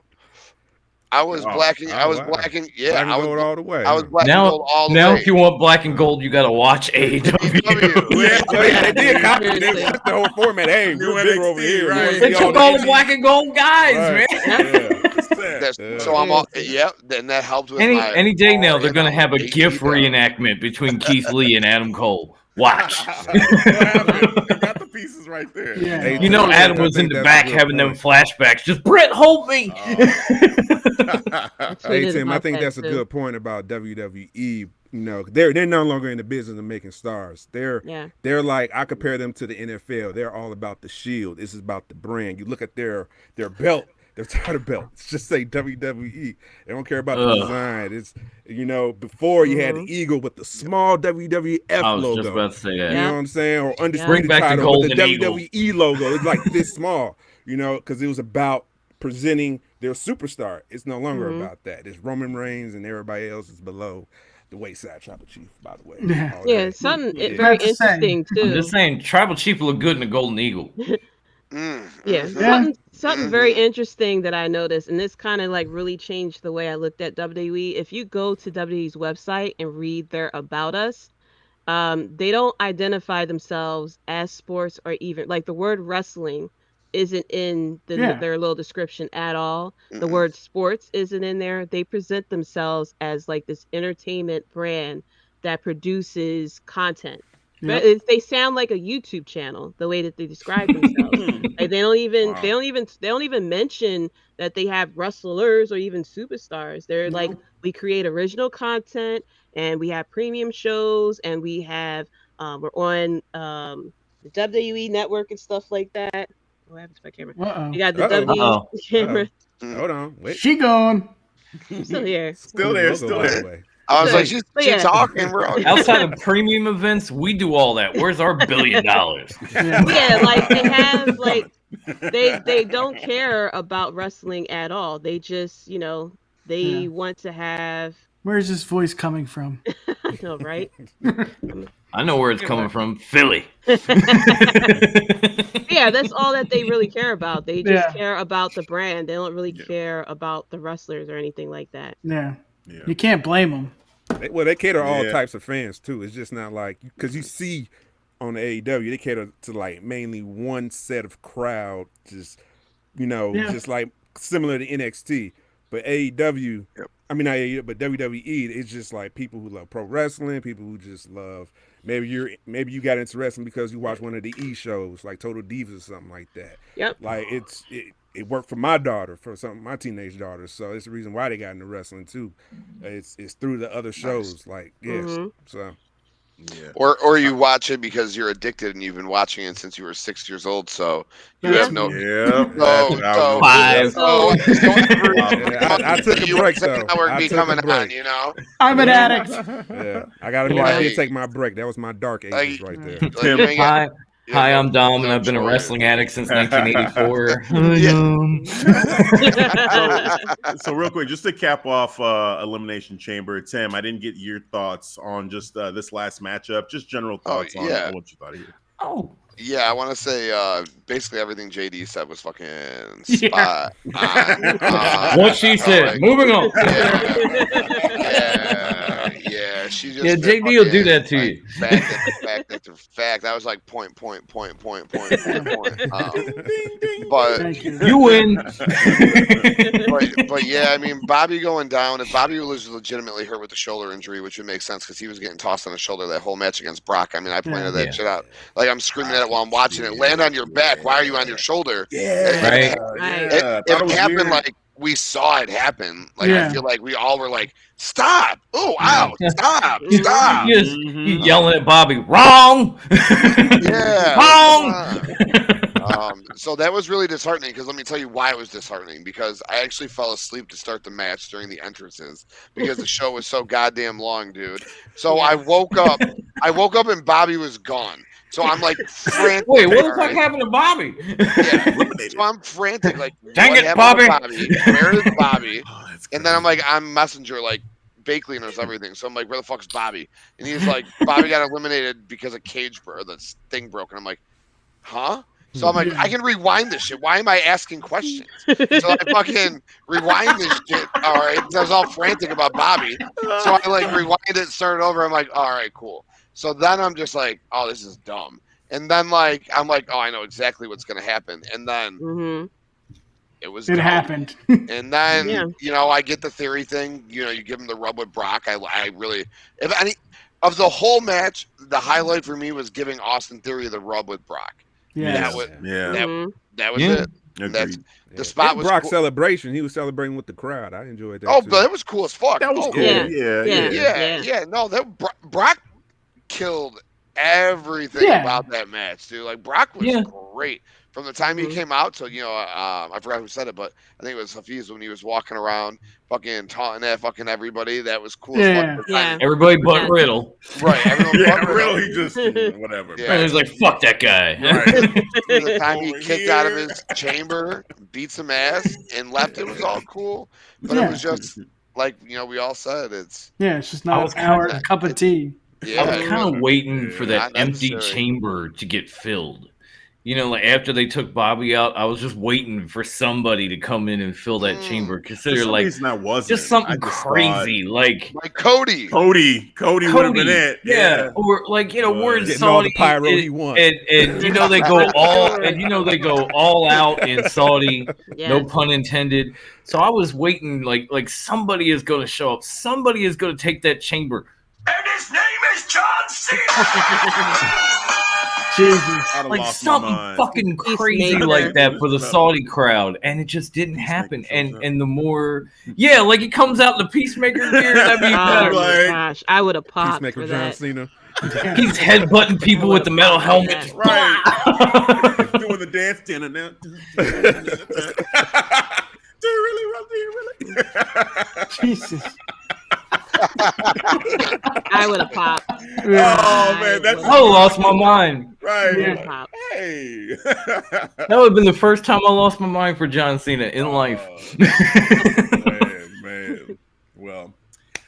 I was Oh. black and Oh, wow. black and yeah, Black and gold all the way. I was huh? black and gold all the Now, way. if you want black and gold, you got to watch AEW. AEW. Yeah, they did copy. They Seriously. switched the whole format. Hey, New we're bigger NXT, over here. We right. wanna They see all took the all the indies. black and gold guys, Right. man. Yeah. So I'm all Seriously. then that helped with Any my any day now, they're all-in gonna on have a AEW. GIF reenactment between Keith Lee and Adam Cole. Watch. What happened? You got the pieces right there. Yeah. Hey, You know, Tim, Adam I was think in the that's a back good having them point. flashbacks. Just Brett, hold me. I Hey tweeted Tim, I about think that that's a too. good point about WWE. You know, they're no longer in the business of making stars. Yeah. They're like, I compare them to the NFL. They're all about the shield. This is about the brand. You look at their belt, their title belt. It's just say WWE. They don't care about the Ugh. design. It's before you had Mhm. the eagle with the small WWF I was just logo. about to say that. You know what I'm saying? Or Bring undisputed back the title with the golden eagle. WWE logo. It's like this small, because it was about presenting their superstar. It's no longer Mhm. about that. It's Roman Reigns and everybody else is below the wayside tribal chief, by the way. Yeah. All Yeah. day. Something Yeah. very That's the same. interesting I'm too. just saying, Tribal Chief look good in a golden eagle. Yeah, Mhm. something very interesting that I noticed, and this kind of like really changed the way I looked at WWE. If you go to WWE's website and read their about us, they don't identify themselves as sports, or even like the word wrestling isn't in Yeah. their little description at all. The Mhm. word sports isn't in there. They present themselves as like this entertainment brand that produces content. But Yep. they sound like a YouTube channel the way that they describe themselves. Like they don't even mention that they have wrestlers or even superstars. They're like, Nope. we create original content and we have premium shows and we have we're on the WWE network and stuff like that. What happened to my camera? Uh-oh. We got the Uh-oh. WWE Uh-oh. camera. Hold on. Wait. She gone. I'm still here. Still there, still there. Way. I was So- like, she's but she yeah. talking, bro. Outside of premium events, we do all that. Where's our $1 billion? Yeah, like they have like they don't care about wrestling at all. They just, they Yeah. want to have Where's this voice coming from? I know, right? I know where it's coming from. Philly. Yeah, that's all that they really care about. They just Yeah. care about the brand. They don't really care about the wrestlers or anything like that. Yeah. Yeah. You can't blame them. They cater all Yeah. types of fans too. It's just not like, because you see on the AEW, they cater to like mainly one set of crowd, just Yeah. just like similar to NXT. But AEW, Yep. I mean not AEW, but WWE, it's just like people who love pro wrestling, people who just love maybe you got into wrestling because you watch one of the E shows like Total Divas or something like that. Yep. Like it worked for my daughter, for my teenage daughter. So it's the reason why they got into wrestling too. It's through the other shows. Like, yes. Mhm. So Yeah. Or you watch it because you're addicted and you've been watching it since you were 6 years old, so you That's have no. Yeah. So, Five. so every I took a break USA though. Network I be took a coming break. on, you know. I'm an addict. Yeah, I got to admit, I did take my break. That was my dark ages right there. Like, you ain't got- Hi, I'm Dom, and no I've been a choice. wrestling addict since 1984. So real quick, just to cap off Elimination Chamber, Tim, I didn't get your thoughts on just this last matchup, just general thoughts on what you thought of it. Oh, Yeah, I want to say basically everything JD said was fucking Yeah. spot on. what she said. like, Moving on. Yeah, she just Yeah, been JD will do fucking, that to like, you. Fact after fact after fact. I was like point. But Thank you. You win. but yeah, I mean Bobby going down. If Bobby was legitimately hurt with the shoulder injury, which would make sense because he was getting tossed on the shoulder that whole match against Brock. I mean, I pointed that Yeah. shit out. Like I'm screaming at it while I'm watching it. Land on your back. Why are you on your shoulder? Right. It happened like we saw it happen. Like I feel like we all were like, "Stop! Oh, ow! Stop! Stop!" You yelling at Bobby, wrong. Yeah, wrong. so that was really disheartening because let me tell you why it was disheartening because I actually fell asleep to start the match during the entrances because the show was so goddamn long, dude. So I woke up and Bobby was gone. So I'm like frantic. Wait, what the fuck happened to Bobby? Yeah. So I'm frantic, like, dang what it, happened Bobby. to Bobby? Where is Bobby? And then I'm like, I'm Messenger, like Bakley knows everything. So I'm like, where the fuck's Bobby? And he's like, Bobby got eliminated because a cage or the thing broke. And I'm like, huh? So I'm like, I can rewind this shit. Why am I asking questions? So I fucking rewind this shit. All right. So I was all frantic about Bobby. So I like rewind it, started over. I'm like, all right, cool. So then I'm just like, oh, this is dumb. And then like I'm like, oh, I know exactly what's gonna happen. And then it happened. And then I get the theory thing. You give him the rub with Brock. I really, if any of the whole match, the highlight for me was giving Austin Theory the rub with Brock. That was it. That's the spot was Brock's cool. celebration. He was celebrating with the crowd. I enjoyed that. Oh, too. but it was cool as fuck. That was cool. Yeah. No, that Brock killed everything about that match, dude. Like Brock was great from the time he came out. So I forgot who said it, but I think it was Hafiz when he was walking around, fucking taunting at fucking everybody. That was cool as fuck. Everybody but Riddle. Right. Everyone but Riddle. He just whatever. Yeah. He was like, "Fuck that guy." Right. The time he kicked out of his chamber, beat some ass, and left, it was all cool. But it was just like we all said, it's just not our cup of tea. Yeah, I was kind of waiting for that not empty necessary. chamber to get filled. Like after they took Bobby out, I was just waiting for somebody to come in and fill that chamber. Consider like just something crazy, like Cody. Cody would have been it. Yeah, or like we're in Getting Saudi, all the pyro he wants. and they go all out in Saudi. No pun intended. So I was waiting, like somebody is going to show up. Somebody is going to take that chamber. And his name is John Cena. Jesus. Like something fucking crazy like that for the Saudi crowd, and it just didn't happen. And the more, like it comes out in the Peacemaker gear. That'd be better. My gosh, I would have popped Peacemaker for John that. Cena. He's headbutting people with the metal helmet. Right. Doing the dance. Do you really, Rob? Do you really? Jesus. I would have popped. Oh man, that's I lost my mind. Right. Pop. Hey. That would have been the first time I lost my mind for John Cena in life. Man. Well,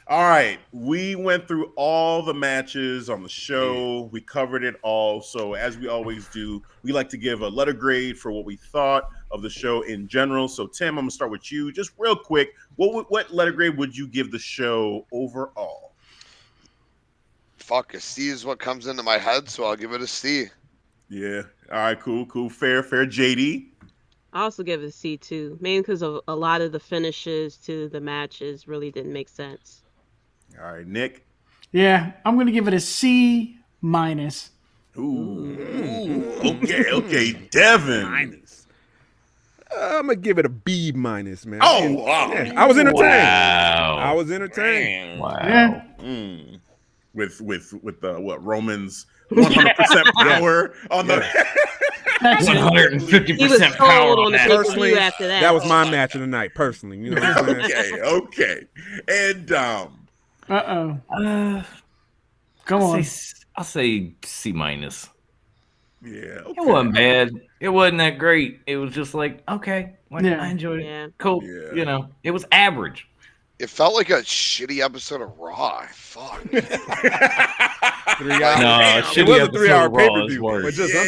all right. We went through all the matches on the show. We covered it all. So as we always do, we like to give a letter grade for what we thought of the show in general. So Tim, I'm gonna start with you. Just real quick, what letter grade would you give the show overall? Fuck, a C is what comes into my head, so I'll give it a C. Yeah. All right. Cool. Fair. JD. I also give it a C too, mainly because of a lot of the finishes to the matches really didn't make sense. All right, Nick. Yeah, I'm gonna give it a C minus. Ooh. Okay. Devin. I'm gonna give it a B minus, man. Oh, wow. Yeah, I was entertained. Wow. I was entertained. Wow. Yeah. with the Roman's 100% power on the. That's it. 150% power on that. Personally, After that. that was my match of the night. Personally, you know what I'm saying? Okay. And Come on. I'll say C minus. yeah, It wasn't bad. It wasn't that great. It was just like, okay, Yeah. I enjoyed it. Yeah. Cool. Yeah. You know, it was average. It felt like a shitty episode of Raw. Fuck. 3 hours. No, it shitty was a episode 3-hour of Raw pay per is view, worse. but just Yeah.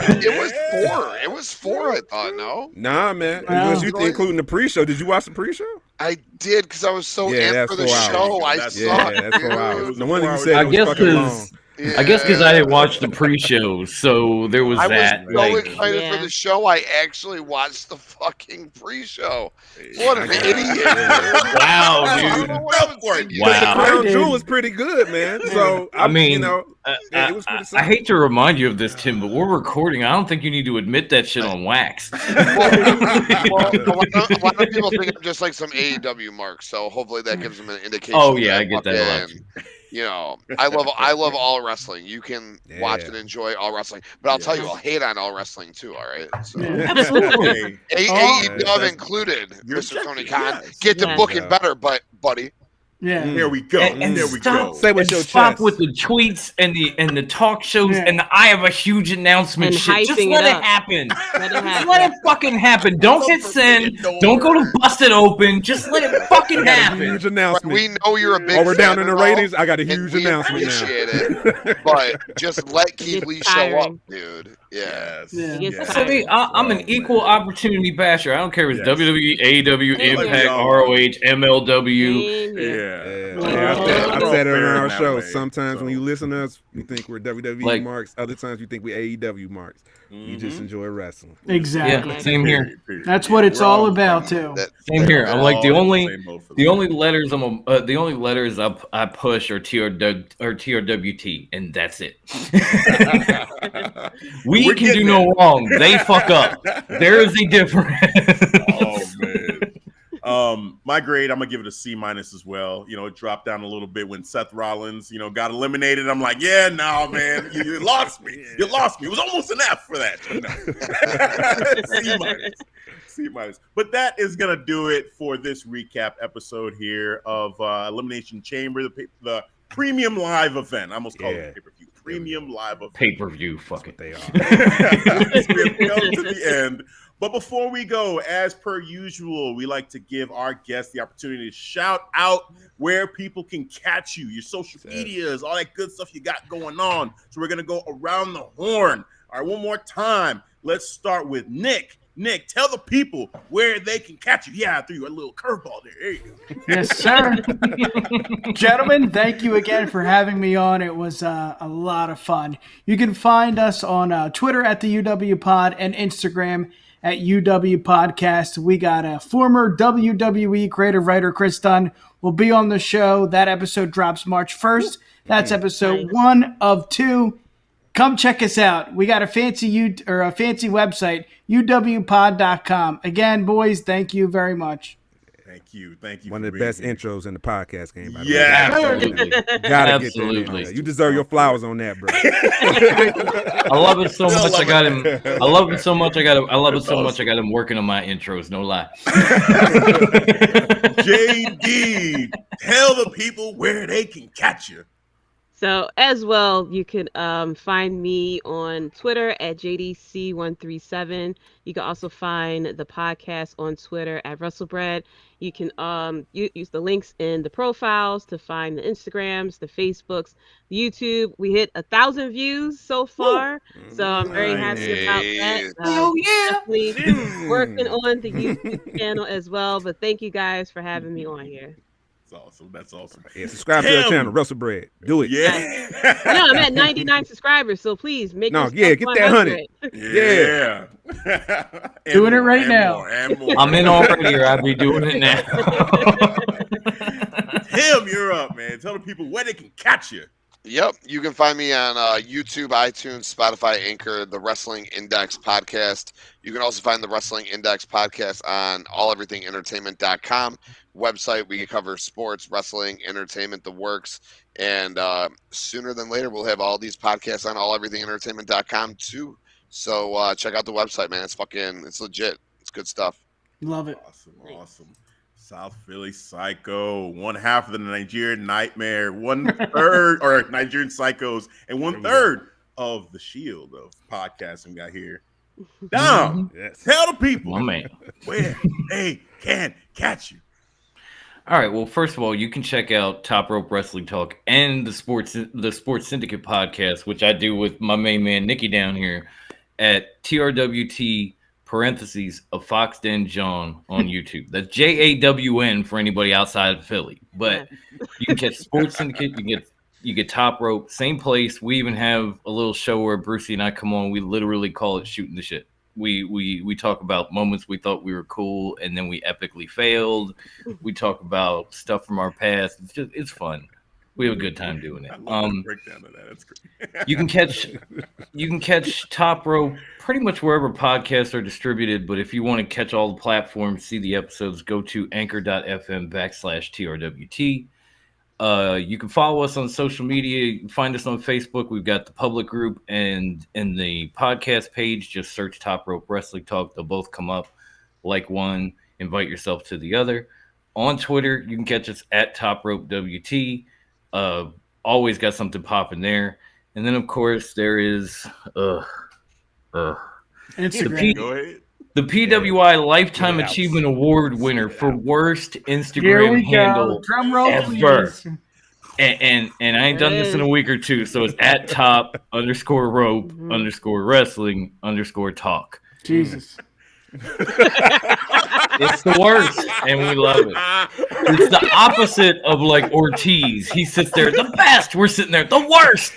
under. It was 4. It was 4. I thought. No, Nah, man. Wow. Unless you including the pre-show. Did you watch the pre-show? I did because I was so Yeah, amped that's for the 4 hours. show. I That's- saw Yeah, that's 4 dude. hours. No wonder you I said I it was guess fucking long. because I didn't watch the pre-show, so there was I that. was so like, excited for Yeah. the show. I actually watched the fucking pre-show. What an idiot! Wow, I don't dude. know what I was thinking. Wow. The Crown Dude. Jewel was pretty good, man. So I mean, you know, it was pretty I simple. hate to remind you of this, Tim, but we're recording. I don't think you need to admit that shit on wax. Well, a lot of people think I'm just like some AEW mark, so hopefully that gives them an indication. Oh, yeah, that I get that a lot. fucking, you know, I love all wrestling. You can watch Yeah. and enjoy all wrestling, but I'll tell you, I'll hate on all wrestling too. All right, so Yeah. Okay. AEW that's- included, You're Mr. Tony objective, Khan. yes. Get to Yes. booking better, but buddy. Yeah. There we go. And there we stop- go. Say with And your stop chest. with the tweets and the talk shows Yeah. and the I have a huge announcement And shit. Just hyping let it it up. happen. Let it Just happen. let it fucking happen. Don't hit send. Don't go to Busted Open. Just let it fucking I got a happen. huge But announcement. we know you're a big. Oh, we're down fan in the and all, ratings. I got a and huge we announcement now. appreciate it, but just let Keith It's Lee show up, tiring. dude. Yeah. Yes. Yeah. It gets yes. So, I mean, I'm an Oh, equal man. opportunity basher. I don't care if it's Yes. WWE, AEW, Same Impact, here. ROH, MLW. Same here. Yeah. Yeah, I We're all said it on fair in our that show. way, Sometimes when so. you listen to us, you think we're WWE Like- marks. Other times you think we're AEW marks. You just enjoy wrestling. Exactly. Yeah, same here. Period. That's what it's We're all about too. That- Same here. I'm like the all in only same boat for the that. only letters the only letters I push are TRWT, and that's it. We We're can do getting no wrong. They fuck up. There is a difference. Oh man. My grade, I'm gonna give it a C minus as well. You know, it dropped down a little bit when Seth Rollins, got eliminated. I'm like, yeah, no, man, you lost me. You lost me. It was almost an F for that. No. C minus. C minus. But that is gonna do it for this recap episode here of Elimination Chamber, the premium live event. I almost called it pay-per-view. Premium live event. Pay-per-view, fuck it. They are. We have come to the end. But before we go, as per usual, we like to give our guests the opportunity to shout out where people can catch you, your social medias, all that good stuff you got going on. So we're going to go around the horn. All right, one more time. Let's start with Nick. Nick, tell the people where they can catch you. Yeah, I threw you a little curveball there. There you go. Yes, sir. Gentlemen, thank you again for having me on. It was a lot of fun. You can find us on Twitter at the UW Pod and Instagram at UW Podcast. We got a former WWE creative writer, Chris Dunn, will be on the show. That episode drops March 1st. That's episode 1 of 2. Come check us out. We got a fancy website, uwpod.com. Again, boys, thank you very much. Thank you. Thank you. One for of the being best here. intros in the podcast game. By the Yeah, way. Absolutely. Gotta get that in Absolutely. there. You deserve your flowers on that, bro. I love it so much. I got him. I love it so much. I got him. I love it That's so much. awesome. I got him working on my intros. No lie. JD, tell the people where they can catch you. So as well, you can find me on Twitter at JDC137. You can also find the podcast on Twitter at Wrestlebread. You can use the links in the profiles to find the Instagrams, the Facebooks, the YouTube. We hit 1,000 views so far, so I'm very happy about that. Definitely working on the YouTube channel as well. But thank you guys for having me on here. That's awesome. That's awesome. Yeah, subscribe to our Tim. channel, Wrestlebread. Do it. Yeah. I know I'm at 99 subscribers, so please make No, this yeah, up get that 100. Yeah. And Doing it more, right and now. more, and more. I'm in already, or I'll be doing it now. Tim, you're up, man. Tell the people where they can catch you. Yep, you can find me on YouTube, iTunes, Spotify, Anchor, the Wrestling Index podcast. You can also find the Wrestling Index podcast on alleverythingentertainment.com website. We cover sports, wrestling, entertainment, the works, and sooner than later we'll have all these podcasts on alleverythingentertainment.com too. So check out the website, man. It's legit. It's good stuff. Love it. Awesome. South Philly Psycho, one half of the Nigerian Nightmare, 1/3 or Nigerian Psychos, and 1/3 of the Shield of podcasting we got here. Dom, tell the people My man. where they can catch you. All right. Well, first of all, you can check out Top Rope Wrestling Talk and the Sports Syndicate podcast, which I do with my main man Nikki down here at TRWT parentheses of Fox Den John on YouTube. That's JAWN for anybody outside of Philly. But you can catch Sports Syndicate. You get Top Rope, same place. We even have a little show where Brucey and I come on. We literally call it Shooting the Shit. We talk about moments we thought we were cool and then we epically failed. We talk about stuff from our past. It's fun. We have a good time doing it. I love the breakdown of that. That's great. You can catch Top Rope pretty much wherever podcasts are distributed. But if you want to catch all the platforms, see the episodes, go to anchor.fm/TRWT. You can follow us on social media. You can find us on Facebook. We've got the public group, and in the podcast page, just search Top Rope Wrestling Talk. They'll both come up. Like one, invite yourself to the other. On Twitter, you can catch us at Top Rope WT. Always got something popping there. And then, of course, there is Instagram. Go ahead. The PWI Lifetime Achievement Award winner for worst Here Instagram we handle go. Drum roll, ever. please. And I ain't done this in a week or two, so it's at top_rope_wrestling_talk. Jesus. It's the worst, and we love it. It's the opposite of like Ortiz. He sits there, the best. We're sitting there, the worst.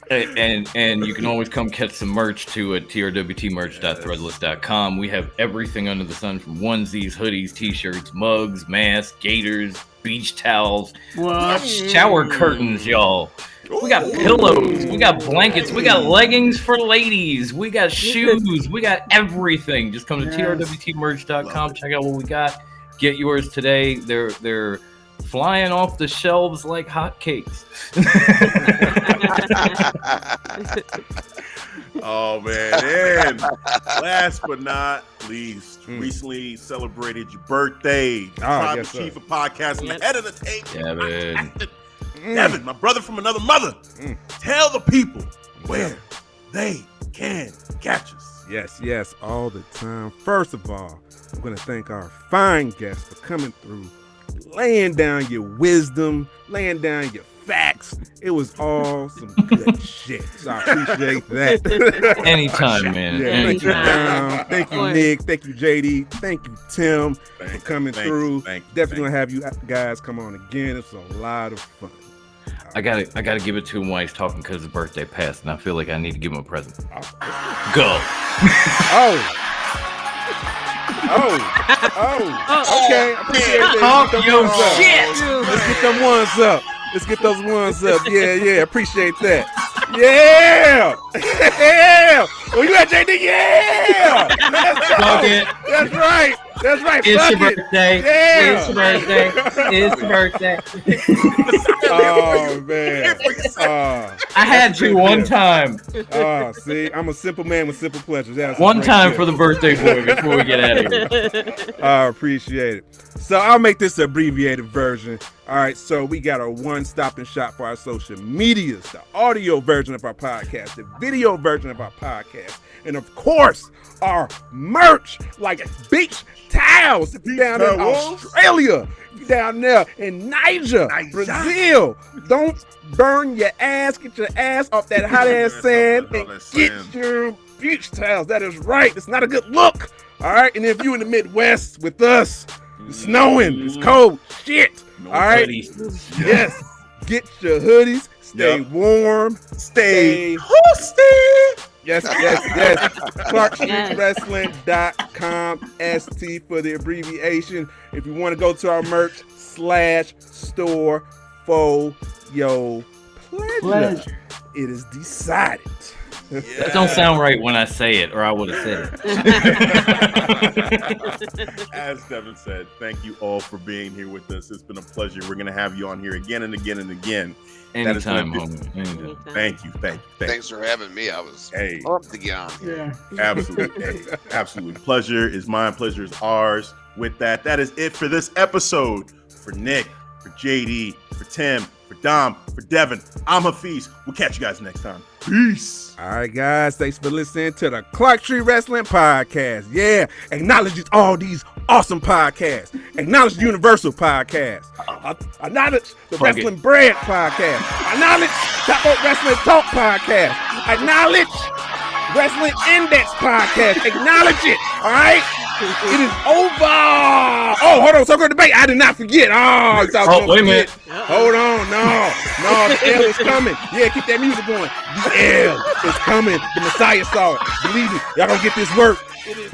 And you can always come catch some merch too at trwtmerch.threadless.com. We have everything under the sun from onesies, hoodies, t-shirts, mugs, masks, gaiters, beach towels, shower curtains, y'all. We got pillows, we got blankets, we got leggings for ladies, we got shoes, we got everything. Just come to trwtmerch.com, check out what we got. Get yours today. They're flying off the shelves like hotcakes. Oh man! And last but not least, recently celebrated your birthday. Tribal Chief of Podcasting, the head of the table. Devin, my brother from another mother. Tell the people where they can catch us. Yes, all the time. First of all, I'm going to thank our fine guests for coming through, laying down your wisdom, laying down your facts. It was all some good shit. So I appreciate that. Anytime, man. Yeah, thank you, Dom. Thank you, Nick. Thank you, JD. Thank you, Tim, for coming through. Definitely going to have you guys come on again. It's a lot of fun. I gotta give it to him while he's talking because his birthday passed, and I feel like I need to give him a present. Go. Okay. I appreciate that. Talk your shit. Let's get them ones up. Let's get those ones up. Yeah. Appreciate that. Yeah. Oh, you got JD? Yeah. That's right. It's your birthday. Yeah. It's your birthday. Oh man. I had to one time. See, I'm a simple man with simple pleasures. That's one time for the birthday boy before we get out of here. I appreciate it. So I'll make this an abbreviated version. All right, so we got a one-stop and shop for our social medias, the audio version of our podcast, the video version of our podcast, and of course, our merch, like beach towels. If you're down in Australia, if you're down there in Niger, Brazil, don't burn your ass. Get your ass off that hot ass sand and get your beach towels. That is right. It's not a good look. All right, and if you're in the Midwest with us, it's snowing, it's cold, shit. All right, yes, get your hoodies, stay warm, stay hosty. Yes. ClarkStreetWrestling.com, ST for the abbreviation. If you want to go to our merch, store for your pleasure. It is decided. That don't sound right when I say it, or I would have said it. As Devin said, thank you all for being here with us. It's been a pleasure. We're going to have you on here again and again and again. Anytime, homie. Anytime. Thank you. Thanks for having me. I was pumped to get on here. Yeah. Absolutely. Absolutely. Pleasure is mine. Pleasure is ours. With that, that is it for this episode. For Nick, for JD, for Tim, for Dom, for Devin, I'm Hafiz. We'll catch you guys next time. Peace. All right, guys. Thanks for listening to the Clark Street Wrestling Podcast. Yeah. Acknowledges all these awesome podcasts. Acknowledge Universal Podcast. Acknowledge the Wrestlebread Podcast. Acknowledge Top Rope Wrestling Talk Podcast. Acknowledge Wrestling Index Podcast. Acknowledge it. All right. It is over. Oh, hold on. So-called debate. I did not forget. Wait a minute. Hold on. No. The L is coming. Yeah, keep that music going. The L is coming. The Messiah saw it. Believe me. Y'all gonna get this work. It is.